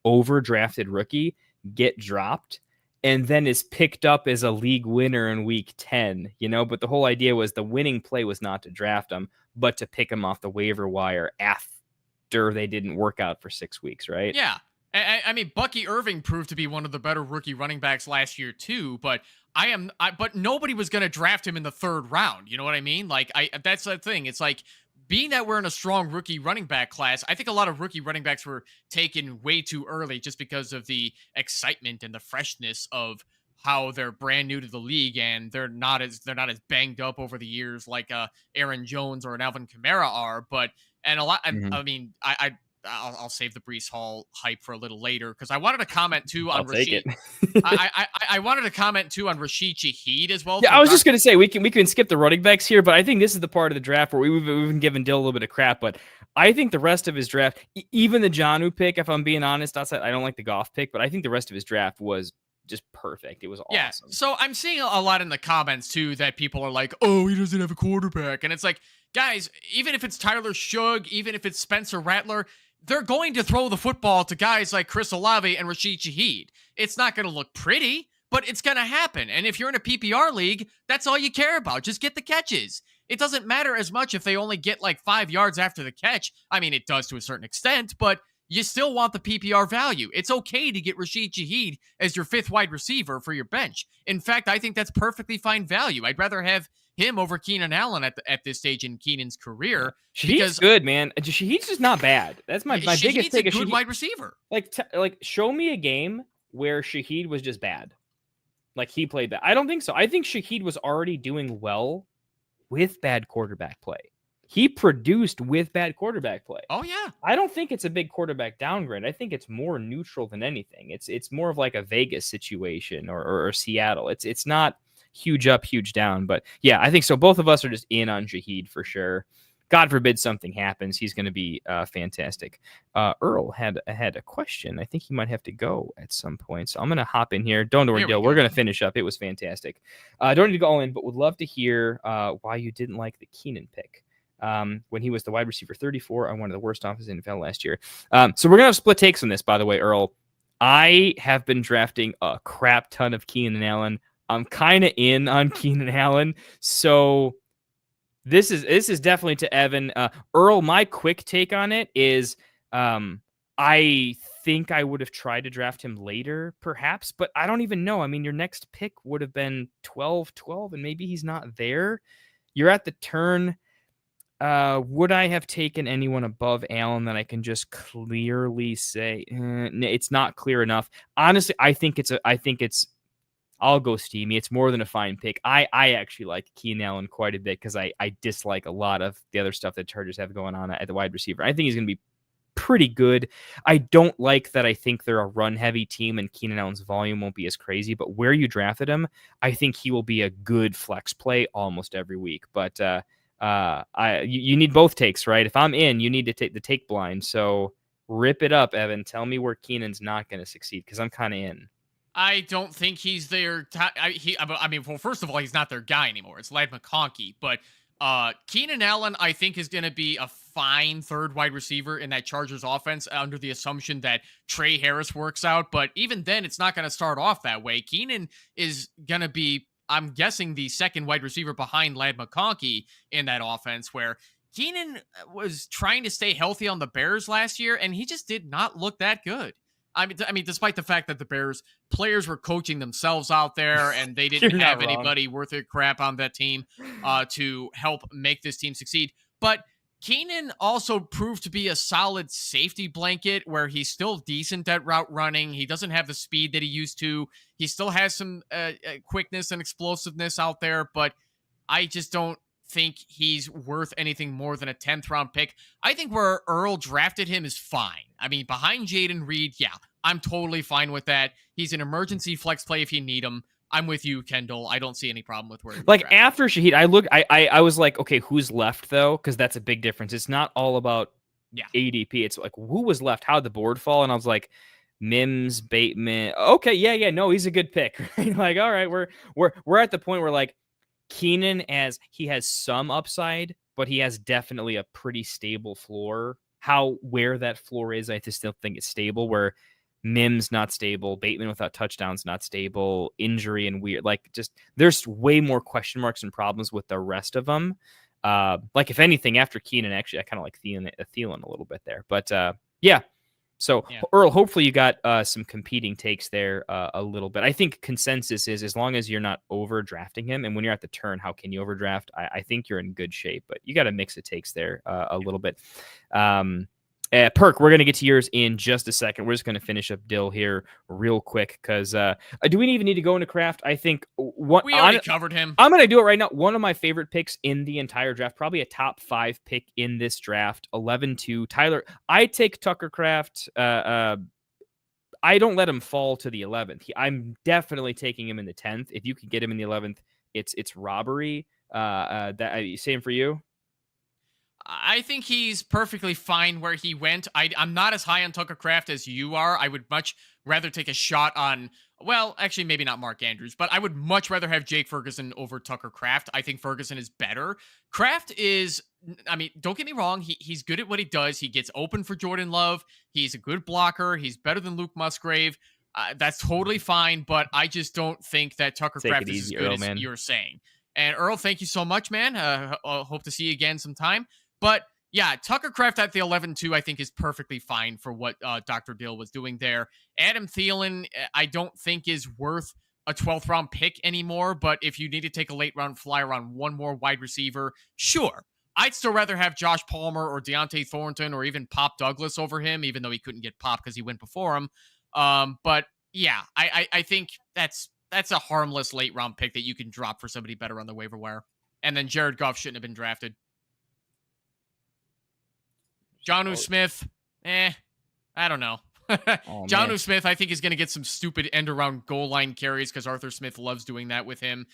overdrafted rookie get dropped and then is picked up as a league winner in week 10, but the whole idea was the winning play was not to draft him, but to pick him off the waiver wire after they didn't work out for 6 weeks, right? Yeah. I mean, Bucky Irving proved to be one of the better rookie running backs last year too, but but nobody was going to draft him in the 3rd round. You know what I mean? Like, that's the thing. It's like, being that we're in a strong rookie running back class, I think a lot of rookie running backs were taken way too early just because of the excitement and the freshness of how they're brand new to the league and they're not as banged up over the years like Aaron Jones or an Alvin Kamara are. But I mean, I'll save the Breece Hall hype for a little later because I wanted to comment too on Rashid. I wanted to comment too on Rashid Shaheed as well. Yeah, I was just gonna say we can skip the running backs here, but I think this is the part of the draft where we've been giving Dill a little bit of crap. But I think the rest of his draft, even the Jonnu pick, if I'm being honest, outside I don't like the Goff pick, but I think the rest of his draft was just perfect. It was awesome. Yeah. So I'm seeing a lot in the comments too that people are like, "Oh, he doesn't have a quarterback," and it's like, guys, even if it's Tyler Shugg, even if it's Spencer Rattler, they're going to throw the football to guys like Chris Olave and Rashid Shaheed. It's not going to look pretty, but it's going to happen. And if you're in a PPR league, that's all you care about. Just get the catches. It doesn't matter as much if they only get like 5 yards after the catch. I mean, it does to a certain extent, but you still want the PPR value. It's okay to get Rashid Shaheed as your 5th wide receiver for your bench. In fact, I think that's perfectly fine value. I'd rather have him over Keenan Allen at this stage in Keenan's career. Shaheed's good, man. Shaheed's just not bad. That's my biggest take. Shaheed's a good wide receiver. Like, show me a game where Shaheed was just bad. Like, he played bad. I don't think so. I think Shaheed was already doing well with bad quarterback play. He produced with bad quarterback play. Oh, yeah. I don't think it's a big quarterback downgrade. I think it's more neutral than anything. It's more of like a Vegas situation or Seattle. It's not huge up, huge down. But yeah, I think so. Both of us are just in on Shaheed for sure. God forbid something happens. He's going to be fantastic. Earl had a question. I think he might have to go at some point. So I'm going to hop in here. Don't worry, Dill. We're going to finish up. It was fantastic. Don't need to go all in, but would love to hear why you didn't like the Keenan pick. When he was the wide receiver 34 on one of the worst offenses in the NFL last year. So we're going to have split takes on this, by the way, Earl. I have been drafting a crap ton of Keenan Allen. I'm kind of in on Keenan Allen. So this is definitely to Evan. Earl, my quick take on it is I think I would have tried to draft him later, perhaps, but I don't even know. I mean, your next pick would have been 12, and maybe he's not there. You're at the turn. Would I have taken anyone above Allen that I can just clearly say it's not clear enough? Honestly, I think it's I'll go steamy. It's more than a fine pick. I actually like Keenan Allen quite a bit because I dislike a lot of the other stuff that Chargers have going on at the wide receiver. I think he's going to be pretty good. I don't like that. I think they're a run-heavy team and Keenan Allen's volume won't be as crazy, but where you drafted him, I think he will be a good flex play almost every week. But you need both takes, right? If I'm in, you need to take the take blind. So rip it up, Evan. Tell me where Keenan's not going to succeed because I'm kind of in. I don't think he's their. Well, first of all, he's not their guy anymore. It's Ladd McConkey, but Keenan Allen, I think, is going to be a fine 3rd wide receiver in that Chargers offense under the assumption that Trey Harris works out. But even then, it's not going to start off that way. Keenan is going to be, I'm guessing, the 2nd wide receiver behind Ladd McConkey in that offense, where Keenan was trying to stay healthy on the Bears last year, and he just did not look that good. I mean, despite the fact that the Bears players were coaching themselves out there and they didn't have anybody worth a crap on that team to help make this team succeed. But Keenan also proved to be a solid safety blanket where he's still decent at route running. He doesn't have the speed that he used to. He still has some quickness and explosiveness out there, but I just don't think he's worth anything more than a 10th round pick. I think where Earl drafted him is fine. I mean, behind Jaden Reed, yeah, I'm totally fine with that. He's an emergency flex play if you need him. I'm with you, Kendall. I don't see any problem with where like after Shaheed, I was like, okay, who's left though? Because that's a big difference. It's not all about ADP. It's like who was left, how'd the board fall? And I was like, Mims, Bateman. Okay, yeah, no, he's a good pick. Right? Like, all right, we're at the point where like Keenan, as he has some upside, but he has definitely a pretty stable floor. Where that floor is, I just still think it's stable. Where Mims not stable, Bateman without touchdowns not stable, injury and weird. Like, just there's way more question marks and problems with the rest of them. Like, if anything, after Keenan, actually, I kind of like Thielen a little bit there. But yeah. So, Yeah. Earl, hopefully you got some competing takes there a little bit. I think consensus is as long as you're not overdrafting him, and when you're at the turn, how can you overdraft? I think you're in good shape, but you got to mix of takes there a little bit. Perk, we're going to get to yours in just a second. We're just going to finish up Dill here real quick because do we even need to go into craft? I think we already covered him. I'm going to do it right now. One of my favorite picks in the entire draft, probably a top 5 pick in this draft, 11-2. Tyler, I take Tucker Kraft. I don't let him fall to the 11th. I'm definitely taking him in the 10th. If you could get him in the 11th, it's robbery. Same for you? I think he's perfectly fine where he went. I'm not as high on Tucker Kraft as you are. I would much rather take a shot on, well, actually, maybe not Mark Andrews, but I would much rather have Jake Ferguson over Tucker Kraft. I think Ferguson is better. Kraft is, I mean, don't get me wrong. He's good at what he does. He gets open for Jordan Love. He's a good blocker. He's better than Luke Musgrave. That's totally fine, but I just don't think that Tucker Kraft is as good as you're saying. And Earl, thank you so much, man. Hope to see you again sometime. But yeah, Tucker Kraft at the 11-2, I think is perfectly fine for what Dr. Dill was doing there. Adam Thielen, I don't think is worth a 12th round pick anymore. But if you need to take a late round flyer on one more wide receiver, sure. I'd still rather have Josh Palmer or Deontay Thornton or even Pop Douglas over him, even though he couldn't get Pop because he went before him. But yeah, I think that's a harmless late round pick that you can drop for somebody better on the waiver wire. And then Jared Goff shouldn't have been drafted. Jonnu Smith, I don't know. Jonnu Smith, I think, is going to get some stupid end-around goal line carries because Arthur Smith loves doing that with him,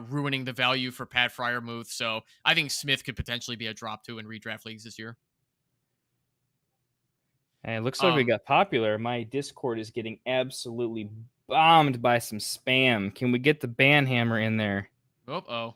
ruining the value for Pat Freiermuth. So I think Smith could potentially be a drop too in redraft leagues this year. And it looks like we got popular. My Discord is getting absolutely bombed by some spam. Can we get the ban hammer in there? Oh.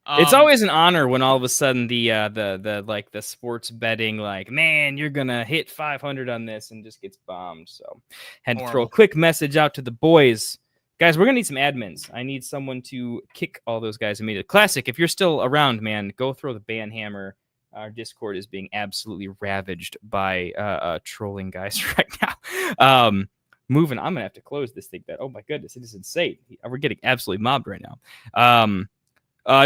It's always an honor when all of a sudden the sports betting, like, man, you're gonna hit 500 on this, and just gets bombed. So had to throw a quick message out to the boys. Guys, we're gonna need some admins. I need someone to kick all those guys immediately. Classic, if you're still around, man, go throw the ban hammer. Our Discord is being absolutely ravaged by trolling guys right now. Moving, I'm gonna have to close this thing. Oh my goodness, it is insane. We're getting absolutely mobbed right now.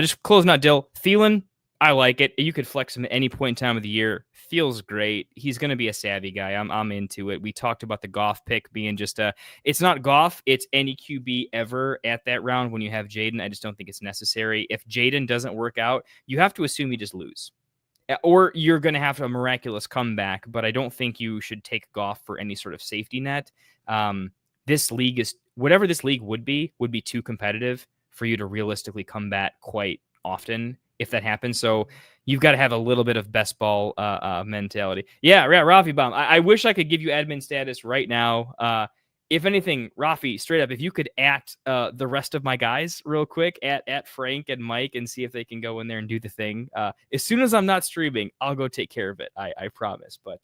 Just closing out Dill. Thielen, I like it. You could flex him at any point in time of the year. Feels great. He's going to be a savvy guy. I'm into it. We talked about the Goff pick being just it's not Goff. It's any QB ever at that round when you have Jaden. I just don't think it's necessary. If Jaden doesn't work out, you have to assume you just lose. Or you're going to have a miraculous comeback, but I don't think you should take Goff for any sort of safety net. This league is, whatever this league would be too competitive for you to realistically come back quite often if that happens. So you've got to have a little bit of best ball mentality. Yeah, Rafi Baum. I wish I could give you admin status right now. If anything, Rafi, straight up, if you could at the rest of my guys real quick, at Frank and Mike, and see if they can go in there and do the thing. As soon as I'm not streaming, I'll go take care of it. I promise. But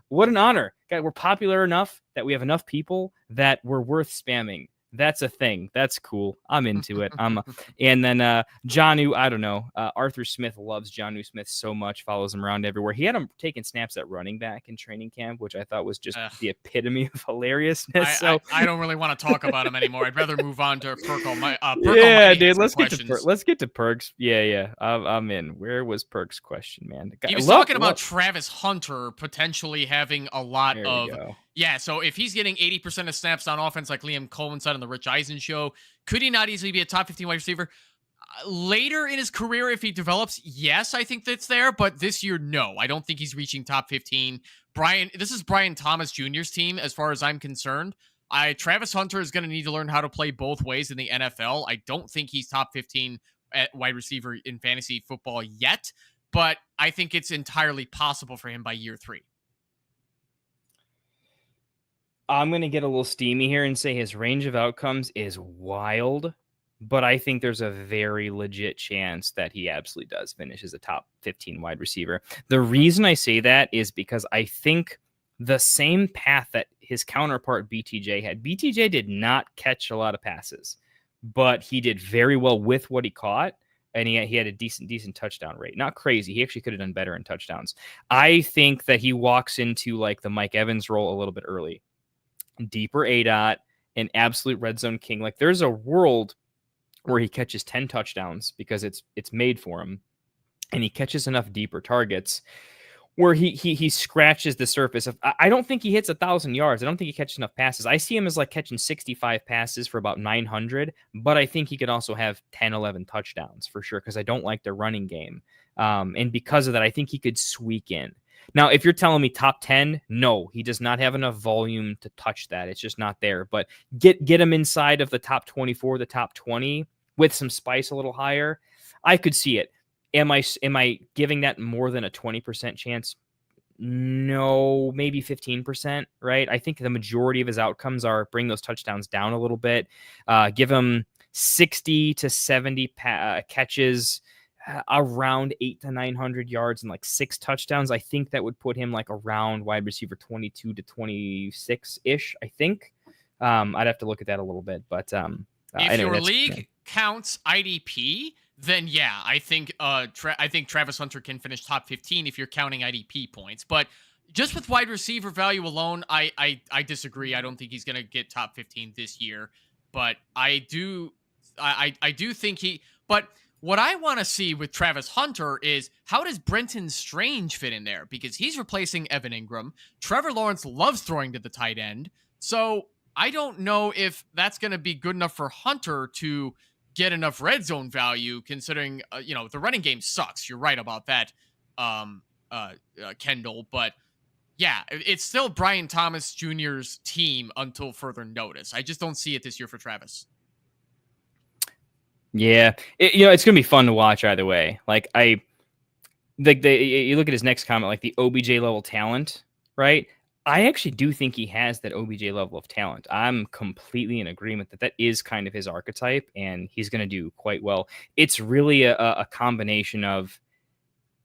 what an honor. Guys, we're popular enough that we have enough people that we're worth spamming. That's a thing. That's cool. I'm into it. And then Jonnu, I don't know. Arthur Smith loves Jonnu Smith so much, follows him around everywhere. He had him taking snaps at running back in training camp, which I thought was just the epitome of hilariousness. I don't really want to talk about him anymore. I'd rather move on to Perk. Dude, let's get to Perk's. Yeah. I'm in. Where was Perk's question, man? He was talking about Travis Hunter potentially having a lot of. Yeah, so if he's getting 80% of snaps on offense like Liam Cohen said on the Rich Eisen show, could he not easily be a top 15 wide receiver? Later in his career, if he develops, yes, I think that's there. But this year, no. I don't think he's reaching top 15. This is Brian Thomas Jr.'s team as far as I'm concerned. Travis Hunter is going to need to learn how to play both ways in the NFL. I don't think he's top 15 at wide receiver in fantasy football yet. But I think it's entirely possible for him by year 3. I'm going to get a little steamy here and say his range of outcomes is wild, but I think there's a very legit chance that he absolutely does finish as a top 15 wide receiver. The reason I say that is because I think the same path that his counterpart BTJ had. BTJ did not catch a lot of passes, but he did very well with what he caught. And he had a decent touchdown rate. Not crazy. He actually could have done better in touchdowns. I think that he walks into like the Mike Evans role a little bit early. Deeper ADOT, an absolute red zone king. Like there's a world where he catches 10 touchdowns because it's made for him. And he catches enough deeper targets where he scratches the surface of. I don't think he hits 1,000 yards. I don't think he catches enough passes. I see him as like catching 65 passes for about 900, but I think he could also have 10, 11 touchdowns for sure because I don't like the running game. And because of that, I think he could squeak in. Now, if you're telling me top 10, no, he does not have enough volume to touch that. It's just not there. But get him inside of the top 24, the top 20 with some spice a little higher. I could see it. Am I giving that more than a 20% chance? No, maybe 15%, right? I think the majority of his outcomes are bring those touchdowns down a little bit. Give him 60 to 70 catches, around 800 to 900 yards and like 6 touchdowns. I think that would put him like around wide receiver 22 to 26-ish, I think. I'd have to look at that a little bit, but if anyway, your league counts IDP, then yeah, I think Travis Hunter can finish top 15 if you're counting IDP points. But just with wide receiver value alone, I disagree. I don't think he's going to get top 15 this year. But I do think he. But what I want to see with Travis Hunter is how does Brenton Strange fit in there? Because he's replacing Evan Ingram. Trevor Lawrence loves throwing to the tight end. So I don't know if that's going to be good enough for Hunter to get enough red zone value, considering, the running game sucks. You're right about that, Kendall. But yeah, it's still Brian Thomas Jr.'s team until further notice. I just don't see it this year for Travis. Yeah, it's going to be fun to watch either way. Like you look at his next comment, like the OBJ level talent, right? I actually do think he has that OBJ level of talent. I'm completely in agreement that is kind of his archetype, and he's going to do quite well. It's really a combination of,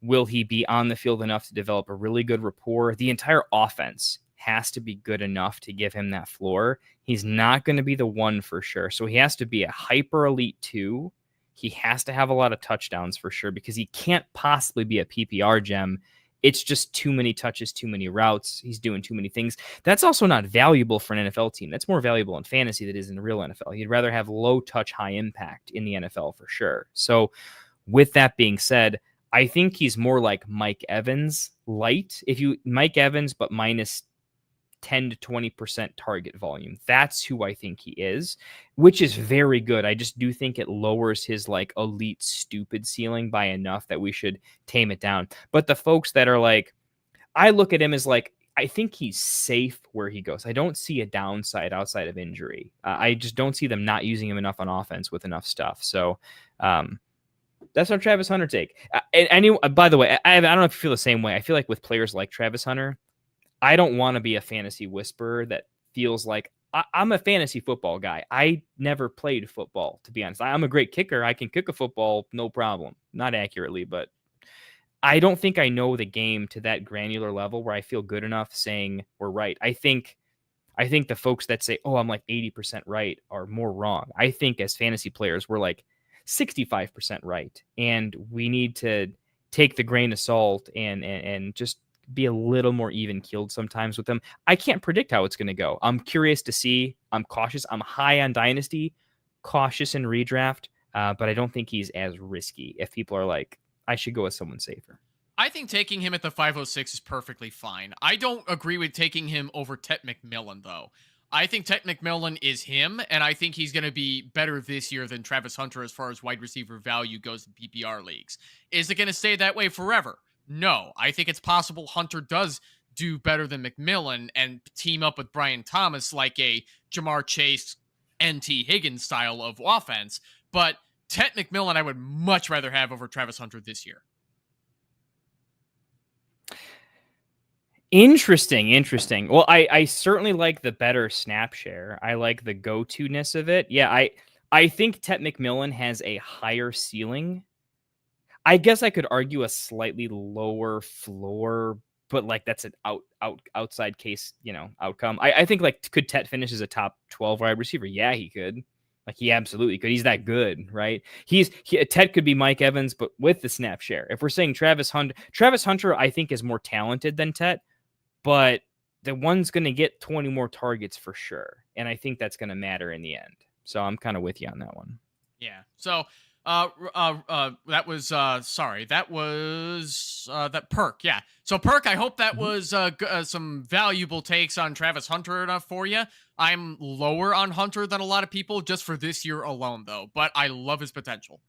will he be on the field enough to develop a really good rapport? The entire offense has to be good enough to give him that floor. He's not going to be the one for sure. So he has to be a hyper elite 2. He has to have a lot of touchdowns for sure, because he can't possibly be a PPR gem. It's just too many touches, too many routes. He's doing too many things. That's also not valuable for an NFL team. That's more valuable in fantasy than it is in the real NFL. You'd rather have low touch, high impact in the NFL for sure. So with that being said, I think he's more like Mike Evans light. Mike Evans, but minus 10 to 20% target volume. That's who I think he is, which is very good. I just do think it lowers his like elite stupid ceiling by enough that we should tame it down. But the folks that are like, I look at him as like, I think he's safe where he goes. I don't see a downside outside of injury. I just don't see them not using him enough on offense with enough stuff. So that's our Travis Hunter take. By the way, I don't know if you feel the same way. I feel like with players like Travis Hunter, I don't want to be a fantasy whisperer that feels like I'm a fantasy football guy. I never played football, to be honest. I'm a great kicker. I can kick a football, no problem. Not accurately, but I don't think I know the game to that granular level where I feel good enough saying we're right. I think the folks that say, oh, I'm like 80% right are more wrong. I think as fantasy players, we're like 65% right. And we need to take the grain of salt and just be a little more even keeled sometimes with them. I can't predict how it's going to go. I'm curious to see. I'm cautious. I'm high on Dynasty, cautious in redraft, but I don't think he's as risky if people are like, I should go with someone safer. I think taking him at the 506 is perfectly fine. I don't agree with taking him over Tet McMillan, though. I think Tet McMillan is him, and I think he's going to be better this year than Travis Hunter as far as wide receiver value goes in PPR leagues. Is it going to stay that way forever? No, I think it's possible Hunter does do better than McMillan and team up with Brian Thomas like a Jamar Chase, NT Higgins style of offense. But Tet McMillan, I would much rather have over Travis Hunter this year. Interesting. Well, I certainly like the better snap share. I like the go-to-ness of it. Yeah, I think Tet McMillan has a higher ceiling. I guess I could argue a slightly lower floor, but like that's an outside case, outcome. I think like could Tet finish as a top 12 wide receiver? Yeah, he could. Like he absolutely could. He's that good, right? Tet could be Mike Evans, but with the snap share. If we're saying Travis Hunter, I think is more talented than Tet, but the one's going to get 20 more targets for sure. And I think that's going to matter in the end. So I'm kind of with you on that one. Yeah. So that was that Perk. Yeah. So Perk, I hope that was some valuable takes on Travis Hunter enough for you. I'm lower on Hunter than a lot of people just for this year alone, though. But I love his potential.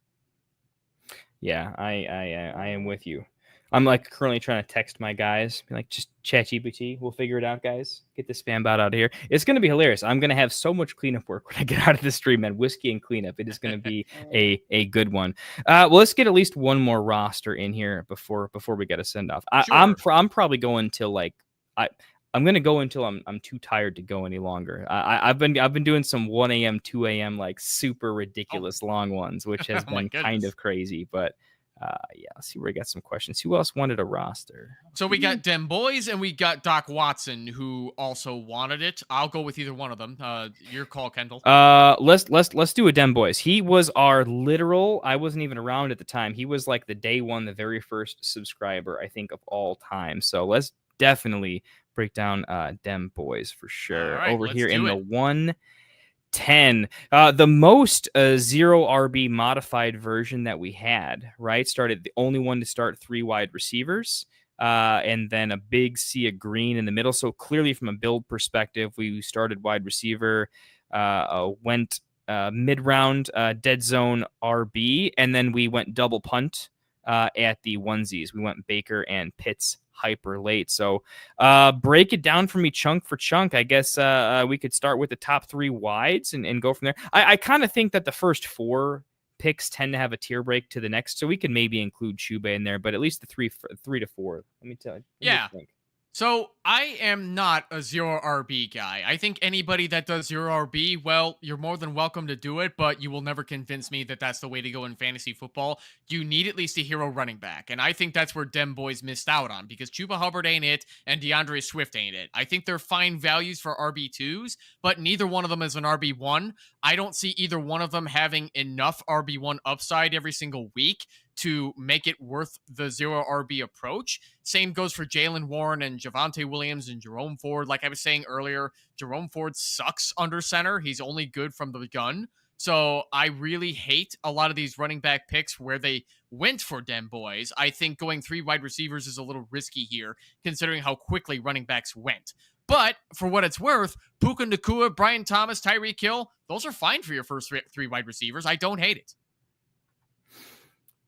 Yeah, I am with you. I'm like currently trying to text my guys, be like, just ChatGPT, we'll figure it out, guys. Get this spam bot out of here. It's going to be hilarious. I'm going to have so much cleanup work when I get out of the stream, man. Whiskey and cleanup. It is going to be a good one. Well, let's get at least one more roster in here before we get a send off. Sure. I'm probably going till like I'm going to go until I'm too tired to go any longer. I've been doing some 1 a.m., 2 a.m. like super ridiculous long ones, which has been kind of crazy, but. Yeah, let's see where we got some questions. Who else wanted a roster? So we got Dem Boys and we got Doc Watson who also wanted it. I'll go with either one of them. Your call, Kendall. Let's do a Dem Boys. He was our literal. I wasn't even around at the time. He was like the day one, the very first subscriber, I think, of all time. So let's definitely break down Dem Boys for sure. Right, over here in it. the 110, the most zero RB modified version that we had, right? Started the only one to start 3 wide receivers, and then a big sea of green in the middle. So clearly from a build perspective, we started wide receiver, went mid-round dead zone RB, and then we went double punt at the onesies. We went Baker and Pitts hyper late. So break it down for me chunk for chunk. I guess we could start with the top 3 wides and go from there. I kind of think that the first 4 picks tend to have a tier break to the next, so we could maybe include Chuba in there, but at least the 3 to 4. Let me tell you. Yeah. So I am not a zero RB guy. I think anybody that does zero RB, well, you're more than welcome to do it, but you will never convince me that that's the way to go in fantasy football. You need at least a hero running back, and I think that's where Dem Boys missed out on because Chuba Hubbard ain't it, and DeAndre Swift ain't it. I think they're fine values for RB2s, but neither one of them is an RB1. I don't see either one of them having enough RB1 upside every single week to make it worth the zero RB approach. Same goes for Jalen Warren and Javonte Williams and Jerome Ford. Like I was saying earlier, Jerome Ford sucks under center. He's only good from the gun. So I really hate a lot of these running back picks where they went for Dem Boys. I think going 3 wide receivers is a little risky here, considering how quickly running backs went. But for what it's worth, Puka Nacua, Brian Thomas, Tyreek Hill, those are fine for your first 3 wide receivers. I don't hate it.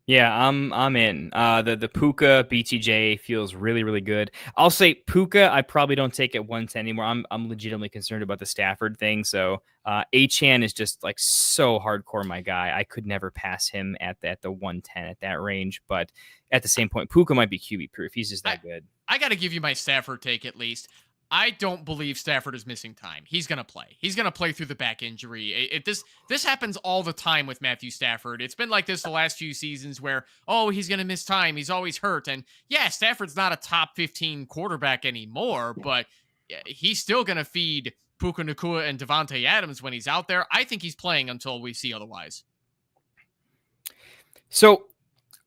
Yeah, I'm in. The Puka BTJ feels really, really good. I'll say Puka, I probably don't take at 110 anymore. I'm legitimately concerned about the Stafford thing. So Achane is just like so hardcore my guy. I could never pass him at the 110 at that range. But at the same point, Puka might be QB proof. He's just that good. I got to give you my Stafford take at least. I don't believe Stafford is missing time. He's going to play. He's going to play through the back injury. This happens all the time with Matthew Stafford. It's been like this the last few seasons where, he's going to miss time. He's always hurt. And yeah, Stafford's not a top 15 quarterback anymore, but he's still going to feed Puka Nacua and Devontae Adams when he's out there. I think he's playing until we see otherwise. So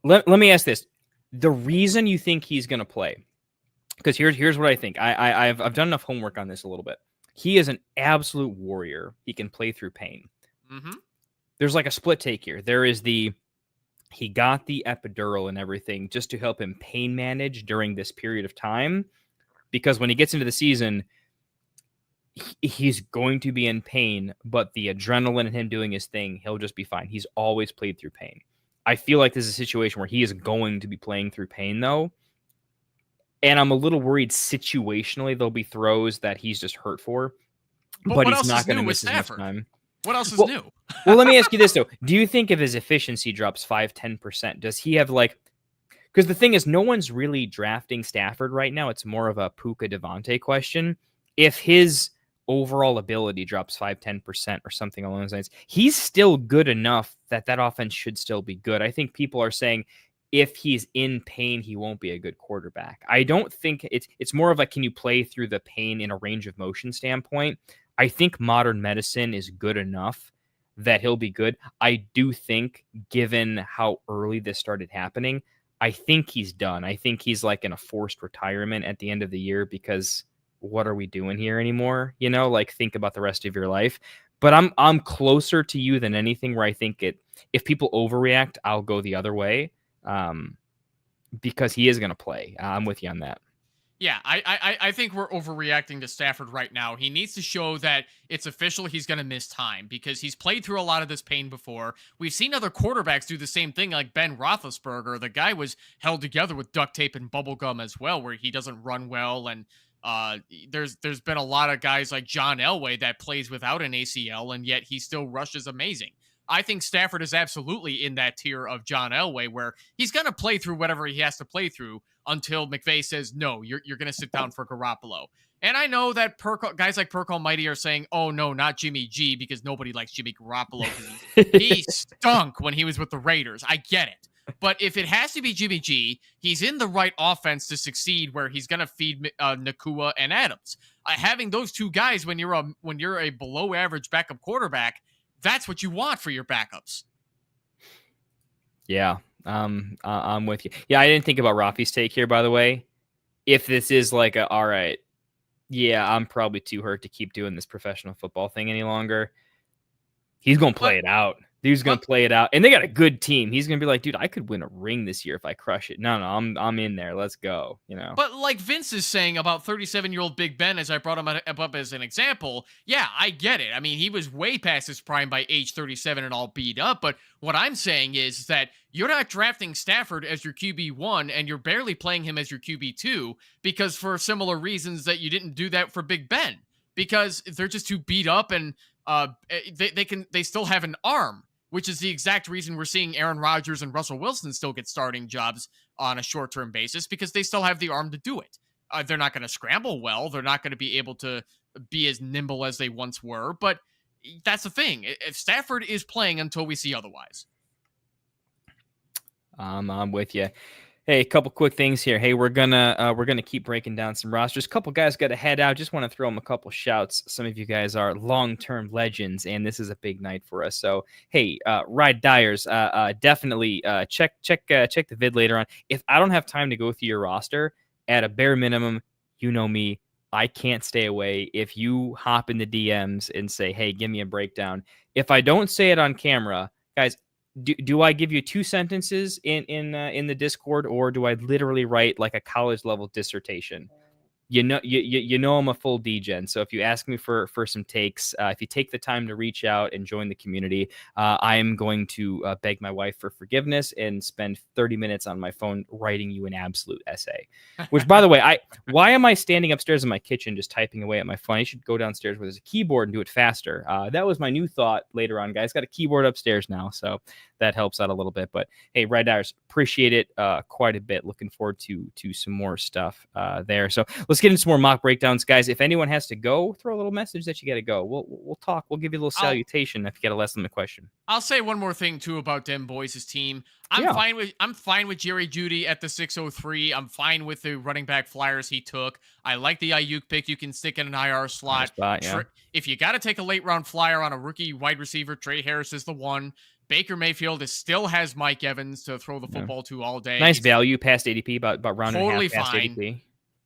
let me ask this. The reason you think he's going to play, because here's what I think. I've done enough homework on this a little bit. He is an absolute warrior. He can play through pain. Mm-hmm. There's like a split take here. There is he got the epidural and everything just to help him pain manage during this period of time, because when he gets into the season, he's going to be in pain, but the adrenaline and him doing his thing, he'll just be fine. He's always played through pain. I feel like this is a situation where he is going to be playing through pain, though. And I'm a little worried situationally there'll be throws that he's just hurt for, but he's not going to miss as much time. What else is new? Well, let me ask you this, though. Do you think if his efficiency drops 5-10%, does he have Because the thing is, no one's really drafting Stafford right now. It's more of a Puka Devontae question. If his overall ability drops 5-10% or something along those lines, he's still good enough that offense should still be good. I think people are saying if he's in pain, he won't be a good quarterback. I don't think it's more of a can you play through the pain in a range of motion standpoint. I think modern medicine is good enough that he'll be good. I do think, given how early this started happening, I think he's done. I think he's like in a forced retirement at the end of the year because what are we doing here anymore? You know, like think about the rest of your life. But I'm closer to you than anything where I think if people overreact, I'll go the other way because he is going to play. I'm with you on that. Yeah, I think we're overreacting to Stafford right now. He needs to show that it's official he's going to miss time because he's played through a lot of this pain before. We've seen other quarterbacks do the same thing, like Ben Roethlisberger. The guy was held together with duct tape and bubble gum as well, where he doesn't run well. And there's been a lot of guys like John Elway that plays without an ACL, and yet he still rushes amazing. I think Stafford is absolutely in that tier of John Elway, where he's going to play through whatever he has to play through until McVay says, no, you're going to sit down for Garoppolo. And I know that guys like Perk Almighty are saying, oh, no, not Jimmy G, because nobody likes Jimmy Garoppolo. He stunk when he was with the Raiders. I get it. But if it has to be Jimmy G, he's in the right offense to succeed where he's going to feed Nakua and Adams. Having those two guys when you're a below average backup quarterback, that's what you want for your backups. Yeah, I'm with you. Yeah, I didn't think about Rafi's take here, by the way. If this is like all right, yeah, I'm probably too hurt to keep doing this professional football thing any longer. He's going to play it out. Dude's going to play it out. And they got a good team. He's going to be like, dude, I could win a ring this year if I crush it. No, I'm in there. Let's go, you know. But like Vince is saying about 37-year-old Big Ben, as I brought him up as an example, yeah, I get it. I mean, he was way past his prime by age 37 and all beat up. But what I'm saying is that you're not drafting Stafford as your QB1 and you're barely playing him as your QB2 because for similar reasons that you didn't do that for Big Ben. Because they're just too beat up and they still have an arm, which is the exact reason we're seeing Aaron Rodgers and Russell Wilson still get starting jobs on a short-term basis because they still have the arm to do it. They're not going to scramble well. They're not going to be able to be as nimble as they once were, but that's the thing. If Stafford is playing until we see otherwise. I'm with you. Hey, a couple quick things here. Hey, we're gonna keep breaking down some rosters. A couple guys got to head out. Just want to throw them a couple shouts. Some of you guys are long-term legends, and this is a big night for us. So, hey, Ride Dyers, definitely check the vid later on. If I don't have time to go through your roster, at a bare minimum, you know me, I can't stay away. If you hop in the DMs and say, hey, give me a breakdown. If I don't say it on camera, guys. Do I give you 2 sentences in the Discord, or do I literally write like a college level dissertation? You know I'm a full degen. So if you ask me for some takes, if you take the time to reach out and join the community, I am going to beg my wife for forgiveness and spend 30 minutes on my phone writing you an absolute essay. Which, by the way, why am I standing upstairs in my kitchen just typing away at my phone? I should go downstairs where there's a keyboard and do it faster. That was my new thought later on, guys. Got a keyboard upstairs now, so that helps out a little bit. But hey, Red Dyers, appreciate it quite a bit. Looking forward to some more stuff there. So let's get into some more mock breakdowns, guys. If anyone has to go, throw a little message that you got to go. We'll talk. We'll give you a little salutation if you got a less than a question. I'll say one more thing too about Dem Boys' team. I'm fine with Jerry Jeudy at the 603. I'm fine with the running back flyers he took. I like the Ayuk pick. You can stick in an IR slot. If you got to take a late round flyer on a rookie wide receiver, Trey Harris is the one. Baker Mayfield still has Mike Evans to throw the football to all day. Nice value past ADP, about round totally and a half past fine. ADP.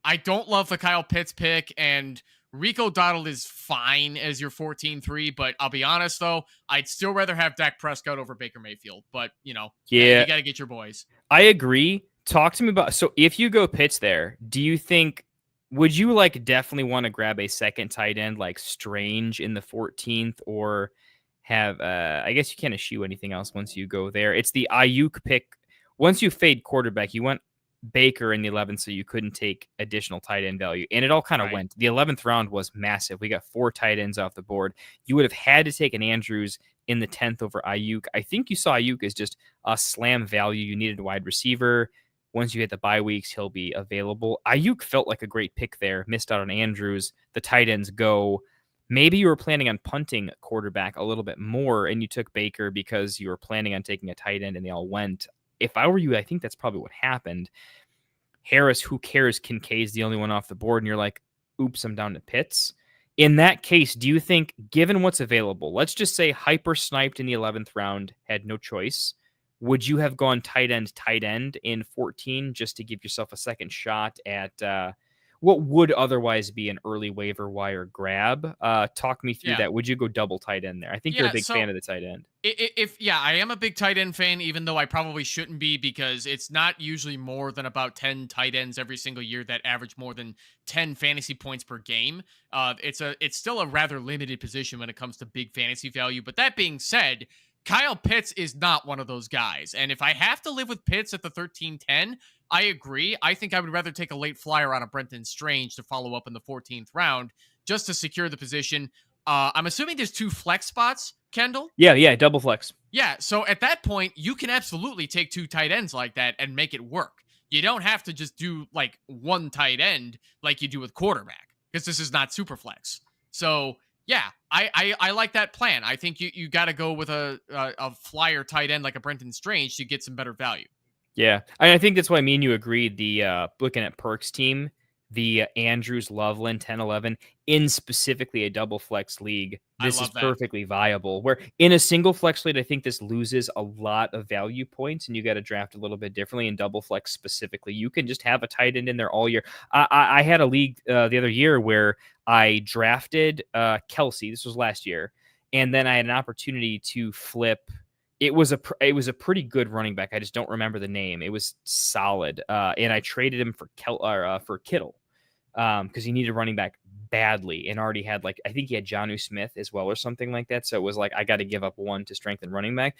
I don't love the Kyle Pitts pick, and Rico Dowdle is fine as your 14-3, but I'll be honest, though, I'd still rather have Dak Prescott over Baker Mayfield, but, you got to get your boys. I agree. Talk to me about, so if you go Pitts there, would you definitely want to grab a second tight end like Strange in the 14th, or have, I guess you can't eschew anything else once you go there. It's the Ayuk pick. Once you fade quarterback, you went Baker in the 11th, so you couldn't take additional tight end value. And it all kind of went. The 11th round was massive. We got 4 tight ends off the board. You would have had to take an Andrews in the 10th over Ayuk. I think you saw Ayuk as just a slam value. You needed a wide receiver. Once you hit the bye weeks, he'll be available. Ayuk felt like a great pick there. Missed out on Andrews. The tight ends go. Maybe you were planning on punting quarterback a little bit more, and you took Baker because you were planning on taking a tight end, and they all went. If I were you, I think that's probably what happened. Harris, who cares? Kincaid's the only one off the board, and you're like, oops, I'm down to Pitts. In that case, do you think, given what's available, let's just say hyper sniped in the 11th round, had no choice, would you have gone tight end in 14 just to give yourself a second shot at what would otherwise be an early waiver wire grab? Talk me through that. Would you go double tight end there? I think you're a big fan of the tight end. I am a big tight end fan, even though I probably shouldn't be, because it's not usually more than about 10 tight ends every single year that average more than 10 fantasy points per game. It's still a rather limited position when it comes to big fantasy value. But that being said, Kyle Pitts is not one of those guys. And if I have to live with Pitts at the 13-10, I agree. I think I would rather take a late flyer on a Brenton Strange to follow up in the 14th round just to secure the position. I'm assuming there's 2 flex spots, Kendall? Yeah, double flex. Yeah, so at that point, you can absolutely take 2 tight ends like that and make it work. You don't have to just do like 1 tight end like you do with quarterback, because this is not super flex. So yeah, I like that plan. I think you got to go with a flyer tight end like a Brenton Strange to get some better value. Yeah, I think that's why me and you agreed. The looking at Perks team, the Andrews Loveland 10-11 in specifically a double flex league, this is perfectly viable. Where in a single flex league, I think this loses a lot of value points, and you got to draft a little bit differently. In double flex specifically, you can just have a tight end in there all year. I had a league the other year where I drafted Kelsey. This was last year, and then I had an opportunity to flip. It was a pretty good running back. I just don't remember the name. It was solid, and I traded him for Kittle because he needed a running back badly, and already had I think he had Jonnu Smith as well or something like that. So it was like I got to give up one to strengthen running back,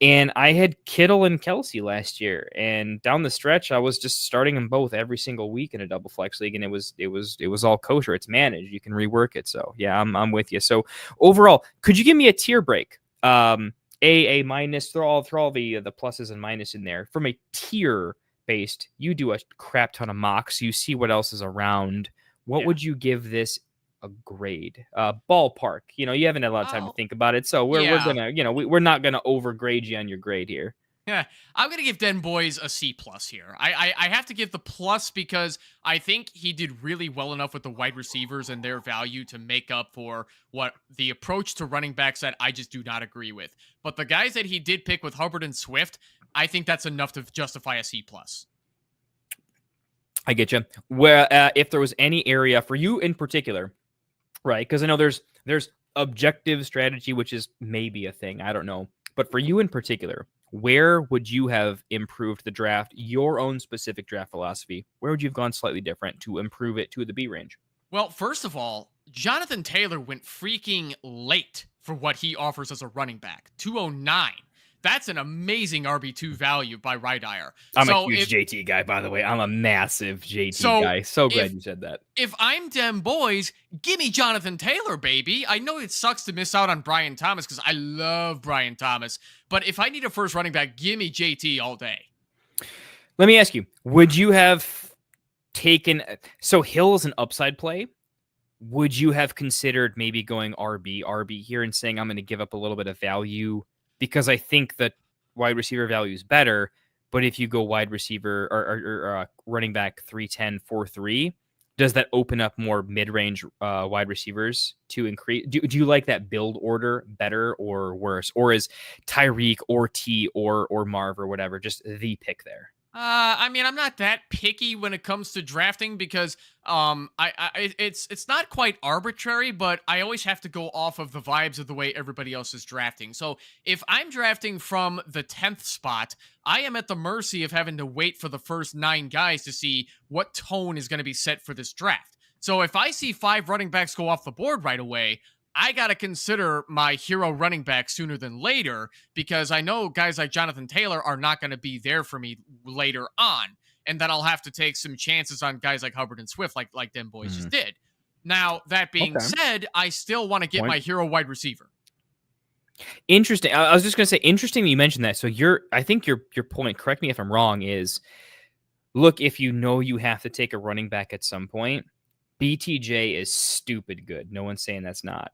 and I had Kittle and Kelsey last year, and down the stretch I was just starting them both every single week in a double flex league, and it was all kosher. It's managed. You can rework it. So yeah, I'm with you. So overall, could you give me a tier break? A minus, throw all the pluses and minuses in there. From a tier based, you do a crap ton of mocks, you see what else is around. What would you give this a grade? Ballpark. You haven't had a lot of time to think about it, so we're gonna, we're not gonna overgrade you on your grade here. Yeah, I'm going to give Den Boys a C+ here. I have to give the plus because I think he did really well enough with the wide receivers and their value to make up for what the approach to running backs that I just do not agree with. But the guys that he did pick with Hubbard and Swift, I think that's enough to justify a C+. I get you. Where if there was any area for you in particular, right? Because I know there's objective strategy, which is maybe a thing. I don't know. But for you in particular, where would you have improved the draft, your own specific draft philosophy? Where would you have gone slightly different to improve it to the B range? Well, first of all, Jonathan Taylor went freaking late for what he offers as a running back. 209. That's an amazing RB2 value by Rydire. I'm a huge JT guy, by the way. I'm a massive JT guy. So glad you said that. If I'm Dem Boys, give me Jonathan Taylor, baby. I know it sucks to miss out on Brian Thomas because I love Brian Thomas. But if I need a first running back, give me JT all day. Let me ask you, would you have taken... So Hill is an upside play. Would you have considered maybe going RB here and saying, I'm going to give up a little bit of value because I think that wide receiver value is better, but if you go wide receiver or running back 310, 4-3, does that open up more mid-range wide receivers to increase? Do you like that build order better or worse? Or is Tyreek or T or Marv or whatever just the pick there? I mean, I'm not that picky when it comes to drafting because it's not quite arbitrary, but I always have to go off of the vibes of the way everybody else is drafting. So if I'm drafting from the 10th spot, I am at the mercy of having to wait for the first 9 guys to see what tone is going to be set for this draft. So if I see 5 running backs go off the board right away, I got to consider my hero running back sooner than later because I know guys like Jonathan Taylor are not going to be there for me later on. And then I'll have to take some chances on guys like Hubbard and Swift like them boys just did. Now, that being said, I still want to get my hero wide receiver. Interesting. I was just going to say, interesting that you mentioned that. So I think your point, correct me if I'm wrong, is look, if you know you have to take a running back at some point, BTJ is stupid good. No one's saying that's not.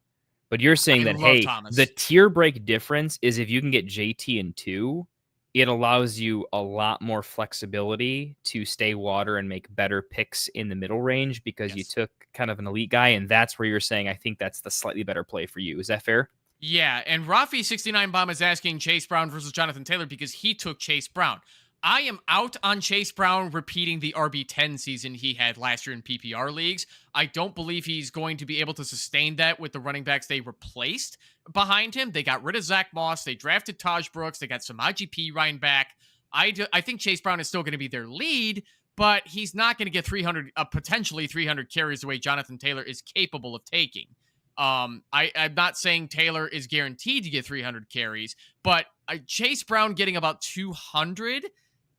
But you're saying that, hey, Thomas. The tier break difference is if you can get JT in 2, it allows you a lot more flexibility to stay water and make better picks in the middle range because you took kind of an elite guy. And that's where you're saying, I think that's the slightly better play for you. Is that fair? Yeah, and Rafi69 Bomb is asking Chase Brown versus Jonathan Taylor because he took Chase Brown. I am out on Chase Brown repeating the RB10 season he had last year in PPR leagues. I don't believe he's going to be able to sustain that with the running backs they replaced behind him. They got rid of Zach Moss. They drafted Taj Brooks. They got Samaje Perine back. I think Chase Brown is still going to be their lead, but he's not going to get potentially 300 carries the way Jonathan Taylor is capable of taking. I'm not saying Taylor is guaranteed to get 300 carries, but Chase Brown getting about 200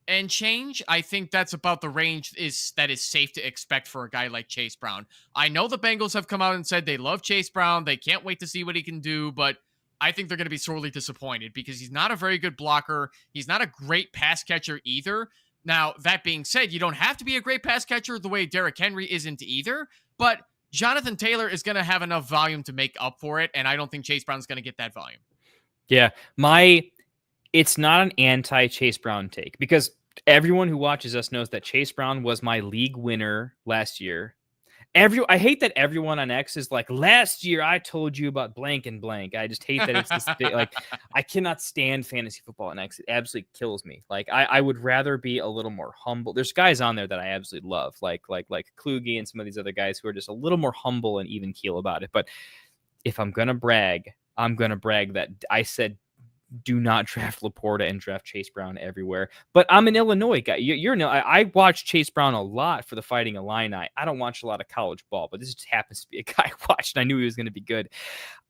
and change, I think that's about the range that is safe to expect for a guy like Chase Brown. I know the Bengals have come out and said they love Chase Brown. They can't wait to see what he can do, but I think they're going to be sorely disappointed because he's not a very good blocker. He's not a great pass catcher either. Now, that being said, you don't have to be a great pass catcher the way Derrick Henry isn't either, but Jonathan Taylor is going to have enough volume to make up for it, and I don't think Chase Brown's going to get that volume. Yeah, it's not an anti-Chase Brown take because everyone who watches us knows that Chase Brown was my league winner last year. I hate that everyone on X is like, last year I told you about blank and blank. I just hate that it's this big, like, I cannot stand fantasy football on X. It absolutely kills me. Like, I would rather be a little more humble. There's guys on there that I absolutely love, like Kluge and some of these other guys who are just a little more humble and even keel about it. But if I'm going to brag, I'm going to brag that I said, do not draft Laporta and draft Chase Brown everywhere. But I'm an Illinois guy. I watch Chase Brown a lot for the Fighting Illini. I don't watch a lot of college ball, but this just happens to be a guy I watched and I knew he was going to be good.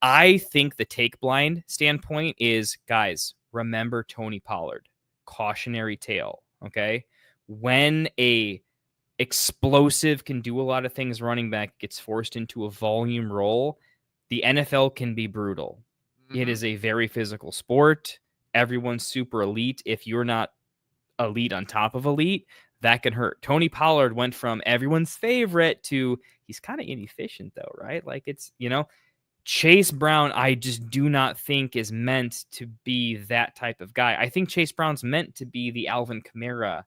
I think the take blind standpoint is, guys, remember Tony Pollard. Cautionary tale, okay? When a explosive can do a lot of things running back gets forced into a volume role, the NFL can be brutal. It is a very physical sport. Everyone's super elite. If you're not elite on top of elite, that can hurt. Tony Pollard went from everyone's favorite to he's kind of inefficient though, right? Like it's, Chase Brown, I just do not think is meant to be that type of guy. I think Chase Brown's meant to be the Alvin Kamara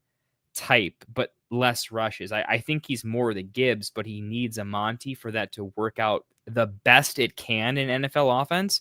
type, but less rushes. I think he's more the Gibbs, but he needs a Monty for that to work out the best it can in NFL offense.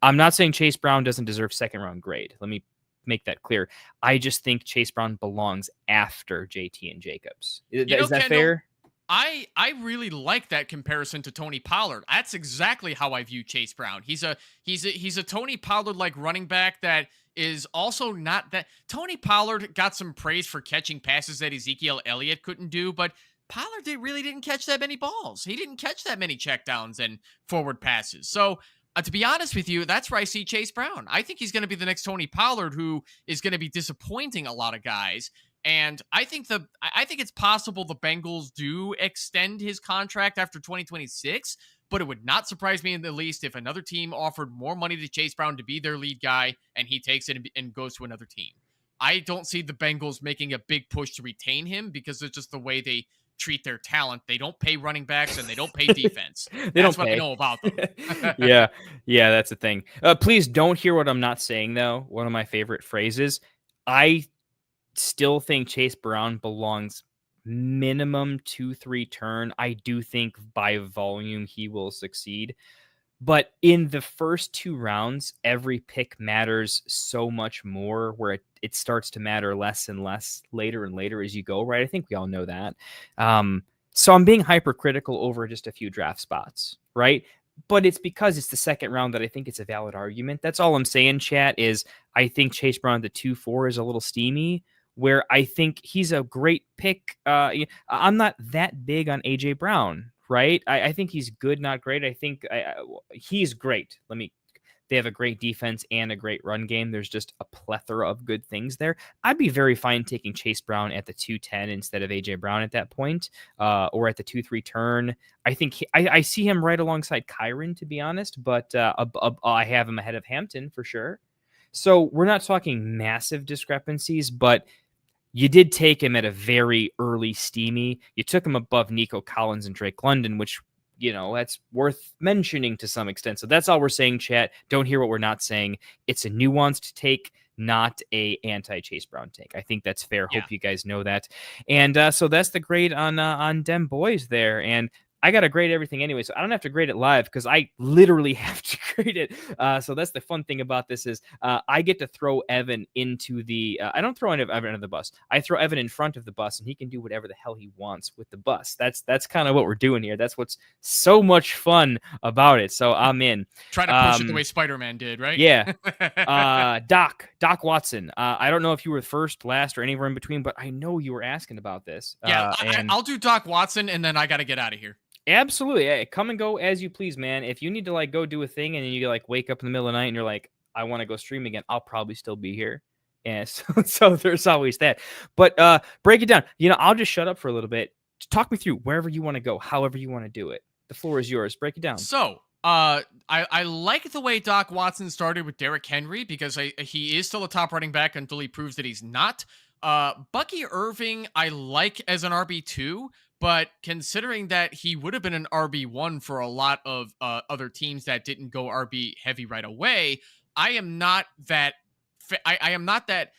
I'm not saying Chase Brown doesn't deserve second round grade. Let me make that clear. I just think Chase Brown belongs after JT and Jacobs. Is that Kendall, fair? I really like that comparison to Tony Pollard. That's exactly how I view Chase Brown. He's a Tony Pollard like running back that is also not that. Tony Pollard got some praise for catching passes that Ezekiel Elliott couldn't do, but Pollard really didn't catch that many balls. He didn't catch that many checkdowns and forward passes. So to be honest with you, that's where I see Chase Brown. I think he's going to be the next Tony Pollard who is going to be disappointing a lot of guys. And I think it's possible the Bengals do extend his contract after 2026, but it would not surprise me in the least if another team offered more money to Chase Brown to be their lead guy and he takes it and goes to another team. I don't see the Bengals making a big push to retain him because it's just the way they treat their talent. They don't pay running backs and they don't pay defense. That's what I know about them. Yeah, that's the thing. Please don't hear what I'm not saying, though. One of my favorite phrases. I still think Chase Brown belongs minimum 2-3 turn. I do think by volume he will succeed. But in the first 2 rounds, every pick matters so much more, where it starts to matter less and less later and later as you go, right? I think we all know that. So I'm being hypercritical over just a few draft spots, right? But it's because it's the second round that I think it's a valid argument. That's all I'm saying, chat, is I think Chase Brown at the 2-4 is a little steamy, where I think he's a great pick. I'm not that big on A.J. Brown, right? I think he's good, not great. I think he's great. They have a great defense and a great run game. There's just a plethora of good things there. I'd be very fine taking Chase Brown at the 2-10 instead of A.J. Brown at that point, or at the 2-3 turn. I think I see him right alongside Kyron, to be honest, but I have him ahead of Hampton for sure. So we're not talking massive discrepancies, but You did take him at a very early steamy. You took him above Nico Collins and Drake London, which, that's worth mentioning to some extent. So that's all we're saying, chat. Don't hear what we're not saying. It's a nuanced take, not a anti-Chase Brown take. I think that's fair. Yeah. Hope you guys know that. And so that's the grade on Dem Boys there. And I got to grade everything anyway, so I don't have to grade it live because I literally have to grade it. So that's the fun thing about this is I get to throw Evan into the I don't throw Evan under the bus. I throw Evan in front of the bus, and he can do whatever the hell he wants with the bus. That's kind of what we're doing here. That's what's so much fun about it. So I'm in. Try to push it the way Spider-Man did, right? Yeah. Doc Watson. I don't know if you were first, last, or anywhere in between, but I know you were asking about this. Yeah, and I'll do Doc Watson, and then I got to get out of here. Absolutely. Hey, come and go as you please, man. If you need to go do a thing and then you wake up in the middle of the night and you're like, I want to go stream again, I'll probably still be here. And so there's always that. But break it down. I'll just shut up for a little bit. Talk me through wherever you want to go, however you want to do it. The floor is yours. Break it down. So I like the way Doc Watson started with Derrick Henry because he is still a top running back until he proves that he's not. Bucky Irving, I like as an RB2. But considering that he would have been an RB1 for a lot of other teams that didn't go RB heavy right away, I am not that. I am not that.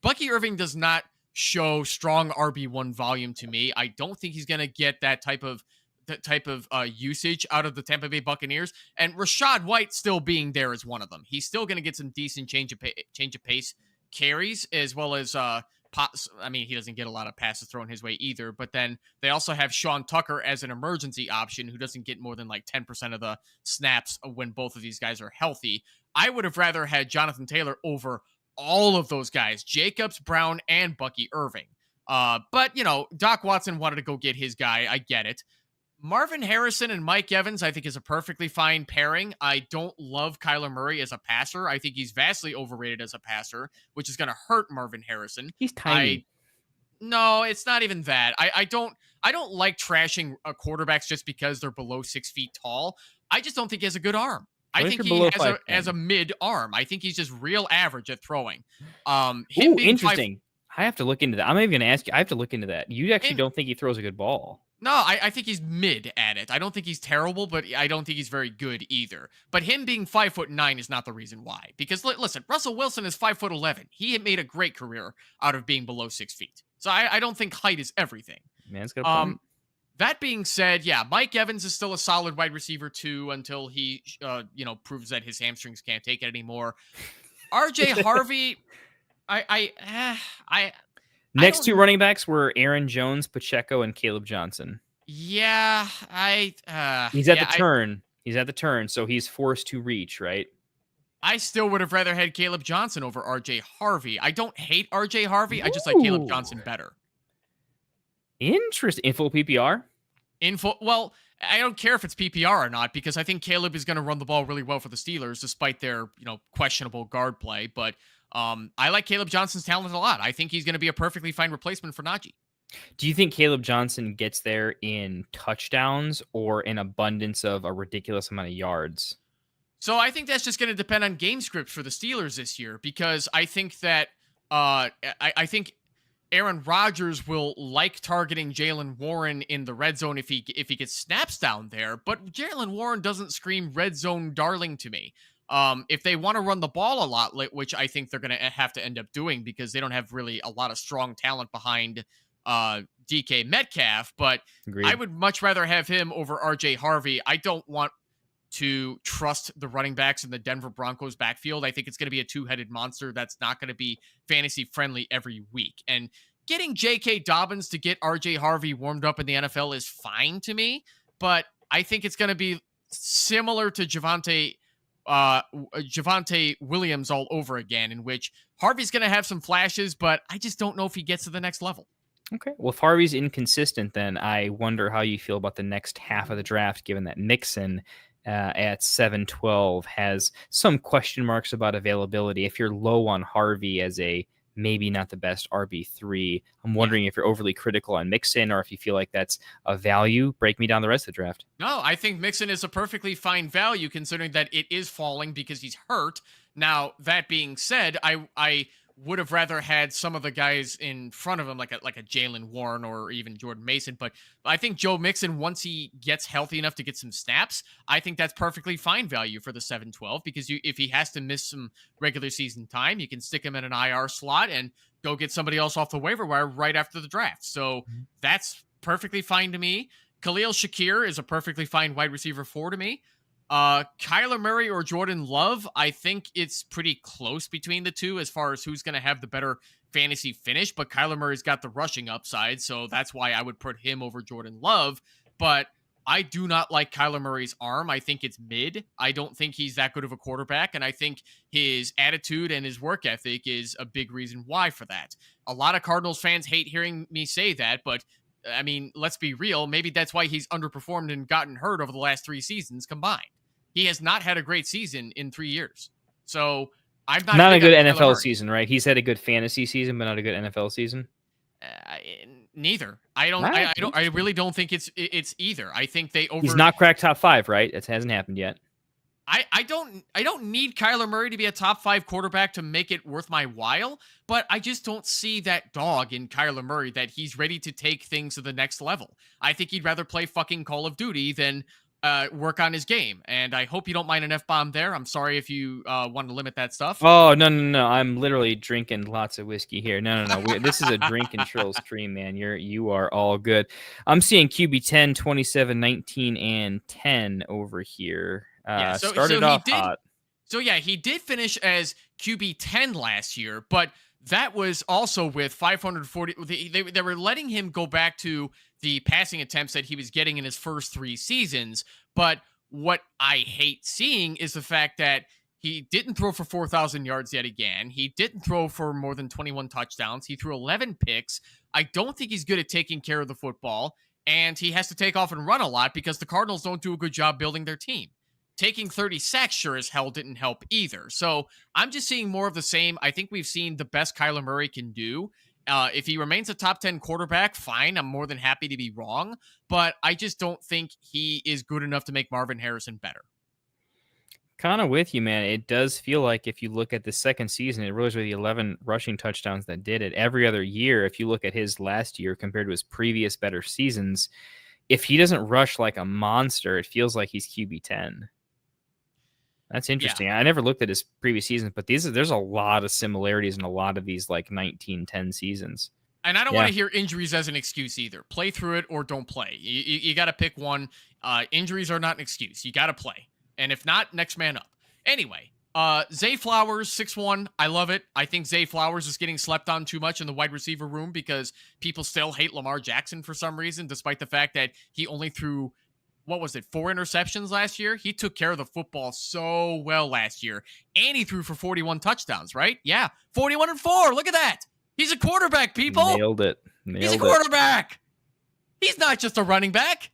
Bucky Irving does not show strong RB1 volume to me. I don't think he's going to get that type of usage out of the Tampa Bay Buccaneers. And Rachaad White still being there is one of them. He's still going to get some decent change of pace carries as well as he doesn't get a lot of passes thrown his way either, but then they also have Sean Tucker as an emergency option who doesn't get more than 10% of the snaps when both of these guys are healthy. I would have rather had Jonathan Taylor over all of those guys, Jacobs, Brown, and Bucky Irving. But Doc Watson wanted to go get his guy. I get it. Marvin Harrison and Mike Evans, I think, is a perfectly fine pairing. I don't love Kyler Murray as a passer. I think he's vastly overrated as a passer, which is going to hurt Marvin Harrison. He's tiny. No, it's not even that. I don't like trashing quarterbacks just because they're below 6 feet tall. I just don't think he has a good arm. I think he has a mid arm. I think he's just real average at throwing. Interesting. I have to look into that. I'm even going to ask you. I have to look into that. You actually don't think he throws a good ball? No, I think he's mid at it. I don't think he's terrible, but I don't think he's very good either. But him being 5'9" is not the reason why. Because listen, Russell Wilson is 5'11". He had made a great career out of being below 6 feet. So I don't think height is everything. Man's got a point. That being said, yeah, Mike Evans is still a solid wide receiver too until he proves that his hamstrings can't take it anymore. RJ Harvey, Next two running backs were Aaron Jones, Pacheco, and Caleb Johnson. Yeah, he's at the turn. He's at the turn, so he's forced to reach, right? I still would have rather had Caleb Johnson over RJ Harvey. I don't hate RJ Harvey. I just like Caleb Johnson better. Interesting. In full PPR? Well, I don't care if it's PPR or not because I think Caleb is going to run the ball really well for the Steelers despite their, questionable guard play, but I like Caleb Johnson's talent a lot. I think he's going to be a perfectly fine replacement for Najee. Do you think Caleb Johnson gets there in touchdowns or in abundance of a ridiculous amount of yards? So I think that's just going to depend on game script for the Steelers this year because I think that I think Aaron Rodgers will like targeting Jaylen Warren in the red zone if he gets snaps down there, but Jaylen Warren doesn't scream red zone darling to me. If they want to run the ball a lot, which I think they're going to have to end up doing because they don't have really a lot of strong talent behind DK Metcalf, but Agreed. I would much rather have him over RJ Harvey. I don't want to trust the running backs in the Denver Broncos backfield. I think it's going to be a two-headed monster that's not going to be fantasy friendly every week. And getting J.K. Dobbins to get RJ Harvey warmed up in the NFL is fine to me, but I think it's going to be similar to Javonte Williams all over again, in which Harvey's going to have some flashes, but I just don't know if he gets to the next level. Okay. Well, if Harvey's inconsistent, then I wonder how you feel about the next half of the draft, given that Mixon at 7-12 has some question marks about availability. If you're low on Harvey as a maybe not the best RB3, I'm wondering if you're overly critical on Mixon or if you feel like that's a value. Break me down the rest of the draft. No, I think Mixon is a perfectly fine value considering that it is falling because he's hurt. Now, that being said, I would have rather had some of the guys in front of him, like a Jalen Warren or even Jordan Mason. But I think Joe Mixon, once he gets healthy enough to get some snaps, I think that's perfectly fine value for the 7-12, because if he has to miss some regular season time, you can stick him in an IR slot and go get somebody else off the waiver wire right after the draft. So that's perfectly fine to me. Khalil Shakir is a perfectly fine wide receiver 4 to me. Kyler Murray or Jordan Love, I think it's pretty close between the two as far as who's going to have the better fantasy finish, but Kyler Murray's got the rushing upside, so that's why I would put him over Jordan Love. But I do not like Kyler Murray's arm. I think it's mid. I don't think he's that good of a quarterback, and I think his attitude and his work ethic is a big reason why for that. A lot of Cardinals fans hate hearing me say that, but I mean, let's be real. Maybe that's why he's underperformed and gotten hurt over the last 3 seasons combined. He has not had a great season in 3 years. So I'm not a good NFL season, right? He's had a good fantasy season, but not a good NFL season. Neither. I really don't think it's either. I think He's not cracked top 5, right? It hasn't happened yet. I don't need Kyler Murray to be a top 5 quarterback to make it worth my while, but I just don't see that dog in Kyler Murray that he's ready to take things to the next level. I think he'd rather play fucking Call of Duty than work on his game. And I hope you don't mind an F-bomb there. I'm sorry if you want to limit that stuff. Oh, no. I'm literally drinking lots of whiskey here. No. This is a drink and chill stream, man. You are all good. I'm seeing QB 10, 27, 19, and 10 over here. Started off hot. So yeah, he did finish as QB 10 last year, but that was also with 540. They were letting him go back to the passing attempts that he was getting in his first 3 seasons. But what I hate seeing is the fact that he didn't throw for 4,000 yards yet again. He didn't throw for more than 21 touchdowns. He threw 11 picks. I don't think he's good at taking care of the football, and he has to take off and run a lot because the Cardinals don't do a good job building their team. Taking 30 sacks sure as hell didn't help either. So I'm just seeing more of the same. I think we've seen the best Kyler Murray can do. If he remains a top 10 quarterback, fine. I'm more than happy to be wrong. But I just don't think he is good enough to make Marvin Harrison better. Kind of with you, man. It does feel like if you look at the second season, it really was the 11 rushing touchdowns that did it. Every other year, if you look at his last year compared to his previous better seasons, if he doesn't rush like a monster, it feels like he's QB 10. That's interesting. Yeah. I never looked at his previous seasons, but there's a lot of similarities in a lot of these like 19-10 seasons. And I don't want to hear injuries as an excuse either. Play through it or don't play. You got to pick one. Injuries are not an excuse. You got to play. And if not, next man up. Anyway, Zay Flowers, 6'1". I love it. I think Zay Flowers is getting slept on too much in the wide receiver room because people still hate Lamar Jackson for some reason, despite the fact that he only threw 4 interceptions last year? He took care of the football so well last year. And he threw for 41 touchdowns, right? Yeah. 41-4. Look at that. He's a quarterback, people. Nailed it. He's a quarterback. He's not just a running back.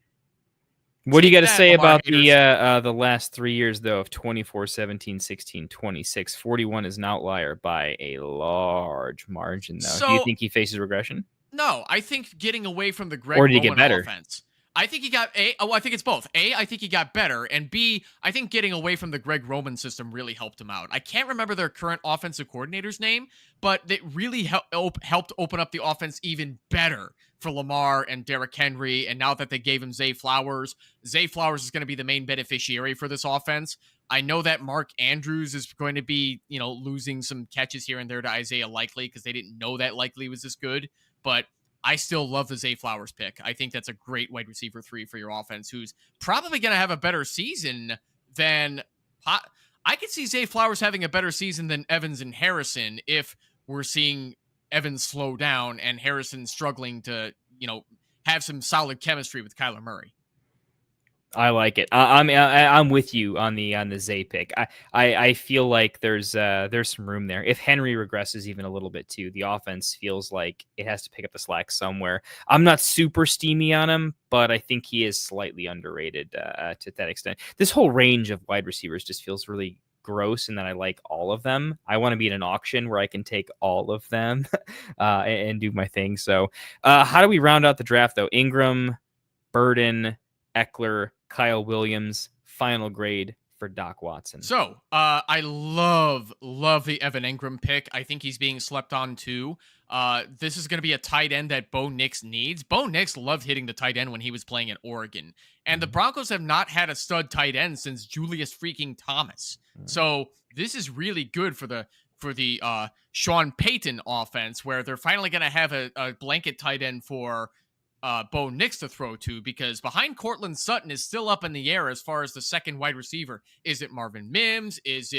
What do you got to say about the last 3 years, though, of 24, 17, 16, 26? 41 is an outlier by a large margin, though. So, do you think he faces regression? No. I think getting away from the Greg or did he Roman get better? Offense. I think he got I think it's both. I think he got better, and B, I think getting away from the Greg Roman system really helped him out. I can't remember their current offensive coordinator's name, but it really helped open up the offense even better for Lamar and Derrick Henry, and now that they gave him Zay Flowers is going to be the main beneficiary for this offense. I know that Mark Andrews is going to be, losing some catches here and there to Isaiah Likely because they didn't know that Likely was this good, but I still love the Zay Flowers pick. I think that's a great wide receiver 3 for your offense, who's probably going to have a better season than... I could see Zay Flowers having a better season than Evans and Harrison if we're seeing Evans slow down and Harrison struggling to, have some solid chemistry with Kyler Murray. I like it. I'm with you on the Zay pick. I feel like there's some room there. If Henry regresses even a little bit too, the offense feels like it has to pick up the slack somewhere. I'm not super steamy on him, but I think he is slightly underrated to that extent. This whole range of wide receivers just feels really gross, and that I like all of them. I want to be in an auction where I can take all of them and do my thing. So how do we round out the draft though? Ingram, Burden, Eckler, Kyle Williams, final grade for Doc Watson. So, I love the Evan Ingram pick. I think he's being slept on too. This is going to be a tight end that Bo Nix needs. Bo Nix loved hitting the tight end when he was playing at Oregon. And the Broncos have not had a stud tight end since Julius freaking Thomas. So, this is really good for the Sean Payton offense, where they're finally going to have a blanket tight end for Bo Nix to throw to, because behind Cortland Sutton is still up in the air as far as the second wide receiver. Is it Marvin Mims? Is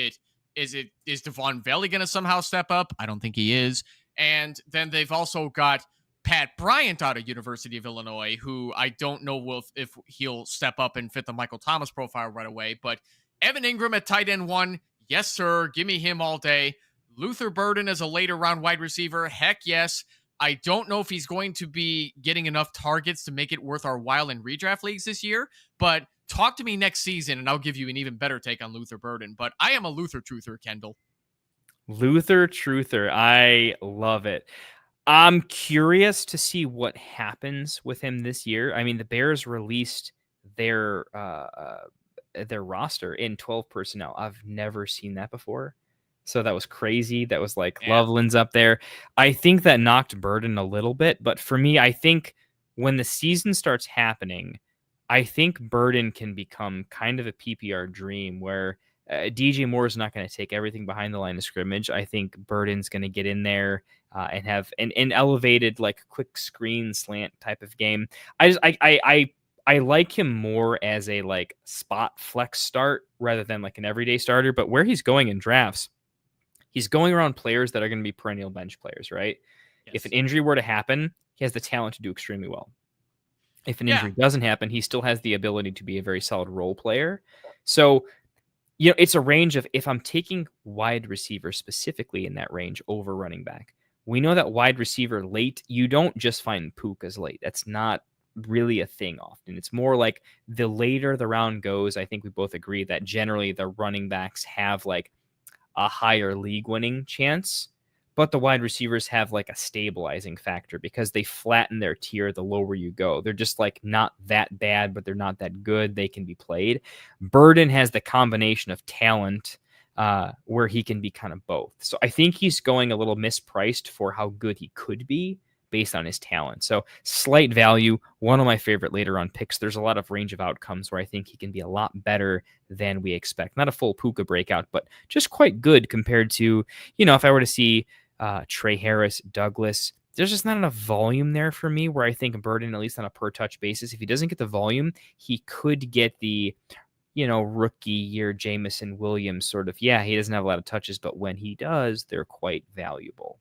Devon Valley going to somehow step up? I don't think he is. And then they've also got Pat Bryant out of University of Illinois, who I don't know if he'll step up and fit the Michael Thomas profile right away. But Evan Ingram at tight end 1, yes, sir. Give me him all day. Luther Burden as a later round wide receiver, heck yes. I don't know if he's going to be getting enough targets to make it worth our while in redraft leagues this year, but talk to me next season and I'll give you an even better take on Luther Burden. But I am a Luther truther, Kendall. Luther truther. I love it. I'm curious to see what happens with him this year. I mean, the Bears released their roster in 12 personnel. I've never seen that before. So that was crazy. That was like Loveland's up there. I think that knocked Burden a little bit. But for me, I think when the season starts happening, I think Burden can become kind of a PPR dream where DJ Moore is not going to take everything behind the line of scrimmage. I think Burden's going to get in there and have an elevated, like, quick screen slant type of game. I like him more as a like spot flex start rather than like an everyday starter. But where he's going in drafts, he's going around players that are going to be perennial bench players, right? Yes. If an injury were to happen, he has the talent to do extremely well. If an injury doesn't happen, he still has the ability to be a very solid role player. So, you know, it's a range of, if I'm taking wide receiver specifically in that range over running back, we know that wide receiver late, you don't just find Pukas late. That's not really a thing often. It's more like the later the round goes, I think we both agree that generally the running backs have like a higher league winning chance, but the wide receivers have like a stabilizing factor because they flatten their tier the lower you go. They're just like not that bad, but they're not that good. They can be played. Burden has the combination of talent where he can be kind of both. So I think he's going a little mispriced for how good he could be based on his talent. So slight value, one of my favorite later on picks. There's a lot of range of outcomes where I think he can be a lot better than we expect. Not a full Puka breakout, but just quite good compared to, you know, if I were to see Trey Harris, Douglas, there's just not enough volume there for me where I think Burden, at least on a per touch basis, if he doesn't get the volume, he could get the, you know, rookie year Jameson Williams sort of, yeah, he doesn't have a lot of touches, but when he does, they're quite valuable.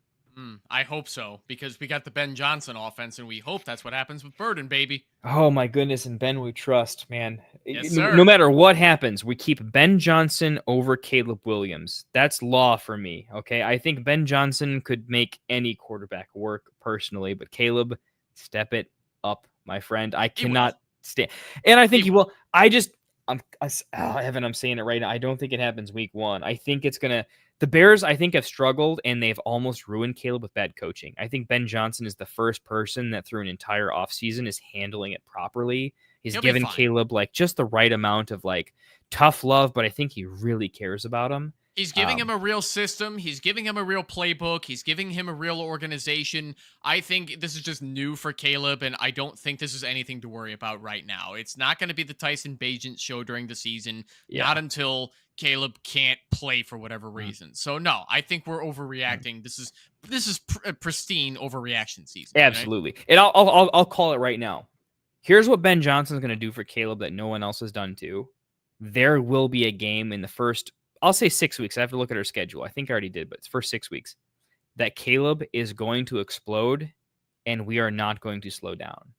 I hope so, because we got the Ben Johnson offense, and we hope that's what happens with Burden, baby. Oh, my goodness, and Ben we trust, man. Yes, sir. No matter what happens, we keep Ben Johnson over Caleb Williams. That's law for me, okay? I think Ben Johnson could make any quarterback work personally, but Caleb, step it up, my friend. I cannot stand. And I think he will. Evan, I'm saying it right now. I don't think it happens week 1. I think it's going to. The Bears, I think, have struggled, and they've almost ruined Caleb with bad coaching. I think Ben Johnson is the first person that through an entire offseason is handling it properly. He's given Caleb like just the right amount of like tough love, but I think he really cares about him. He's giving him a real system. He's giving him a real playbook. He's giving him a real organization. I think this is just new for Caleb, and I don't think this is anything to worry about right now. It's not going to be the Tyson Bagent show during the season, not until Caleb can't play for whatever reason. So no, I think we're overreacting. This is a pristine overreaction season. Absolutely. Right? And I'll call it right now. Here's what Ben Johnson's going to do for Caleb that no one else has done too. There will be a game in the first, I'll say 6 weeks. I have to look at our schedule. I think I already did, but it's first 6 weeks that Caleb is going to explode and we are not going to slow down.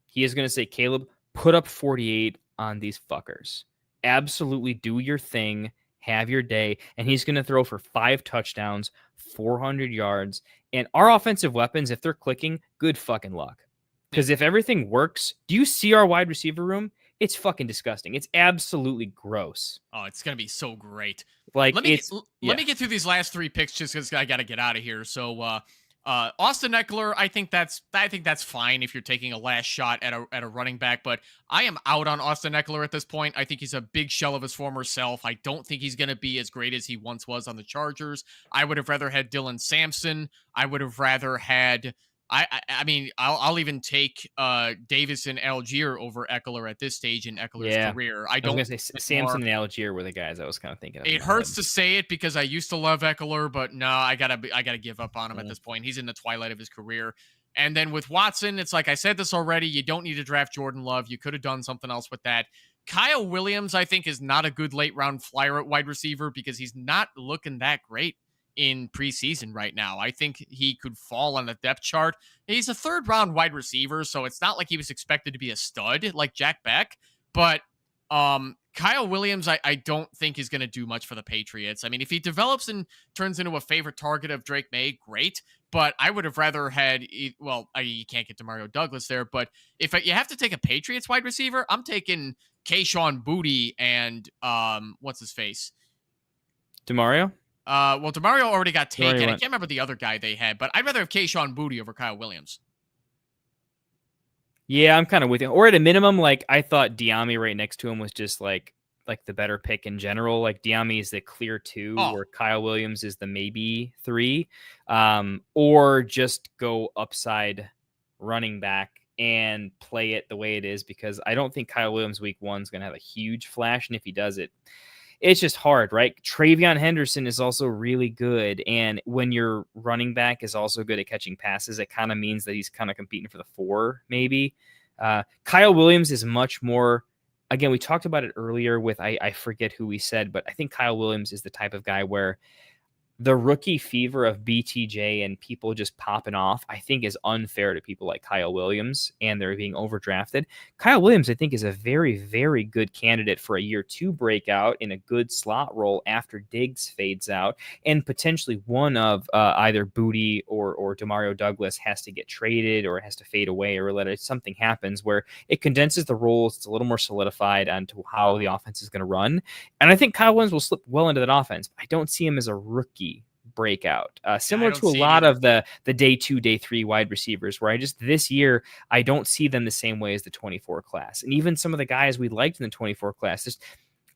He is going to say, Caleb, put up 48 on these fuckers. Absolutely do your thing, have your day, and he's going to throw for 5 touchdowns, 400 yards, and our offensive weapons, if they're clicking, good fucking luck. Because if everything works, do you see our wide receiver room? It's fucking disgusting. It's absolutely gross. Oh, it's going to be so great. Like, let me get through these last 3 picks just because I got to get out of here. So Austin Eckler, I think that's fine if you're taking a last shot at a running back, but I am out on Austin Eckler at this point. I think he's a big shell of his former self. I don't think he's going to be as great as he once was on the Chargers. I would have rather had Dylan Sampson. I would have rather had I mean, I'll even take Davis and Algier over Eckler at this stage in Eckler's career. I was gonna say Samson and Algier were the guys I was kind of thinking of. It hurts to say it because I used to love Eckler, but no, I gotta give up on him at this point. He's in the twilight of his career. And then with Watson, it's like I said this already. You don't need to draft Jordan Love. You could have done something else with that. Kyle Williams, I think, is not a good late round flyer at wide receiver because he's not looking that great in preseason right now. I think he could fall on the depth chart. He's a third round wide receiver, so it's not like he was expected to be a stud like Jack Beck, but Kyle Williams, I don't think is going to do much for the Patriots. I mean, if he develops and turns into a favorite target of Drake May, great, but I would have rather had, you can't get Demario Douglas there, but if you have to take a Patriots wide receiver, I'm taking Kayshon Boutte and what's his face? Demario? Well, Demario already got taken. I can't remember the other guy they had, but I'd rather have Kayshon Boutte over Kyle Williams. Yeah, I'm kind of with you. Or at a minimum, like I thought Diami right next to him was just like the better pick in general. Like Diami is the clear 2, where Kyle Williams is the maybe 3. Or just go upside running back and play it the way it is, because I don't think Kyle Williams week 1 is going to have a huge flash. And if he does it's just hard, right? Travion Henderson is also really good. And when your running back is also good at catching passes, it kind of means that he's kind of competing for the 4, maybe. Kyle Williams is much more, again, we talked about it earlier with, I forget who we said, but I think Kyle Williams is the type of guy where the rookie fever of BTJ and people just popping off, I think is unfair to people like Kyle Williams, and they're being overdrafted. Kyle Williams, I think, is a very, very good candidate for a year 2 breakout in a good slot role after Diggs fades out, and potentially one of either Boutte or Demario Douglas has to get traded or has to fade away, or something happens where it condenses the roles. It's a little more solidified onto how the offense is going to run. And I think Kyle Williams will slip well into that offense. I don't see him as a rookie breakout, similar to a lot of the day 2, day 3 wide receivers, where this year I don't see them the same way as the 24 class, and even some of the guys we liked in the 24 class.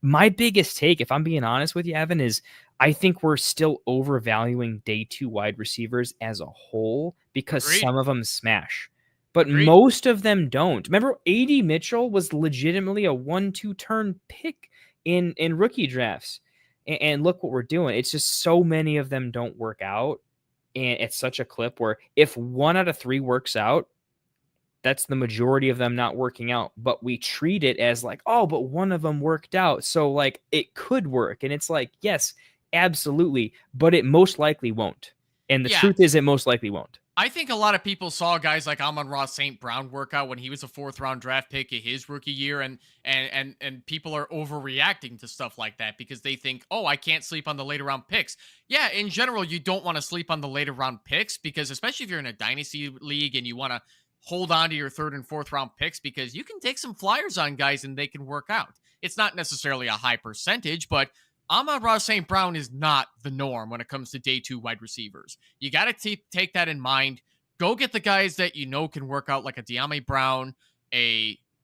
My biggest take, if I'm being honest with you, Evan, is I think we're still overvaluing day 2 wide receivers as a whole, because some of them smash, but most of them don't. Remember, A.D. Mitchell was legitimately a 1-2 turn pick in rookie drafts. And look what we're doing. It's just so many of them don't work out. And it's such a clip where if 1 out of 3 works out, that's the majority of them not working out. But we treat it as like, oh, but one of them worked out, so like it could work. And it's like, yes, absolutely. But it most likely won't. And the truth is it most likely won't. I think a lot of people saw guys like Amon-Ra St. Brown work out when he was a 4th round draft pick in his rookie year, and people are overreacting to stuff like that because they think, oh, I can't sleep on the later round picks. Yeah, in general, you don't want to sleep on the later round picks, because especially if you're in a dynasty league and you want to hold on to your 3rd and 4th round picks, because you can take some flyers on guys and they can work out. It's not necessarily a high percentage, but Amon-Ra St. Brown is not the norm when it comes to day 2 wide receivers. You got to take that in mind. Go get the guys that you know can work out, like a De'Ami Brown,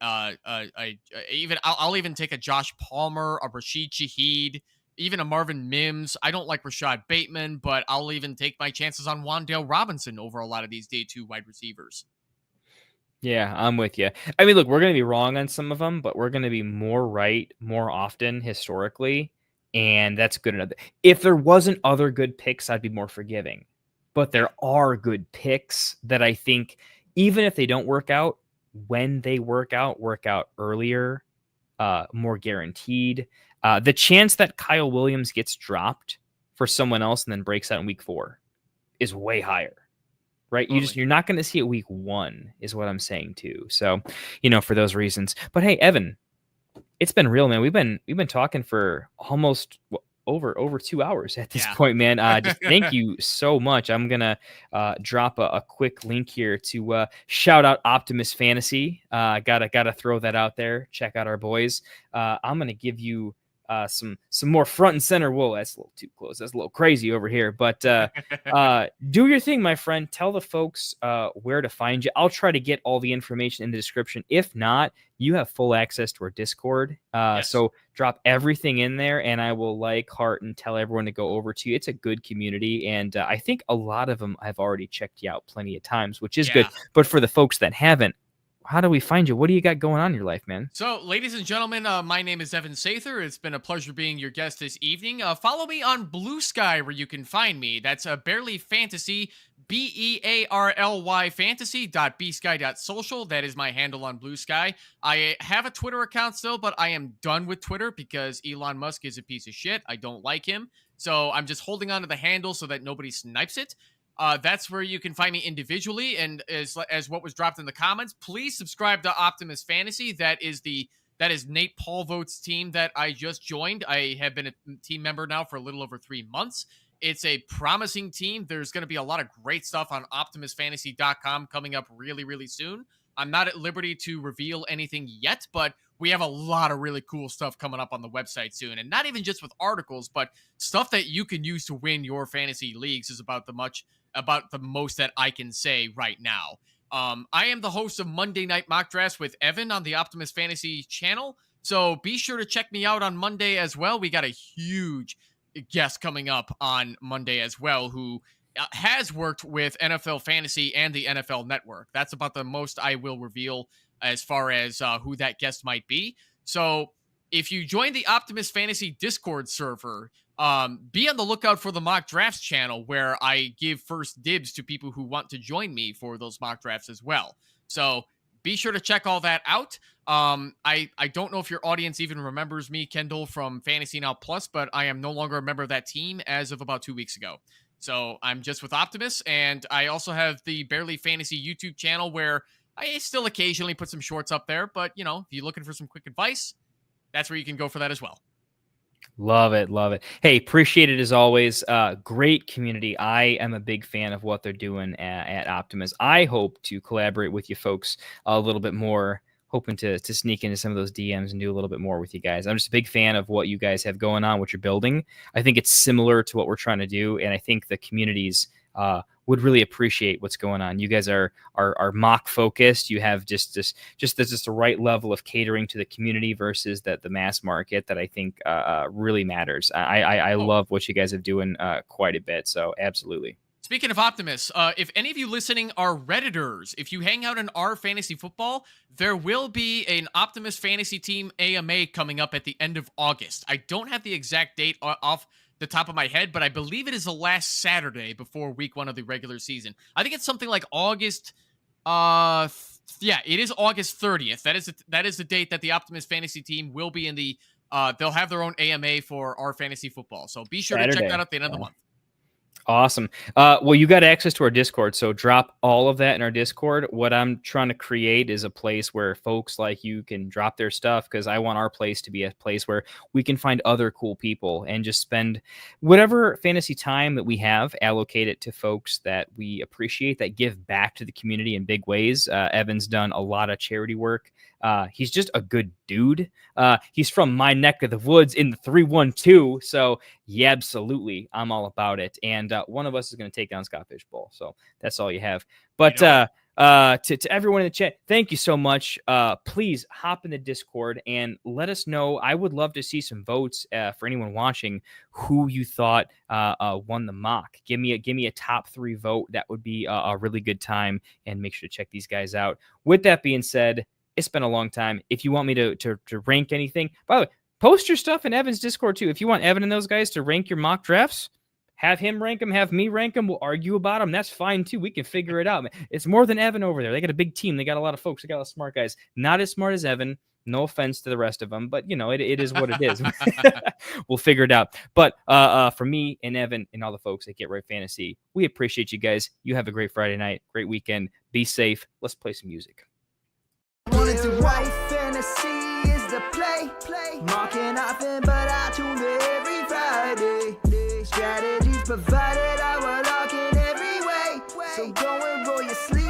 I'll even take a Josh Palmer, a Rashid Shaheed, even a Marvin Mims. I don't like Rashad Bateman, but I'll even take my chances on Wan'Dale Robinson over a lot of these day 2 wide receivers. Yeah, I'm with you. I mean, look, we're going to be wrong on some of them, but we're going to be more right more often historically. And that's good enough. If there wasn't other good picks, I'd be more forgiving. But there are good picks that I think, even if they don't work out, when they work out earlier, more guaranteed. The chance that Kyle Williams gets dropped for someone else and then breaks out in week 4 is way higher. Right? You're not going to see it week 1 is what I'm saying too. So, for those reasons. But hey, Evan, it's been real, man. We've been talking for almost over 2 hours at this point, man. Just thank you so much. I'm gonna drop a quick link here to shout out Optimus Fantasy. Gotta throw that out there. Check out our boys. I'm gonna give you some more front and center. Whoa, that's a little too close. That's a little crazy over here. But do your thing, my friend. Tell the folks where to find you. I'll try to get all the information in the description. If not, you have full access to our Discord. Yes. So drop everything in there, and I will heart and tell everyone to go over to you. It's a good community, and I think a lot of them have already checked you out plenty of times, which is good. But for the folks that haven't, how do we find you? What do you got going on in your life, man? So, ladies and gentlemen, my name is Evan Sather. It's been a pleasure being your guest this evening. Follow me on Blue Sky, where you can find me. That's Barely Fantasy, BEARLY Fantasy.bsky.social. That is my handle on Blue Sky. I have a Twitter account still, but I am done with Twitter because Elon Musk is a piece of shit. I don't like him. So I'm just holding on to the handle so that nobody snipes it. That's where you can find me individually, and as what was dropped in the comments, please subscribe to Optimus Fantasy. That is Nate Paulvote's team that I just joined. I have been a team member now for a little over 3 months. It's a promising team. There's going to be a lot of great stuff on OptimusFantasy.com coming up really, really soon. I'm not at liberty to reveal anything yet, but we have a lot of really cool stuff coming up on the website soon. And not even just with articles, but stuff that you can use to win your fantasy leagues is about the most that I can say right now. I am the host of Monday Night Mock Drafts with Evan on the Optimus Fantasy channel. So be sure to check me out on Monday as well. We got a huge guest coming up on Monday as well, who has worked with NFL Fantasy and the NFL Network. That's about the most I will reveal as far as who that guest might be. So if you join the Optimus Fantasy Discord server, be on the lookout for the Mock Drafts channel, where I give first dibs to people who want to join me for those mock drafts as well. So be sure to check all that out. I don't know if your audience even remembers me, Kendall, from Fantasy Now Plus, but I am no longer a member of that team as of about 2 weeks ago. So I'm just with Optimus, and I also have the Barely Fantasy YouTube channel where I still occasionally put some shorts up there, but, if you're looking for some quick advice, that's where you can go for that as well. Love it. Love it. Hey, appreciate it as always. Great community. I am a big fan of what they're doing at Optimus. I hope to collaborate with you folks a little bit more, hoping to sneak into some of those DMs and do a little bit more with you guys. I'm just a big fan of what you guys have going on, what you're building. I think it's similar to what we're trying to do, and I think the communities would really appreciate what's going on. You guys are mock focused. You have just the right level of catering to the community versus the mass market that I think really matters. I love what you guys are doing quite a bit. So absolutely. Speaking of Optimus, if any of you listening are Redditors, if you hang out in our fantasy football, there will be an Optimus Fantasy Team AMA coming up at the end of August. I don't have the exact date off the top of my head, but I believe it is the last Saturday before week 1 of the regular season. I think it's something like August. It is August 30th. That is the date that the Optimus Fantasy Team will be in the. They'll have their own AMA for our fantasy football. So be sure to check that out at the end of the month. Awesome. Well, you got access to our Discord, so drop all of that in our Discord. What I'm trying to create is a place where folks like you can drop their stuff, because I want our place to be a place where we can find other cool people and just spend whatever fantasy time that we have, allocate it to folks that we appreciate, that give back to the community in big ways. Evan's done a lot of charity work. He's just a good dude. He's from my neck of the woods in the 312. So yeah, absolutely. I'm all about it. And one of us is going to take down Scott Fishbowl. So that's all you have. But to everyone in the chat, thank you so much. Please hop in the Discord and let us know. I would love to see some votes for anyone watching who you thought won the mock. Give me a top 3 vote. That would be a really good time. And make sure to check these guys out. With that being said, it's been a long time. If you want me to rank anything, by the way, post your stuff in Evan's Discord too. If you want Evan and those guys to rank your mock drafts, have him rank them, have me rank them. We'll argue about them. That's fine too. We can figure it out. Man. It's more than Evan over there. They got a big team. They got a lot of folks. They got a lot of smart guys. Not as smart as Evan. No offense to the rest of them, but it is what it is. We'll figure it out. But for me and Evan and all the folks at Get Right Fantasy, we appreciate you guys. You have a great Friday night, great weekend. Be safe. Let's play some music. Wanted to write fantasy is the play. Marking nothing, but I tune in every Friday. Strategies provided, I will lock in every way. So go and roll your sleeves.